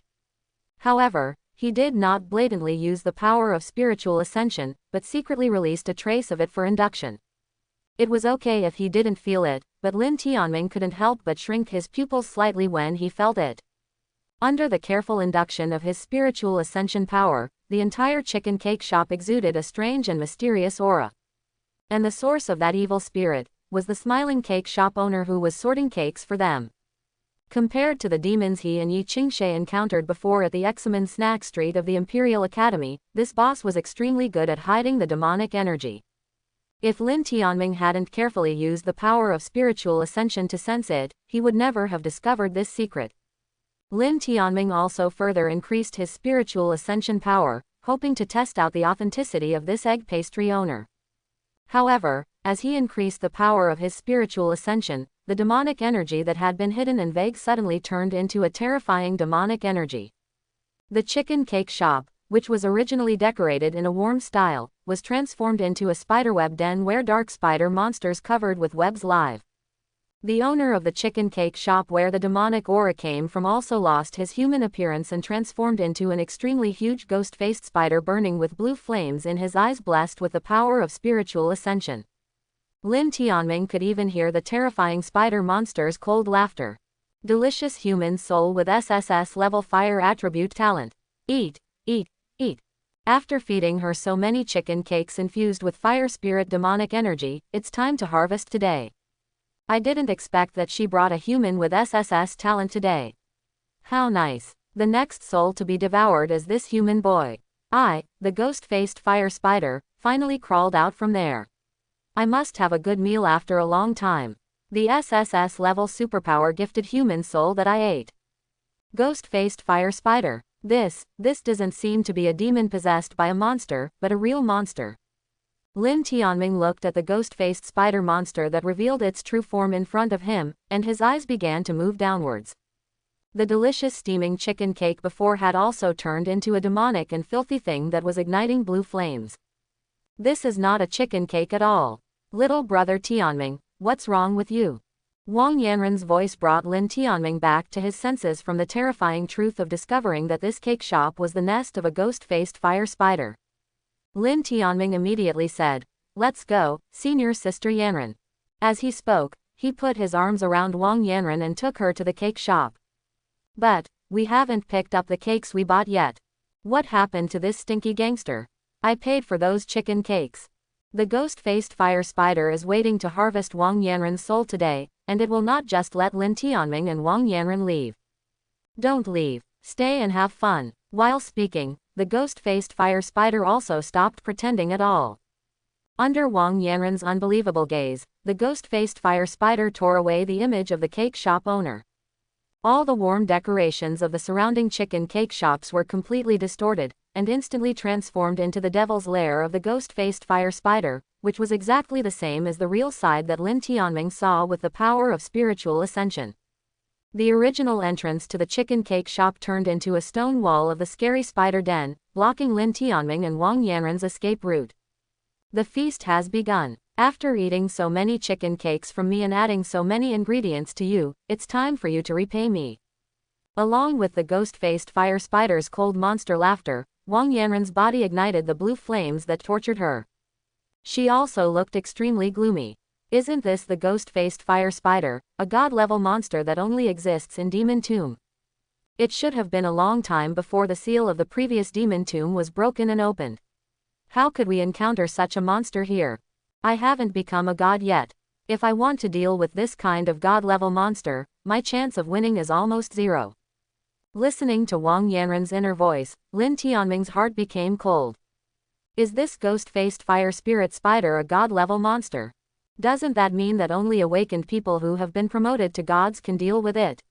However, he did not blatantly use the power of spiritual ascension, but secretly released a trace of it for induction. It was okay if he didn't feel it, but Lin Tianming couldn't help but shrink his pupils slightly when he felt it. Under the careful induction of his spiritual ascension power, the entire chicken cake shop exuded a strange and mysterious aura. And the source of that evil spirit was the smiling cake shop owner who was sorting cakes for them. Compared to the demons he and Yi Qingshe encountered before at the Examen Snack Street of the Imperial Academy, this boss was extremely good at hiding the demonic energy. If Lin Tianming hadn't carefully used the power of spiritual ascension to sense it, he would never have discovered this secret. Lin Tianming also further increased his spiritual ascension power, hoping to test out the authenticity of this egg pastry owner. However, as he increased the power of his spiritual ascension, the demonic energy that had been hidden and vague suddenly turned into a terrifying demonic energy. The chicken cake shop, which was originally decorated in a warm style, was transformed into a spiderweb den where dark spider monsters covered with webs live. The owner of the chicken cake shop where the demonic aura came from also lost his human appearance and transformed into an extremely huge ghost-faced spider burning with blue flames in his eyes, blessed with the power of spiritual ascension. Lin Tianming could even hear the terrifying spider monster's cold laughter. Delicious human soul with SSS-level fire attribute talent. Eat, eat, eat. After feeding her so many chicken cakes infused with fire spirit demonic energy, it's time to harvest today. I didn't expect that she brought a human with SSS talent today. How nice. The next soul to be devoured is this human boy. The ghost-faced fire spider, finally crawled out from there. I must have a good meal after a long time. The SSS-level superpower gifted human soul that I ate. Ghost-faced fire spider. This doesn't seem to be a demon possessed by a monster, but a real monster. Lin Tianming looked at the ghost-faced spider monster that revealed its true form in front of him, and his eyes began to move downwards. The delicious steaming chicken cake before had also turned into a demonic and filthy thing that was igniting blue flames. This is not a chicken cake at all. Little brother Tianming, what's wrong with you? Wang Yanren's voice brought Lin Tianming back to his senses from the terrifying truth of discovering that this cake shop was the nest of a ghost-faced fire spider. Lin Tianming immediately said, "Let's go, senior sister Yanren." As he spoke, he put his arms around Wang Yanren and took her to the cake shop. But we haven't picked up the cakes we bought yet. What happened to this stinky gangster? I paid for those chicken cakes. The ghost-faced fire spider is waiting to harvest Wang Yanren's soul today, and it will not just let Lin Tianming and Wang Yanren leave. Don't leave. Stay and have fun. While speaking, the ghost-faced fire spider also stopped pretending at all. Under Wang Yanren's unbelievable gaze, the ghost-faced fire spider tore away the image of the cake shop owner. All the warm decorations of the surrounding chicken cake shops were completely distorted, and instantly transformed into the devil's lair of the ghost-faced fire spider, which was exactly the same as the real side that Lin Tianming saw with the power of spiritual ascension. The original entrance to the chicken cake shop turned into a stone wall of the scary spider den, blocking Lin Tianming and Wang Yanren's escape route. The feast has begun. After eating so many chicken cakes from me and adding so many ingredients to you, it's time for you to repay me. Along with the ghost-faced fire spider's cold monster laughter, Wang Yanren's body ignited the blue flames that tortured her. She also looked extremely gloomy. Isn't this the ghost-faced fire spider, a god-level monster that only exists in Demon Tomb? It should have been a long time before the seal of the previous Demon Tomb was broken and opened. How could we encounter such a monster here? I haven't become a god yet. If I want to deal with this kind of god-level monster, my chance of winning is almost zero. Listening to Wang Yanren's inner voice, Lin Tianming's heart became cold. Is this ghost-faced fire spirit spider a god-level monster? Doesn't that mean that only awakened people who have been promoted to gods can deal with it?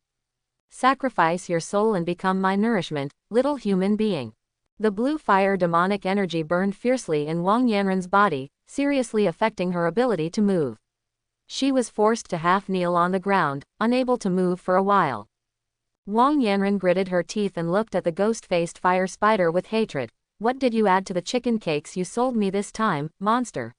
Sacrifice your soul and become my nourishment, little human being. The blue fire demonic energy burned fiercely in Wang Yanren's body, seriously affecting her ability to move. She was forced to half kneel on the ground, unable to move for a while. Wang Yanren gritted her teeth and looked at the ghost-faced fire spider with hatred. What did you add to the chicken cakes you sold me this time, monster?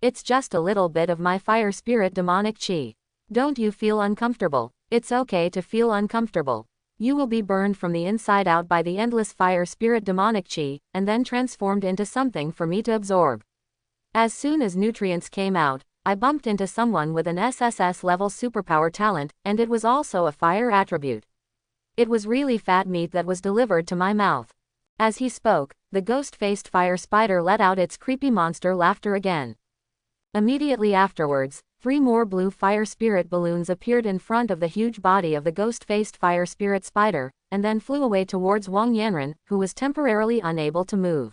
It's just a little bit of my fire spirit demonic chi. Don't you feel uncomfortable? It's okay to feel uncomfortable. You will be burned from the inside out by the endless fire spirit demonic chi, and then transformed into something for me to absorb. As soon as nutrients came out, I bumped into someone with an SSS-level superpower talent, and it was also a fire attribute. It was really fat meat that was delivered to my mouth. As he spoke, the ghost-faced fire spider let out its creepy monster laughter again. Immediately afterwards, 3 more blue fire spirit balloons appeared in front of the huge body of the ghost-faced fire spirit spider, and then flew away towards Wang Yanren, who was temporarily unable to move.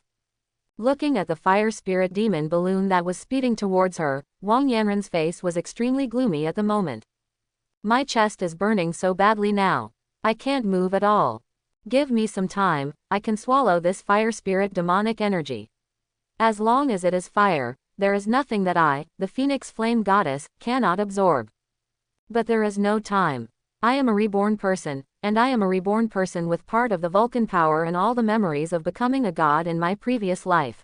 Looking at the fire spirit demon balloon that was speeding towards her, Wang Yanren's face was extremely gloomy at the moment. My chest is burning so badly now. I can't move at all. Give me some time, I can swallow this fire spirit demonic energy. As long as it is fire, there is nothing that I, the Phoenix Flame Goddess, cannot absorb. But there is no time. I am a reborn person, and I am a reborn person with part of the Vulcan power and all the memories of becoming a god in my previous life.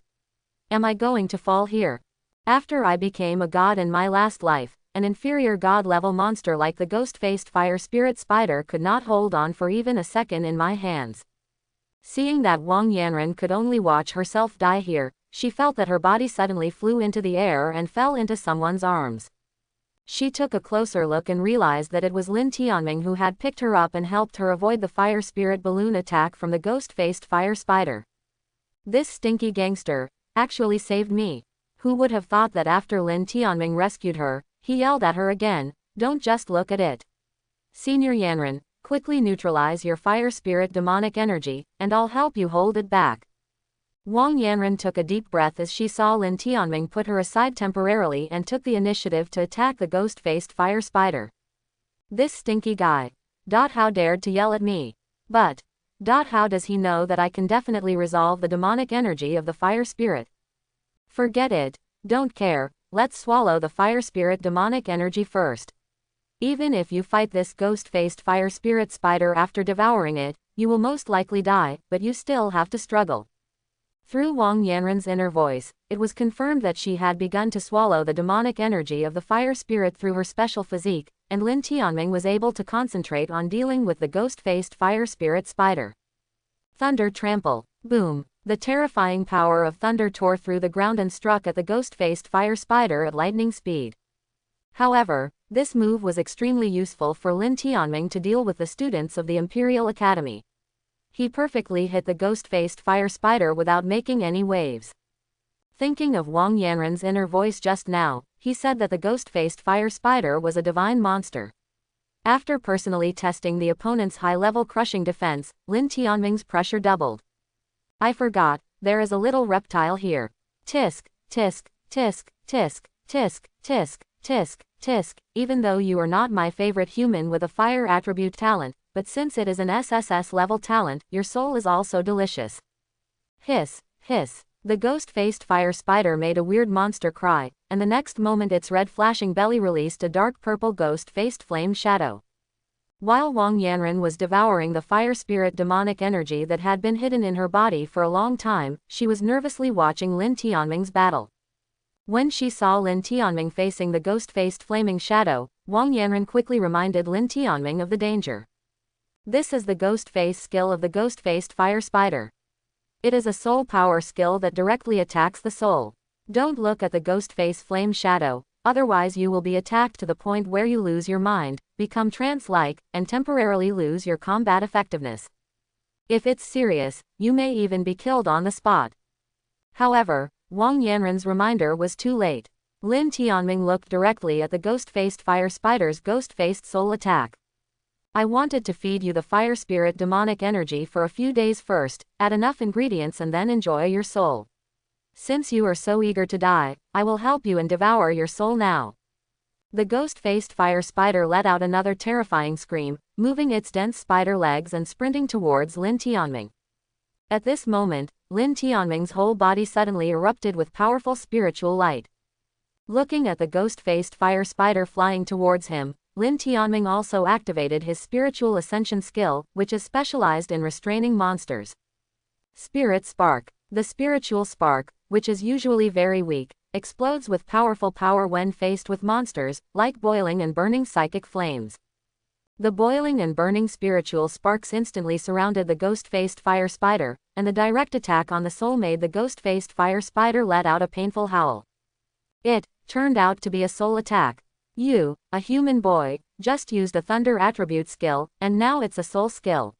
Am I going to fall here? After I became a god in my last life, an inferior god-level monster like the ghost-faced fire spirit spider could not hold on for even a second in my hands. Seeing that Wang Yanren could only watch herself die here, she felt that her body suddenly flew into the air and fell into someone's arms. She took a closer look and realized that it was Lin Tianming who had picked her up and helped her avoid the fire spirit balloon attack from the ghost-faced fire spider. This stinky gangster actually saved me. Who would have thought that after Lin Tianming rescued her, he yelled at her again, "Don't just look at it. Senior Yanren, quickly neutralize your fire spirit demonic energy, and I'll help you hold it back." Wang Yanren took a deep breath as she saw Lin Tianming put her aside temporarily and took the initiative to attack the ghost-faced fire spider. This stinky guy. How dared to yell at me. But, how does he know that I can definitely resolve the demonic energy of the fire spirit? Forget it, don't care, let's swallow the fire spirit demonic energy first. Even if you fight this ghost-faced fire spirit spider after devouring it, you will most likely die, but you still have to struggle. Through Wang Yanren's inner voice, it was confirmed that she had begun to swallow the demonic energy of the fire spirit through her special physique, and Lin Tianming was able to concentrate on dealing with the ghost-faced fire spirit spider. Thunder trample. Boom. The terrifying power of thunder tore through the ground and struck at the ghost-faced fire spider at lightning speed. However, this move was extremely useful for Lin Tianming to deal with the students of the Imperial Academy. He perfectly hit the ghost-faced fire spider without making any waves. Thinking of Wang Yanren's inner voice just now, he said that the ghost-faced fire spider was a divine monster. After personally testing the opponent's high-level crushing defense, Lin Tianming's pressure doubled. I forgot, there is a little reptile here. Tisk, tisk, tisk, tisk, tisk, tisk, tisk, tisk, even though you are not my favorite human with a fire attribute talent, but since it is an SSS-level talent, your soul is also delicious. Hiss, hiss. The ghost-faced fire spider made a weird monster cry, and the next moment its red flashing belly released a dark purple ghost-faced flame shadow. While Wang Yanren was devouring the fire spirit demonic energy that had been hidden in her body for a long time, she was nervously watching Lin Tianming's battle. When she saw Lin Tianming facing the ghost-faced flaming shadow, Wang Yanren quickly reminded Lin Tianming of the danger. This is the ghost face skill of the ghost-faced fire spider. It is a soul power skill that directly attacks the soul. Don't look at the ghost face flame shadow, otherwise you will be attacked to the point where you lose your mind, become trance-like, and temporarily lose your combat effectiveness. If it's serious, you may even be killed on the spot. However, Wang Yanren's reminder was too late. Lin Tianming looked directly at the ghost-faced fire spider's ghost-faced soul attack. I wanted to feed you the fire spirit demonic energy for a few days first, add enough ingredients and then enjoy your soul. Since you are so eager to die, I will help you and devour your soul now. The ghost-faced fire spider let out another terrifying scream, moving its dense spider legs and sprinting towards Lin Tianming. At this moment, Lin Tianming's whole body suddenly erupted with powerful spiritual light. Looking at the ghost-faced fire spider flying towards him, Lin Tianming also activated his spiritual ascension skill, which is specialized in restraining monsters. Spirit Spark. The spiritual spark, which is usually very weak, explodes with powerful power when faced with monsters, like boiling and burning psychic flames. The boiling and burning spiritual sparks instantly surrounded the ghost-faced fire spider, and the direct attack on the soul made the ghost-faced fire spider let out a painful howl. It turned out to be a soul attack. You, a human boy, just used a thunder attribute skill, and now it's a soul skill.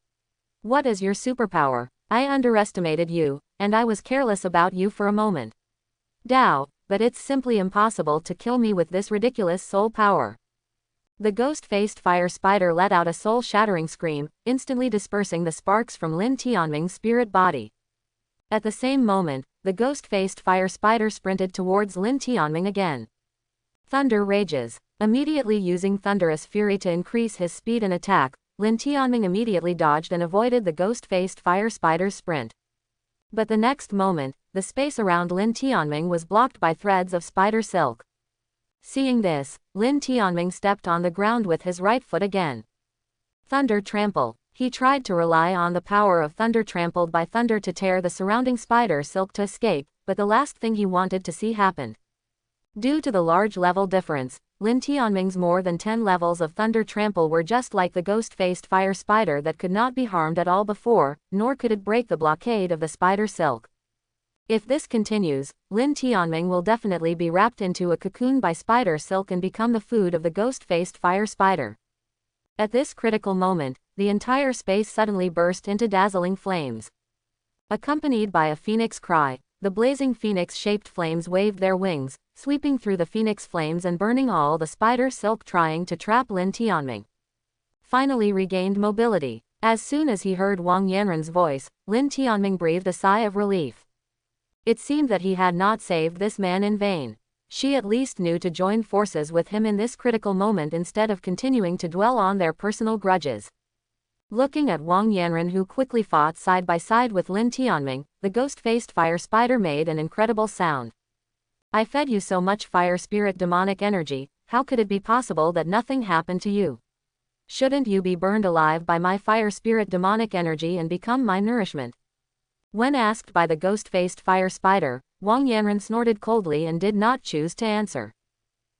What is your superpower? I underestimated you, and I was careless about you for a moment. Dao, but it's simply impossible to kill me with this ridiculous soul power. The ghost-faced fire spider let out a soul-shattering scream, instantly dispersing the sparks from Lin Tianming's spirit body. At the same moment, the ghost-faced fire spider sprinted towards Lin Tianming again. Thunder rages. Immediately using thunderous fury to increase his speed and attack, Lin Tianming immediately dodged and avoided the ghost-faced fire spider's sprint. But the next moment, the space around Lin Tianming was blocked by threads of spider silk. Seeing this, Lin Tianming stepped on the ground with his right foot again. Thunder Trample. He tried to rely on the power of thunder trampled by thunder to tear the surrounding spider silk to escape, but the last thing he wanted to see happened. Due to the large level difference, Lin Tianming's more than 10 levels of thunder trample were just like the ghost-faced fire spider that could not be harmed at all before, nor could it break the blockade of the spider silk. If this continues, Lin Tianming will definitely be wrapped into a cocoon by spider silk and become the food of the ghost-faced fire spider. At this critical moment, the entire space suddenly burst into dazzling flames. Accompanied by a phoenix cry, the blazing phoenix-shaped flames waved their wings, sweeping through the phoenix flames and burning all the spider silk trying to trap Lin Tianming. Finally regained mobility. As soon as he heard Wang Yanren's voice, Lin Tianming breathed a sigh of relief. It seemed that he had not saved this man in vain. She at least knew to join forces with him in this critical moment instead of continuing to dwell on their personal grudges. Looking at Wang Yanren, who quickly fought side by side with Lin Tianming, the ghost-faced fire spider made an incredible sound. I fed you so much fire spirit demonic energy, how could it be possible that nothing happened to you? Shouldn't you be burned alive by my fire spirit demonic energy and become my nourishment? When asked by the ghost-faced fire spider, Wang Yanren snorted coldly and did not choose to answer.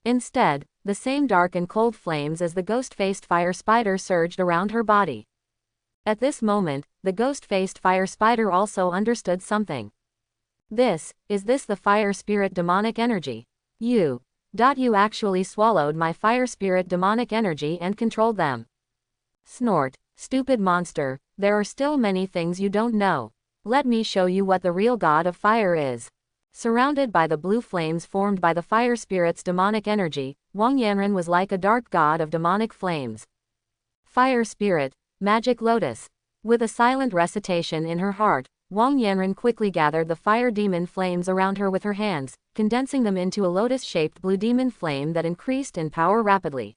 Instead, the same dark and cold flames as the ghost-faced fire spider surged around her body. At this moment, the ghost-faced fire spider also understood something. Is this the fire spirit demonic energy? You actually swallowed my fire spirit demonic energy and controlled them. Snort, stupid monster, there are still many things you don't know. Let me show you what the real god of fire is. Surrounded by the blue flames formed by the fire spirit's demonic energy, Wang Yanren was like a dark god of demonic flames. Fire spirit, magic lotus. With a silent recitation in her heart, Wang Yanren quickly gathered the fire demon flames around her with her hands, condensing them into a lotus-shaped blue demon flame that increased in power rapidly.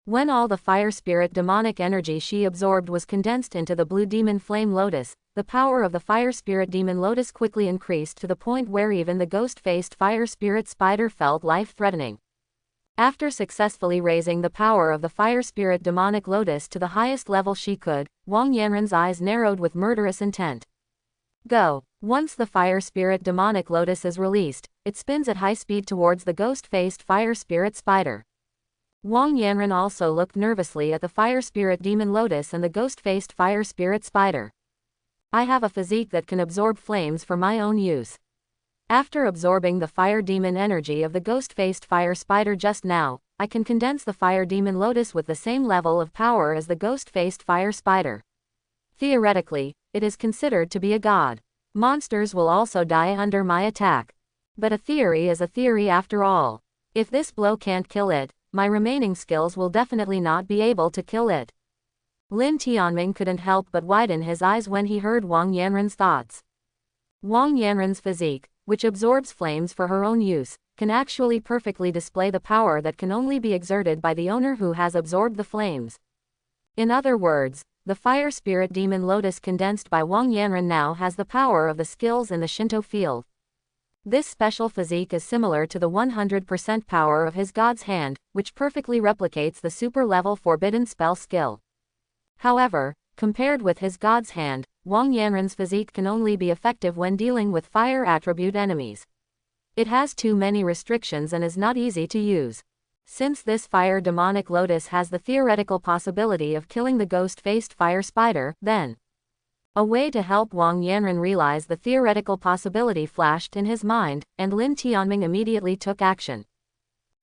When all the fire spirit demonic energy she absorbed was condensed into the blue demon flame lotus, the power of the fire spirit demon lotus quickly increased to the point where even the ghost-faced fire spirit spider felt life-threatening. After successfully raising the power of the fire spirit demonic lotus to the highest level she could, Wang Yanren's eyes narrowed with murderous intent. Go. Once the fire spirit demonic lotus is released, it spins at high speed towards the ghost-faced fire spirit spider. Wang Yanren also looked nervously at the fire spirit demon lotus and the ghost-faced fire spirit spider. I have a physique that can absorb flames for my own use. After absorbing the fire demon energy of the ghost-faced fire spider just now, I can condense the fire demon lotus with the same level of power as the ghost-faced fire spider. Theoretically, it is considered to be a god. Monsters will also die under my attack. But a theory is a theory after all. If this blow can't kill it, my remaining skills will definitely not be able to kill it. Lin Tianming couldn't help but widen his eyes when he heard Wang Yanren's thoughts. Wang Yanren's physique, which absorbs flames for her own use, can actually perfectly display the power that can only be exerted by the owner who has absorbed the flames. In other words, the fire spirit demon lotus condensed by Wang Yanren now has the power of the skills in the Shinto field. This special physique is similar to the 100% power of his god's hand, which perfectly replicates the super-level forbidden spell skill. However, compared with his god's hand, Wang Yanren's physique can only be effective when dealing with fire attribute enemies. It has too many restrictions and is not easy to use. Since this fire demonic lotus has the theoretical possibility of killing the ghost-faced fire spider, then a way to help Wang Yanren realize the theoretical possibility flashed in his mind, and Lin Tianming immediately took action.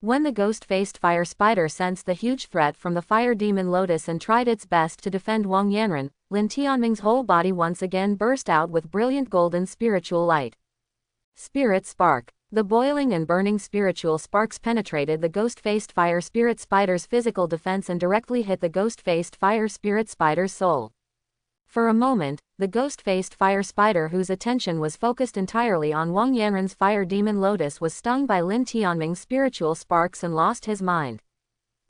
When the ghost-faced fire spider sensed the huge threat from the fire demon lotus and tried its best to defend Wang Yanren, Lin Tianming's whole body once again burst out with brilliant golden spiritual light. Spirit Spark. The boiling and burning spiritual sparks penetrated the ghost-faced fire spirit spider's physical defense and directly hit the ghost-faced fire spirit spider's soul. For a moment, the ghost-faced fire spider, whose attention was focused entirely on Wang Yanren's fire demon lotus, was stung by Lin Tianming's spiritual sparks and lost his mind.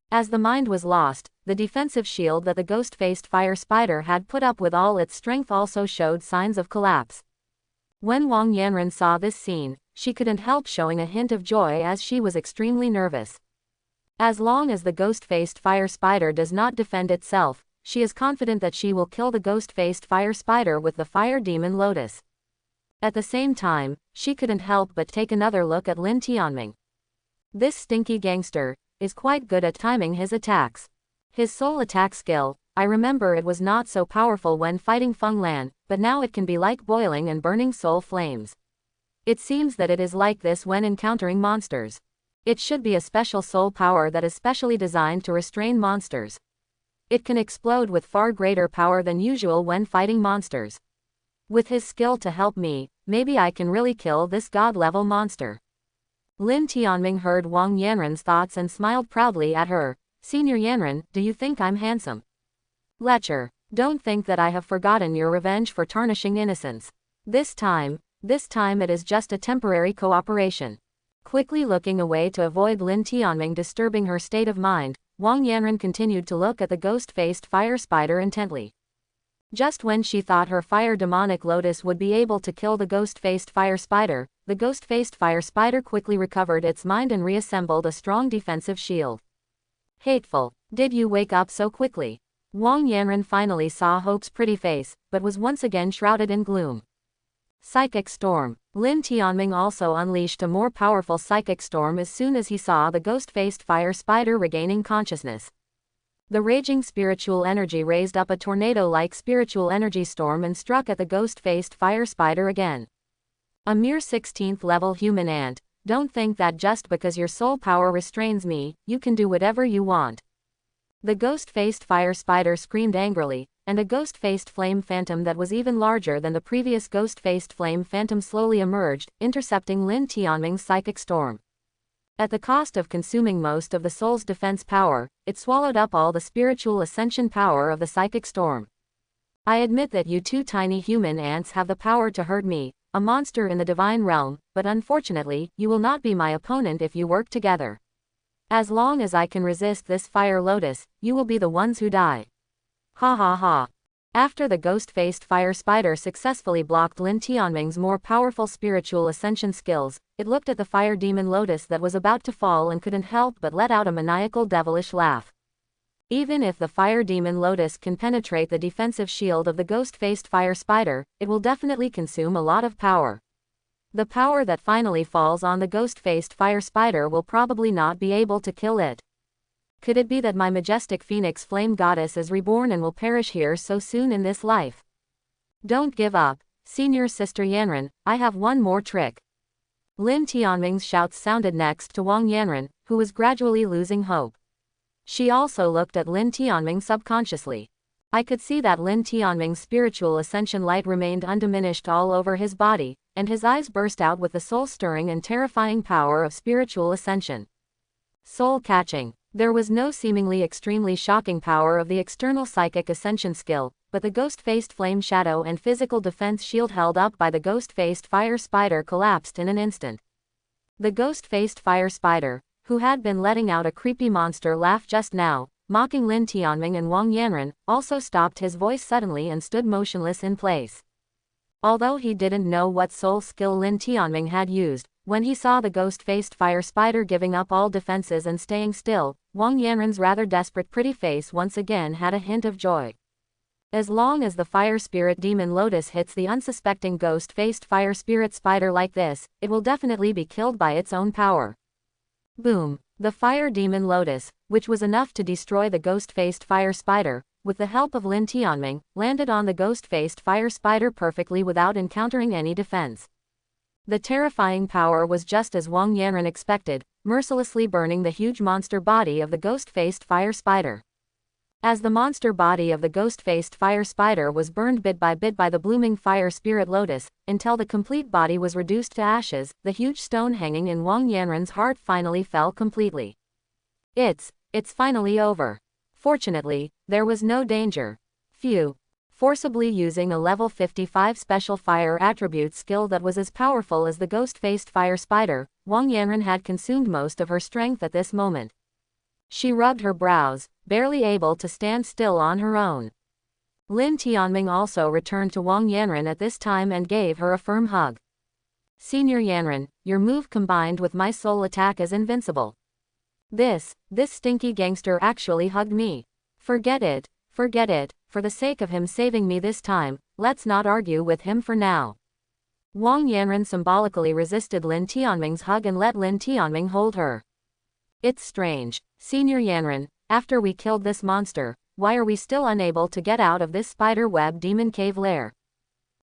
As the mind was lost, the defensive shield that the ghost-faced fire spider had put up with all its strength also showed signs of collapse. When Wang Yanren saw this scene, she couldn't help showing a hint of joy as she was extremely nervous. As long as the ghost-faced fire spider does not defend itself, she is confident that she will kill the ghost-faced fire spider with the fire demon lotus. At the same time, she couldn't help but take another look at Lin Tianming. This stinky gangster is quite good at timing his attacks. His soul attack skill, I remember it was not so powerful when fighting Feng Lan, but now it can be like boiling and burning soul flames. It seems that it is like this when encountering monsters. It should be a special soul power that is specially designed to restrain monsters. It can explode with far greater power than usual when fighting monsters. With his skill to help me, maybe I can really kill this god-level monster. Lin Tianming heard Wang Yanren's thoughts and smiled proudly at her. Senior Yanren, do you think I'm handsome? Lecher, don't think that I have forgotten your revenge for tarnishing innocence. This time it is just a temporary cooperation. Quickly looking away to avoid Lin Tianming disturbing her state of mind, Wang Yanren continued to look at the ghost-faced fire spider intently. Just when she thought her fire demonic lotus would be able to kill the ghost-faced fire spider, the ghost-faced fire spider quickly recovered its mind and reassembled a strong defensive shield. Hateful, did you wake up so quickly? Wang Yanren finally saw Hope's pretty face, but was once again shrouded in gloom. Psychic Storm. Lin Tianming also unleashed a more powerful psychic storm as soon as he saw the ghost-faced fire spider regaining consciousness. The raging spiritual energy raised up a tornado-like spiritual energy storm and struck at the ghost-faced fire spider again. A mere 16th level human ant, don't think that just because your soul power restrains me, you can do whatever you want. The ghost-faced fire spider screamed angrily, and a ghost-faced flame phantom that was even larger than the previous ghost-faced flame phantom slowly emerged, intercepting Lin Tianming's psychic storm. At the cost of consuming most of the soul's defense power, it swallowed up all the spiritual ascension power of the psychic storm. I admit that you two tiny human ants have the power to hurt me, a monster in the divine realm, but unfortunately, you will not be my opponent if you work together. As long as I can resist this fire lotus, you will be the ones who die. Ha ha ha. After the ghost-faced fire spider successfully blocked Lin Tianming's more powerful spiritual ascension skills, it looked at the fire demon lotus that was about to fall and couldn't help but let out a maniacal devilish laugh. Even if the fire demon lotus can penetrate the defensive shield of the ghost-faced fire spider, it will definitely consume a lot of power. The power that finally falls on the ghost-faced fire spider will probably not be able to kill it. Could it be that my majestic phoenix flame goddess is reborn and will perish here so soon in this life? Don't give up, senior sister Yanren, I have one more trick. Lin Tianming's shouts sounded next to Wang Yanren, who was gradually losing hope. She also looked at Lin Tianming subconsciously. I could see that Lin Tianming's spiritual ascension light remained undiminished all over his body, and his eyes burst out with the soul-stirring and terrifying power of spiritual ascension. Soul-catching. There was no seemingly extremely shocking power of the external psychic ascension skill, but the ghost-faced flame shadow and physical defense shield held up by the ghost-faced fire spider collapsed in an instant. The ghost-faced fire spider, who had been letting out a creepy monster laugh just now, mocking Lin Tianming and Wang Yanren, also stopped his voice suddenly and stood motionless in place. Although he didn't know what soul skill Lin Tianming had used, when he saw the ghost-faced fire spider giving up all defenses and staying still, Wang Yanren's rather desperate pretty face once again had a hint of joy. As long as the fire spirit demon lotus hits the unsuspecting ghost-faced fire spirit spider like this, it will definitely be killed by its own power. Boom! The fire demon lotus, which was enough to destroy the ghost-faced fire spider, with the help of Lin Tianming, landed on the ghost-faced fire spider perfectly without encountering any defense. The terrifying power was just as Wang Yanren expected, mercilessly burning the huge monster body of the ghost-faced fire spider. As the monster body of the ghost-faced fire spider was burned bit by the blooming fire spirit lotus, until the complete body was reduced to ashes, the huge stone hanging in Wang Yanren's heart finally fell completely. It's finally over. Fortunately, there was no danger. Phew. Forcibly using a level 55 special fire attribute skill that was as powerful as the ghost-faced fire spider, Wang Yanren had consumed most of her strength at this moment. She rubbed her brows, barely able to stand still on her own. Lin Tianming also returned to Wang Yanren at this time and gave her a firm hug. Senior Yanren, your move combined with my soul attack is invincible. This stinky gangster actually hugged me. Forget it, for the sake of him saving me this time, let's not argue with him for now. Wang Yanren symbolically resisted Lin Tianming's hug and let Lin Tianming hold her. It's strange, Senior Yanren, after we killed this monster, why are we still unable to get out of this spider web demon cave lair?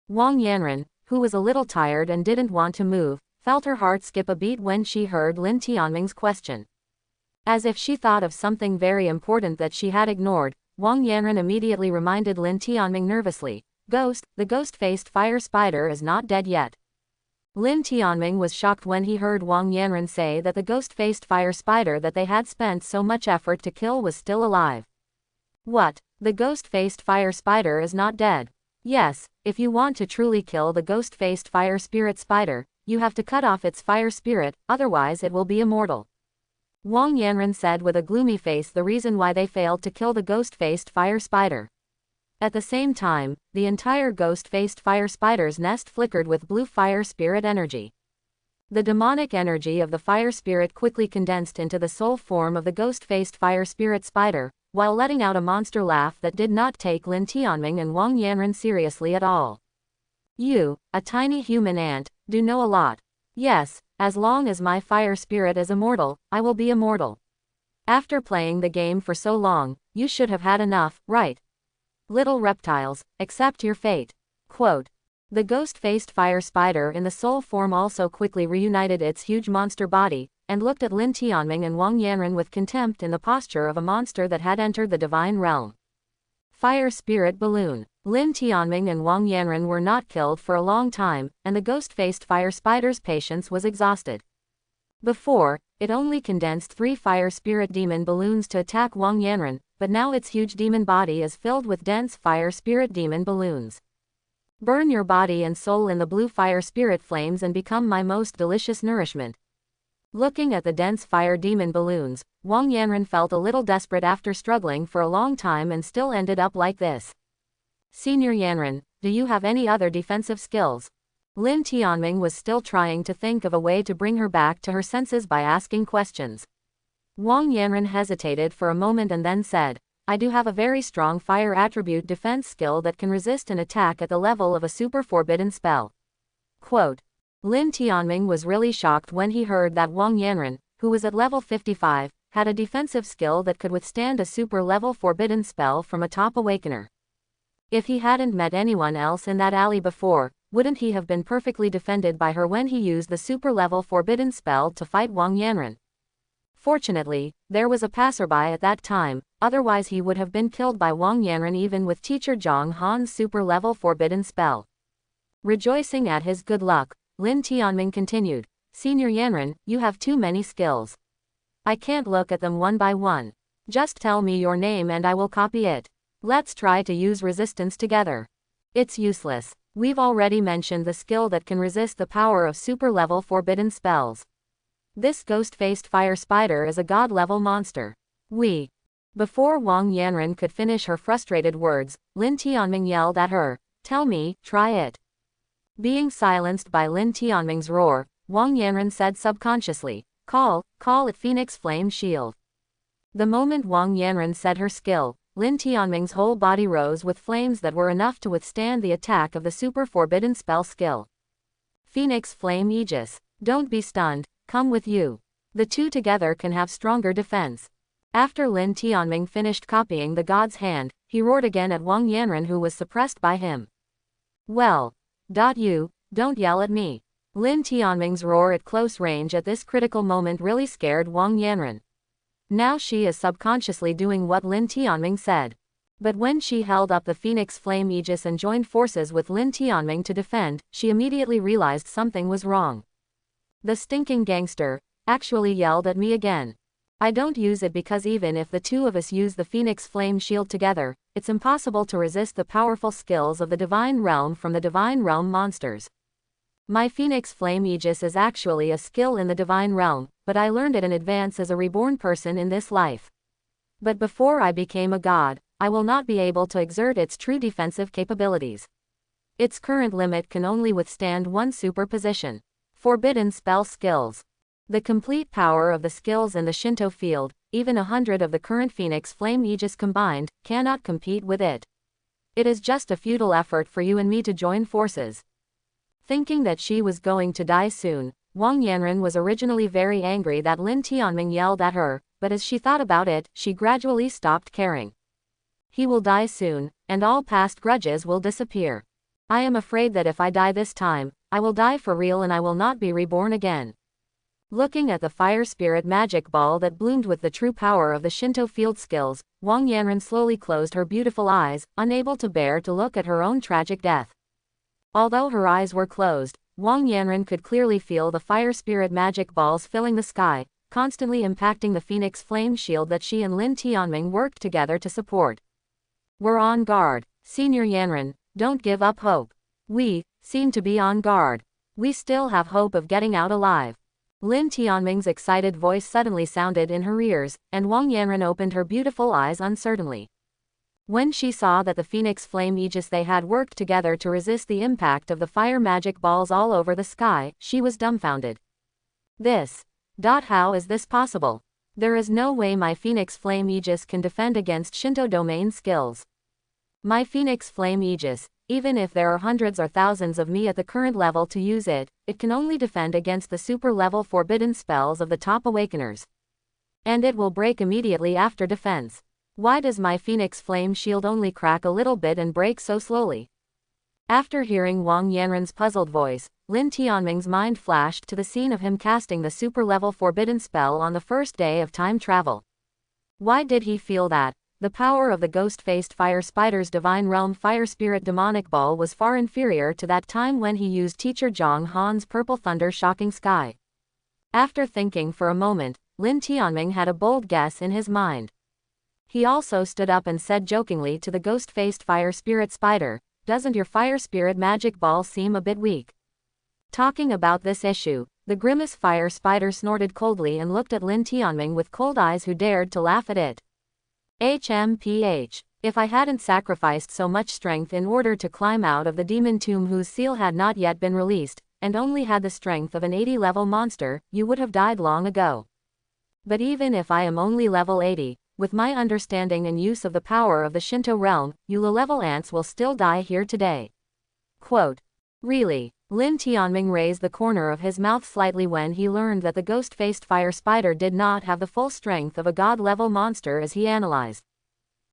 Wang Yanren, who was a little tired and didn't want to move, felt her heart skip a beat when she heard Lin Tianming's question. As if she thought of something very important that she had ignored, Wang Yanren immediately reminded Lin Tianming nervously, the ghost-faced fire spider is not dead yet. Lin Tianming was shocked when he heard Wang Yanren say that the ghost-faced fire spider that they had spent so much effort to kill was still alive. What? The ghost-faced fire spider is not dead? Yes, if you want to truly kill the ghost-faced fire spirit spider, you have to cut off its fire spirit, otherwise it will be immortal. Wang Yanren said with a gloomy face the reason why they failed to kill the ghost-faced fire spider. At the same time, the entire ghost-faced fire spider's nest flickered with blue fire spirit energy. The demonic energy of the fire spirit quickly condensed into the soul form of the ghost-faced fire spirit spider, while letting out a monster laugh that did not take Lin Tianming and Wang Yanren seriously at all. You, a tiny human ant, do know a lot. Yes, as long as my fire spirit is immortal, I will be immortal. After playing the game for so long, you should have had enough, right? Little reptiles, accept your fate. Quote. The ghost-faced fire spider in the soul form also quickly reunited its huge monster body, and looked at Lin Tianming and Wang Yanren with contempt in the posture of a monster that had entered the divine realm. Fire spirit balloon. Lin Tianming and Wang Yanren were not killed for a long time, and the ghost-faced fire spider's patience was exhausted. Before, it only condensed 3 fire spirit demon balloons to attack Wang Yanren, but now its huge demon body is filled with dense fire spirit demon balloons. Burn your body and soul in the blue fire spirit flames and become my most delicious nourishment. Looking at the dense fire demon balloons, Wang Yanren felt a little desperate after struggling for a long time and still ended up like this. Senior Yanren, do you have any other defensive skills? Lin Tianming was still trying to think of a way to bring her back to her senses by asking questions. Wang Yanren hesitated for a moment and then said, I do have a very strong fire attribute defense skill that can resist an attack at the level of a super forbidden spell. Quote. Lin Tianming was really shocked when he heard that Wang Yanren, who was at level 55, had a defensive skill that could withstand a super level forbidden spell from a top awakener. If he hadn't met anyone else in that alley before, wouldn't he have been perfectly defended by her when he used the super-level forbidden spell to fight Wang Yanren? Fortunately, there was a passerby at that time, otherwise he would have been killed by Wang Yanren even with teacher Zhang Han's super-level forbidden spell. Rejoicing at his good luck, Lin Tianming continued, "Senior Yanren, you have too many skills. I can't look at them one by one. Just tell me your name and I will copy it. Let's try to use resistance together." "It's useless. We've already mentioned the skill that can resist the power of super-level forbidden spells. This ghost-faced fire spider is a god-level monster. Before Wang Yanren could finish her frustrated words, Lin Tianming yelled at her, "Tell me, try it." Being silenced by Lin Tianming's roar, Wang Yanren said subconsciously, call it Phoenix Flame Shield." The moment Wang Yanren said her skill, Lin Tianming's whole body rose with flames that were enough to withstand the attack of the super forbidden spell skill. "Phoenix Flame Aegis. Don't be stunned, come with you. The two together can have stronger defense." After Lin Tianming finished copying the god's hand, he roared again at Wang Yanren, who was suppressed by him. "Well, you, don't yell at me." Lin Tianming's roar at close range at this critical moment really scared Wang Yanren. Now she is subconsciously doing what Lin Tianming said. But when she held up the Phoenix Flame Aegis and joined forces with Lin Tianming to defend, she immediately realized something was wrong. "The stinking gangster actually yelled at me again. I don't use it because even if the two of us use the Phoenix Flame Shield together, it's impossible to resist the powerful skills of the Divine Realm from the Divine Realm monsters. My Phoenix Flame Aegis is actually a skill in the Divine Realm, but I learned it in advance as a reborn person in this life. But before I became a god, I will not be able to exert its true defensive capabilities. Its current limit can only withstand one superposition. Forbidden spell skills. The complete power of the skills in the Shinto field, even 100 of the current Phoenix Flame Aegis combined, cannot compete with it. It is just a futile effort for you and me to join forces." Thinking that she was going to die soon, Wang Yanren was originally very angry that Lin Tianming yelled at her, but as she thought about it, she gradually stopped caring. "He will die soon, and all past grudges will disappear. I am afraid that if I die this time, I will die for real and I will not be reborn again." Looking at the fire spirit magic ball that bloomed with the true power of the Shinto field skills, Wang Yanren slowly closed her beautiful eyes, unable to bear to look at her own tragic death. Although her eyes were closed, Wang Yanren could clearly feel the fire spirit magic balls filling the sky, constantly impacting the Phoenix Flame Shield that she and Lin Tianming worked together to support. "We're on guard, Senior Yanren, don't give up hope. We seem to be on guard. We still have hope of getting out alive." Lin Tianming's excited voice suddenly sounded in her ears, and Wang Yanren opened her beautiful eyes uncertainly. When she saw that the Phoenix Flame Aegis they had worked together to resist the impact of the fire magic balls all over the sky, she was dumbfounded. How is this possible? There is no way my Phoenix Flame Aegis can defend against Shinto domain skills. My Phoenix Flame Aegis, even if there are hundreds or thousands of me at the current level to use it, it can only defend against the super-level forbidden spells of the top awakeners. And it will break immediately after defense. Why does my Phoenix Flame Shield only crack a little bit and break so slowly? After hearing Wang Yanren's puzzled voice, Lin Tianming's mind flashed to the scene of him casting the super-level forbidden spell on the first day of time travel. Why did he feel that the power of the ghost-faced fire spider's divine realm fire spirit demonic ball was far inferior to that time when he used teacher Zhang Han's purple thunder shocking sky? After thinking for a moment, Lin Tianming had a bold guess in his mind. He also stood up and said jokingly to the ghost-faced fire spirit spider, "Doesn't your fire spirit magic ball seem a bit weak?" Talking about this issue, the grimace fire spider snorted coldly and looked at Lin Tianming with cold eyes, who dared to laugh at it. If I hadn't sacrificed so much strength in order to climb out of the demon tomb whose seal had not yet been released, and only had the strength of an 80-level monster, you would have died long ago. But even if I am only level 80, with my understanding and use of the power of the Shinto realm, you low-level ants will still die here today." Quote. Really? Lin Tianming raised the corner of his mouth slightly when he learned that the ghost-faced fire spider did not have the full strength of a god-level monster as he analyzed.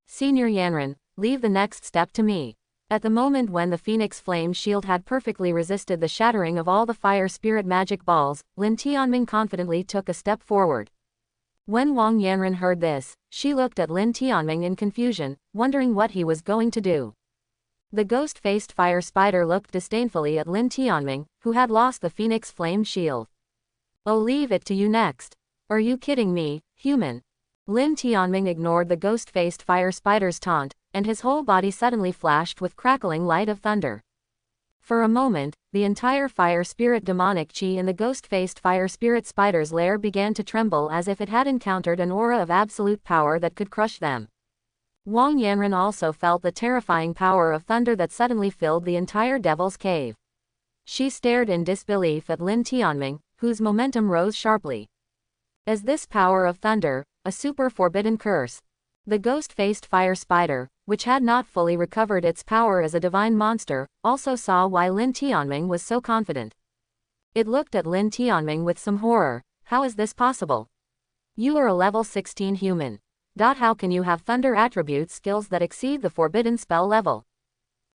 "Senior Yanren, leave the next step to me. At the moment when the Phoenix Flame Shield had perfectly resisted the shattering of all the Fire Spirit magic balls, Lin Tianming confidently took a step forward. When Wang Yanren heard this, she looked at Lin Tianming in confusion, wondering what he was going to do. The ghost-faced fire spider looked disdainfully at Lin Tianming, who had lost the Phoenix Flame Shield. "I'll leave it to you next. Are you kidding me, human?" Lin Tianming ignored the ghost-faced fire spider's taunt, and his whole body suddenly flashed with crackling light of thunder. For a moment, the entire fire spirit demonic chi in the ghost-faced fire spirit spider's lair began to tremble as if it had encountered an aura of absolute power that could crush them. Wang Yanren also felt the terrifying power of thunder that suddenly filled the entire Devil's Cave. She stared in disbelief at Lin Tianming, whose momentum rose sharply. Is this power of thunder a super forbidden curse? The ghost-faced fire spider, which had not fully recovered its power as a divine monster, also saw why Lin Tianming was so confident. It looked at Lin Tianming with some horror. How is this possible? You are a level 16 human. How can you have thunder attribute skills that exceed the forbidden spell level?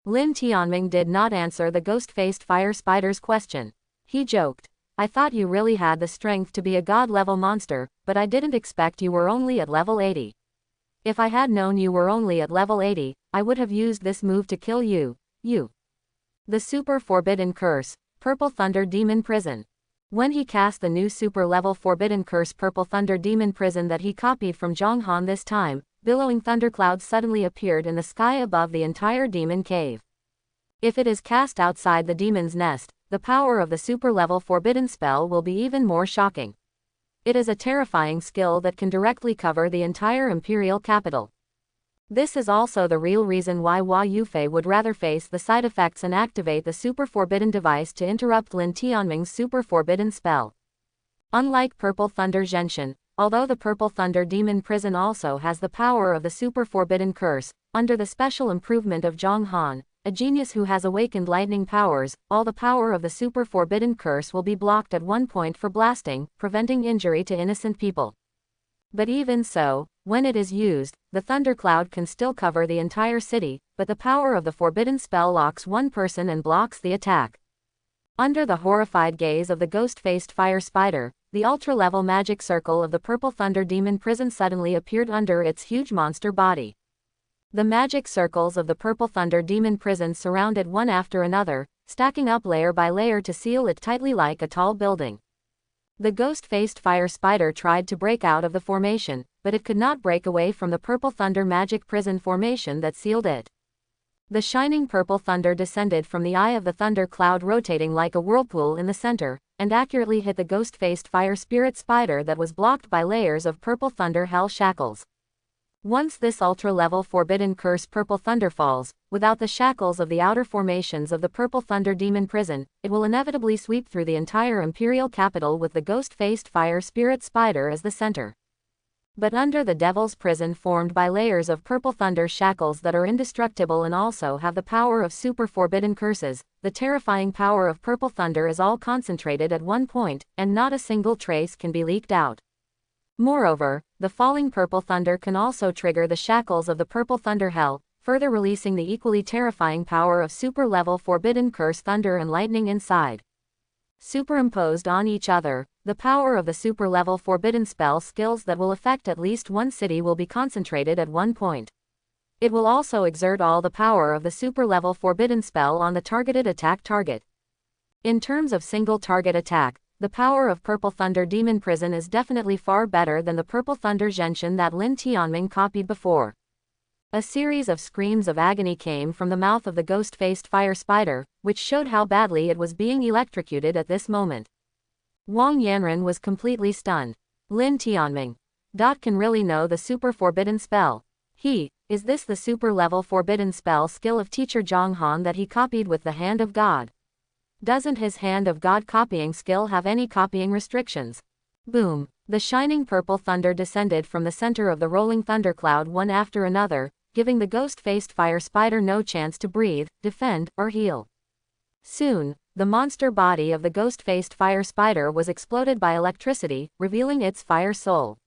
Lin Tianming did not answer the ghost-faced fire spider's question. He joked. I thought you really had the strength to be a god-level monster, but I didn't expect you were only at level 80. If I had known you were only at level 80, I would have used this move to kill you. The Super Forbidden Curse, Purple Thunder Demon Prison. When he cast the new super level Forbidden Curse Purple Thunder Demon Prison that he copied from Zhonghan this time, billowing thunderclouds suddenly appeared in the sky above the entire demon cave. If it is cast outside the demon's nest, the power of the super level forbidden spell will be even more shocking. It is a terrifying skill that can directly cover the entire imperial capital. This is also the real reason why Hua Yufei would rather face the side effects and activate the super forbidden device to interrupt Lin Tianming's super forbidden spell. Unlike Purple Thunder Genshin, although the Purple Thunder Demon Prison also has the power of the super forbidden curse, under the special improvement of Zhonghan, a genius who has awakened lightning powers, all the power of the super forbidden curse will be blocked at one point for blasting, preventing injury to innocent people. But even so, when it is used, the thundercloud can still cover the entire city, but the power of the forbidden spell locks one person and blocks the attack. Under the horrified gaze of the ghost-faced fire spider, the ultra-level magic circle of the Purple Thunder Demon Prison suddenly appeared under its huge monster body. The magic circles of the Purple Thunder Demon Prison surrounded one after another, stacking up layer by layer to seal it tightly like a tall building. The ghost-faced fire spider tried to break out of the formation, but it could not break away from the Purple Thunder magic prison formation that sealed it. The shining purple thunder descended from the eye of the thunder cloud, rotating like a whirlpool in the center, and accurately hit the ghost-faced fire spirit spider that was blocked by layers of purple thunder hell shackles. Once this ultra-level forbidden curse Purple Thunder falls, without the shackles of the outer formations of the Purple Thunder Demon Prison, it will inevitably sweep through the entire imperial capital with the ghost-faced fire spirit spider as the center. But under the Devil's Prison formed by layers of Purple Thunder shackles that are indestructible and also have the power of super forbidden curses, the terrifying power of Purple Thunder is all concentrated at one point, and not a single trace can be leaked out. Moreover, the falling Purple Thunder can also trigger the shackles of the Purple Thunder Hell, further releasing the equally terrifying power of super-level Forbidden Curse Thunder and Lightning inside. Superimposed on each other, the power of the super-level Forbidden Spell skills that will affect at least one city will be concentrated at one point. It will also exert all the power of the super-level Forbidden Spell on the targeted attack target. In terms of single target attack, the power of Purple Thunder Demon Prison is definitely far better than the Purple Thunder Genshin that Lin Tianming copied before. A series of screams of agony came from the mouth of the ghost-faced fire spider, which showed how badly it was being electrocuted at this moment. Wang Yanren was completely stunned. Lin Tianming can really know the super forbidden spell. Is this the super level forbidden spell skill of teacher Zhonghan that he copied with the Hand of God? Doesn't his Hand of God copying skill have any copying restrictions? Boom! The shining purple thunder descended from the center of the rolling thundercloud one after another, giving the ghost-faced fire spider no chance to breathe, defend, or heal. Soon, the monster body of the ghost-faced fire spider was exploded by electricity, revealing its fire soul.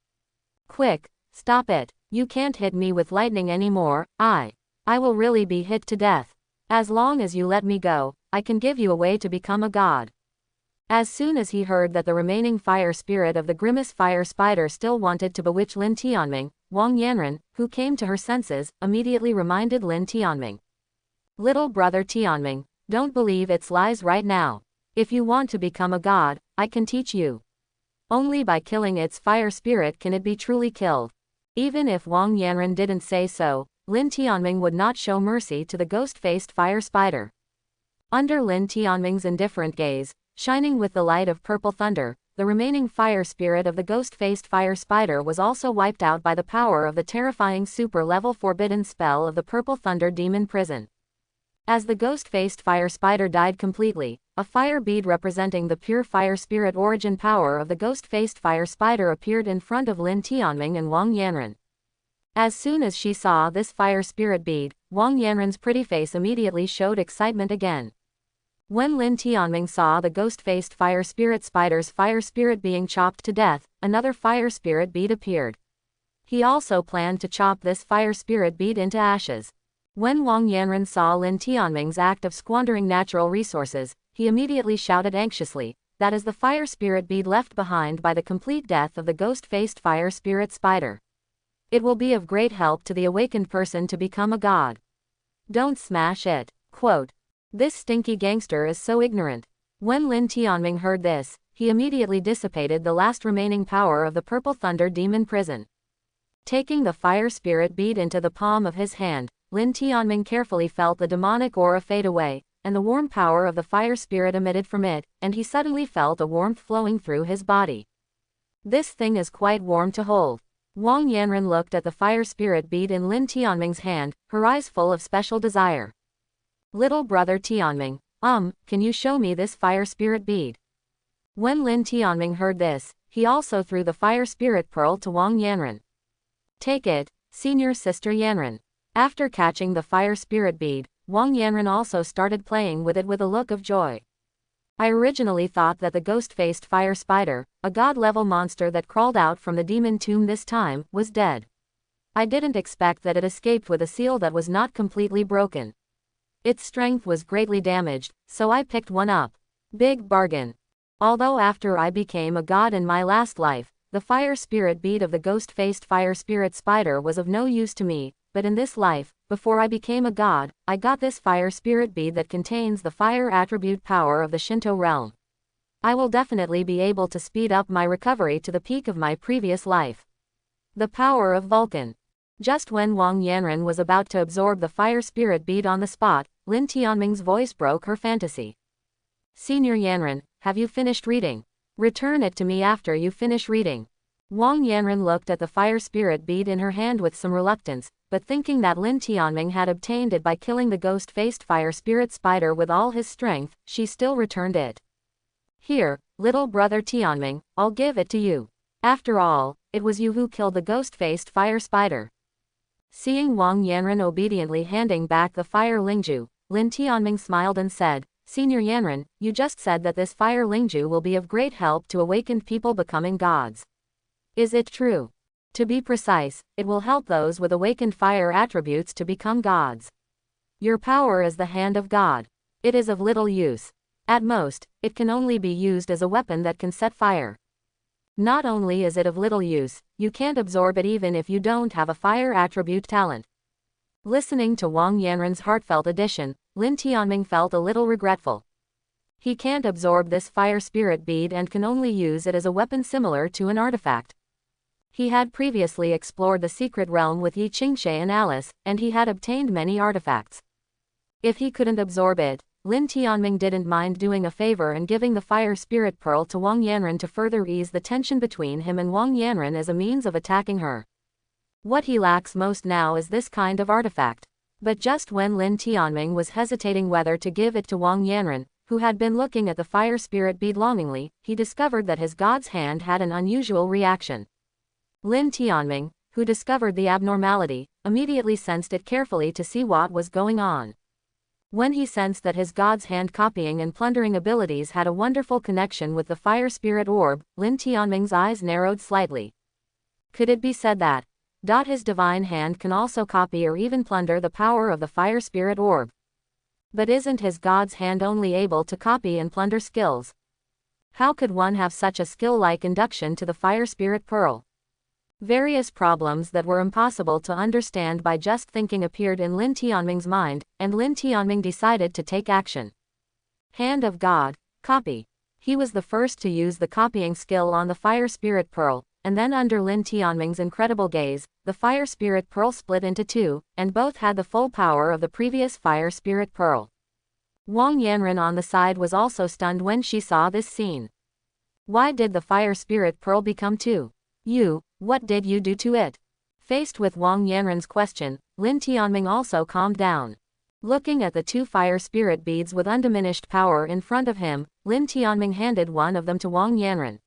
Quick! Stop it! You can't hit me with lightning anymore. I will really be hit to death. As long as you let me go, I can give you a way to become a god. As soon as he heard that the remaining fire spirit of the grimace fire spider still wanted to bewitch Lin Tianming, Wang Yanren, who came to her senses, immediately reminded Lin Tianming. Little brother Tianming, don't believe its lies right now. If you want to become a god, I can teach you. Only by killing its fire spirit can it be truly killed. Even if Wang Yanren didn't say so, Lin Tianming would not show mercy to the ghost-faced fire spider. Under Lin Tianming's indifferent gaze, shining with the light of purple thunder, the remaining fire spirit of the ghost-faced fire spider was also wiped out by the power of the terrifying super-level forbidden spell of the purple thunder demon prison. As the ghost-faced fire spider died completely, a fire bead representing the pure fire spirit origin power of the ghost-faced fire spider appeared in front of Lin Tianming and Wang Yanren. As soon as she saw this fire spirit bead, Wang Yanren's pretty face immediately showed excitement again. When Lin Tianming saw the ghost-faced fire spirit spider's fire spirit being chopped to death, another fire spirit bead appeared. He also planned to chop this fire spirit bead into ashes. When Wang Yanren saw Lin Tianming's act of squandering natural resources, he immediately shouted anxiously, "That is the fire spirit bead left behind by the complete death of the ghost-faced fire spirit spider. It will be of great help to the awakened person to become a god. Don't smash it." Quote, "This stinky gangster is so ignorant." When Lin Tianming heard this, he immediately dissipated the last remaining power of the purple thunder demon prison. Taking the fire spirit bead into the palm of his hand, Lin Tianming carefully felt the demonic aura fade away, and the warm power of the fire spirit emitted from it, and he suddenly felt a warmth flowing through his body. "This thing is quite warm to hold." Wang Yanren looked at the fire spirit bead in Lin Tianming's hand, her eyes full of special desire. "Little brother Tianming, can you show me this fire spirit bead?" When Lin Tianming heard this, he also threw the fire spirit pearl to Wang Yanren. "Take it, senior sister Yanren." After catching the fire spirit bead, Wang Yanren also started playing with it with a look of joy. "I originally thought that the ghost-faced fire spider, a god-level monster that crawled out from the demon tomb this time, was dead. I didn't expect that it escaped with a seal that was not completely broken. Its strength was greatly damaged, so I picked one up. Big bargain. Although after I became a god in my last life, the fire spirit bead of the ghost-faced fire spirit spider was of no use to me, but in this life, before I became a god, I got this fire spirit bead that contains the fire attribute power of the Shinto realm. I will definitely be able to speed up my recovery to the peak of my previous life." The power of Vulcan. Just when Wang Yanren was about to absorb the fire spirit bead on the spot, Lin Tianming's voice broke her fantasy. "Senior Yanren, have you finished reading? Return it to me after you finish reading." Wang Yanren looked at the fire spirit bead in her hand with some reluctance, but thinking that Lin Tianming had obtained it by killing the ghost-faced fire spirit spider with all his strength, she still returned it. "Here, little brother Tianming, I'll give it to you. After all, it was you who killed the ghost-faced fire spider." Seeing Wang Yanren obediently handing back the fire lingju, Lin Tianming smiled and said, "Senior Yanren, you just said that this fire lingju will be of great help to awakened people becoming gods. Is it true? To be precise, it will help those with awakened fire attributes to become gods. Your power is the hand of God. It is of little use. At most, it can only be used as a weapon that can set fire. Not only is it of little use, you can't absorb it even if you don't have a fire attribute talent." Listening to Wang Yanren's heartfelt addition, Lin Tianming felt a little regretful. He can't absorb this fire spirit bead and can only use it as a weapon similar to an artifact. He had previously explored the secret realm with Yi Qingshe and Alice, and he had obtained many artifacts. If he couldn't absorb it, Lin Tianming didn't mind doing a favor and giving the fire spirit pearl to Wang Yanren to further ease the tension between him and Wang Yanren as a means of attacking her. What he lacks most now is this kind of artifact. But just when Lin Tianming was hesitating whether to give it to Wang Yanren, who had been looking at the fire spirit bead longingly, he discovered that his god's hand had an unusual reaction. Lin Tianming, who discovered the abnormality, immediately sensed it carefully to see what was going on. When he sensed that his god's hand copying and plundering abilities had a wonderful connection with the fire spirit orb, Lin Tianming's eyes narrowed slightly. Could it be said that his divine hand can also copy or even plunder the power of the fire spirit orb? But isn't his God's hand only able to copy and plunder skills? How could one have such a skill like induction to the fire spirit pearl? Various problems that were impossible to understand by just thinking appeared in Lin Tianming's mind, and Lin Tianming decided to take action. Hand of God, copy. He was the first to use the copying skill on the fire spirit pearl, and then under Lin Tianming's incredible gaze, the fire spirit pearl split into two, and both had the full power of the previous fire spirit pearl. Wang Yanren on the side was also stunned when she saw this scene. Why did the fire spirit pearl become two? What did you do to it? Faced with Wang Yanren's question, Lin Tianming also calmed down. Looking at the two fire spirit beads with undiminished power in front of him, Lin Tianming handed one of them to Wang Yanren.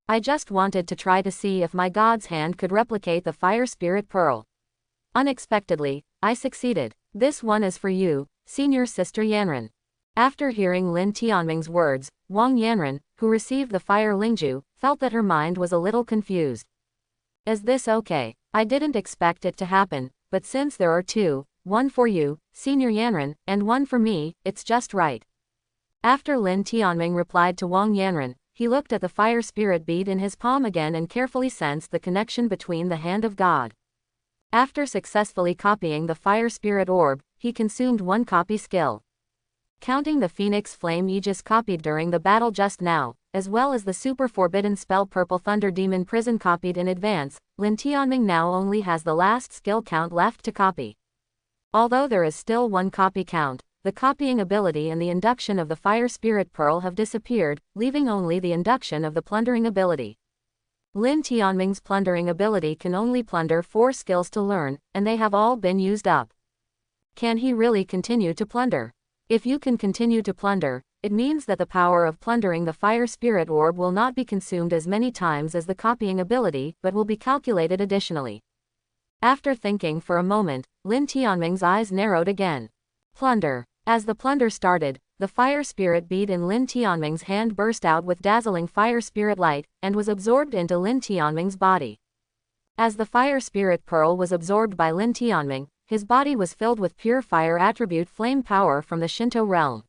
I just wanted to try to see if my God's hand could replicate the fire spirit pearl. Unexpectedly, I succeeded. This one is for you, senior sister Yanren. After hearing Lin Tianming's words, Wang Yanren, who received the fire Lingju, felt that her mind was a little confused. Is this okay? I didn't expect it to happen, but since there are two, one for you, senior Yanren, and one for me, it's just right. After Lin Tianming replied to Wang Yanren, he looked at the fire spirit bead in his palm again and carefully sensed the connection between the hand of God. After successfully copying the fire spirit orb, he consumed one copy skill. Counting the Phoenix Flame Aegis copied during the battle just now, as well as the super forbidden spell Purple Thunder Demon Prison copied in advance, Lin Tianming now only has the last skill count left to copy. Although there is still one copy count, the copying ability and the induction of the fire spirit pearl have disappeared, leaving only the induction of the plundering ability. Lin Tianming's plundering ability can only plunder 4 skills to learn, and they have all been used up. Can he really continue to plunder? If you can continue to plunder, it means that the power of plundering the fire spirit orb will not be consumed as many times as the copying ability, but will be calculated additionally. After thinking for a moment, Lin Tianming's eyes narrowed again. Plunder. As the plunder started, the fire spirit bead in Lin Tianming's hand burst out with dazzling fire spirit light, and was absorbed into Lin Tianming's body. As the fire spirit pearl was absorbed by Lin Tianming, his body was filled with pure fire attribute flame power from the Shinto realm.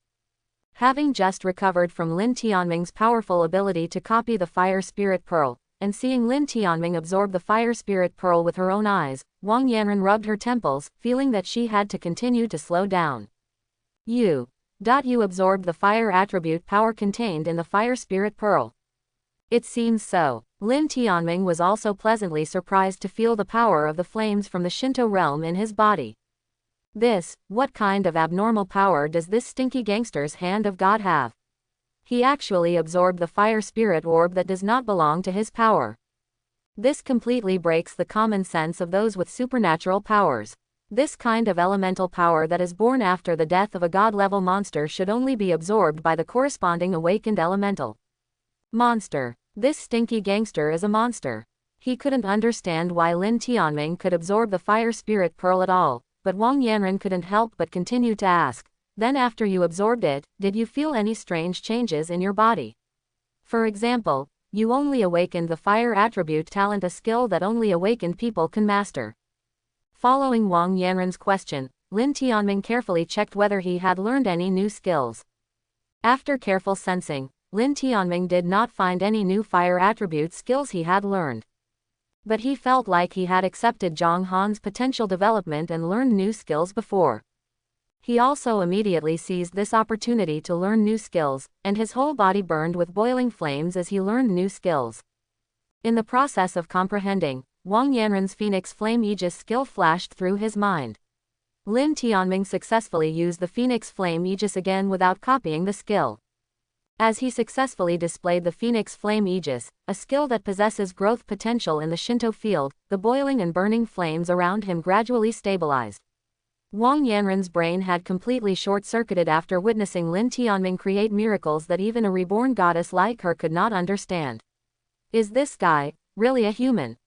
Having just recovered from Lin Tianming's powerful ability to copy the fire spirit pearl, and seeing Lin Tianming absorb the fire spirit pearl with her own eyes, Wang Yanren rubbed her temples, feeling that she had to continue to slow down. You absorbed the fire attribute power contained in the fire spirit pearl. It seems so. Lin Tianming was also pleasantly surprised to feel the power of the flames from the Shinto realm in his body. What kind of abnormal power does this stinky gangster's hand of God have? He actually absorbed the fire spirit orb that does not belong to his power. This completely breaks the common sense of those with supernatural powers. This kind of elemental power that is born after the death of a god-level monster should only be absorbed by the corresponding awakened elemental. Monster. This stinky gangster is a monster. He couldn't understand why Lin Tianming could absorb the fire spirit pearl at all, but Wang Yanren couldn't help but continue to ask, then after you absorbed it, did you feel any strange changes in your body? For example, you only awakened the fire attribute talent, a skill that only awakened people can master. Following Wang Yanren's question, Lin Tianming carefully checked whether he had learned any new skills. After careful sensing, Lin Tianming did not find any new fire attribute skills he had learned. But he felt like he had accepted Zhang Han's potential development and learned new skills before. He also immediately seized this opportunity to learn new skills, and his whole body burned with boiling flames as he learned new skills. In the process of comprehending, Wang Yanren's Phoenix Flame Aegis skill flashed through his mind. Lin Tianming successfully used the Phoenix Flame Aegis again without copying the skill. As he successfully displayed the Phoenix Flame Aegis, a skill that possesses growth potential in the Shinto field, the boiling and burning flames around him gradually stabilized. Wang Yanren's brain had completely short-circuited after witnessing Lin Tianming create miracles that even a reborn goddess like her could not understand. Is this guy really a human?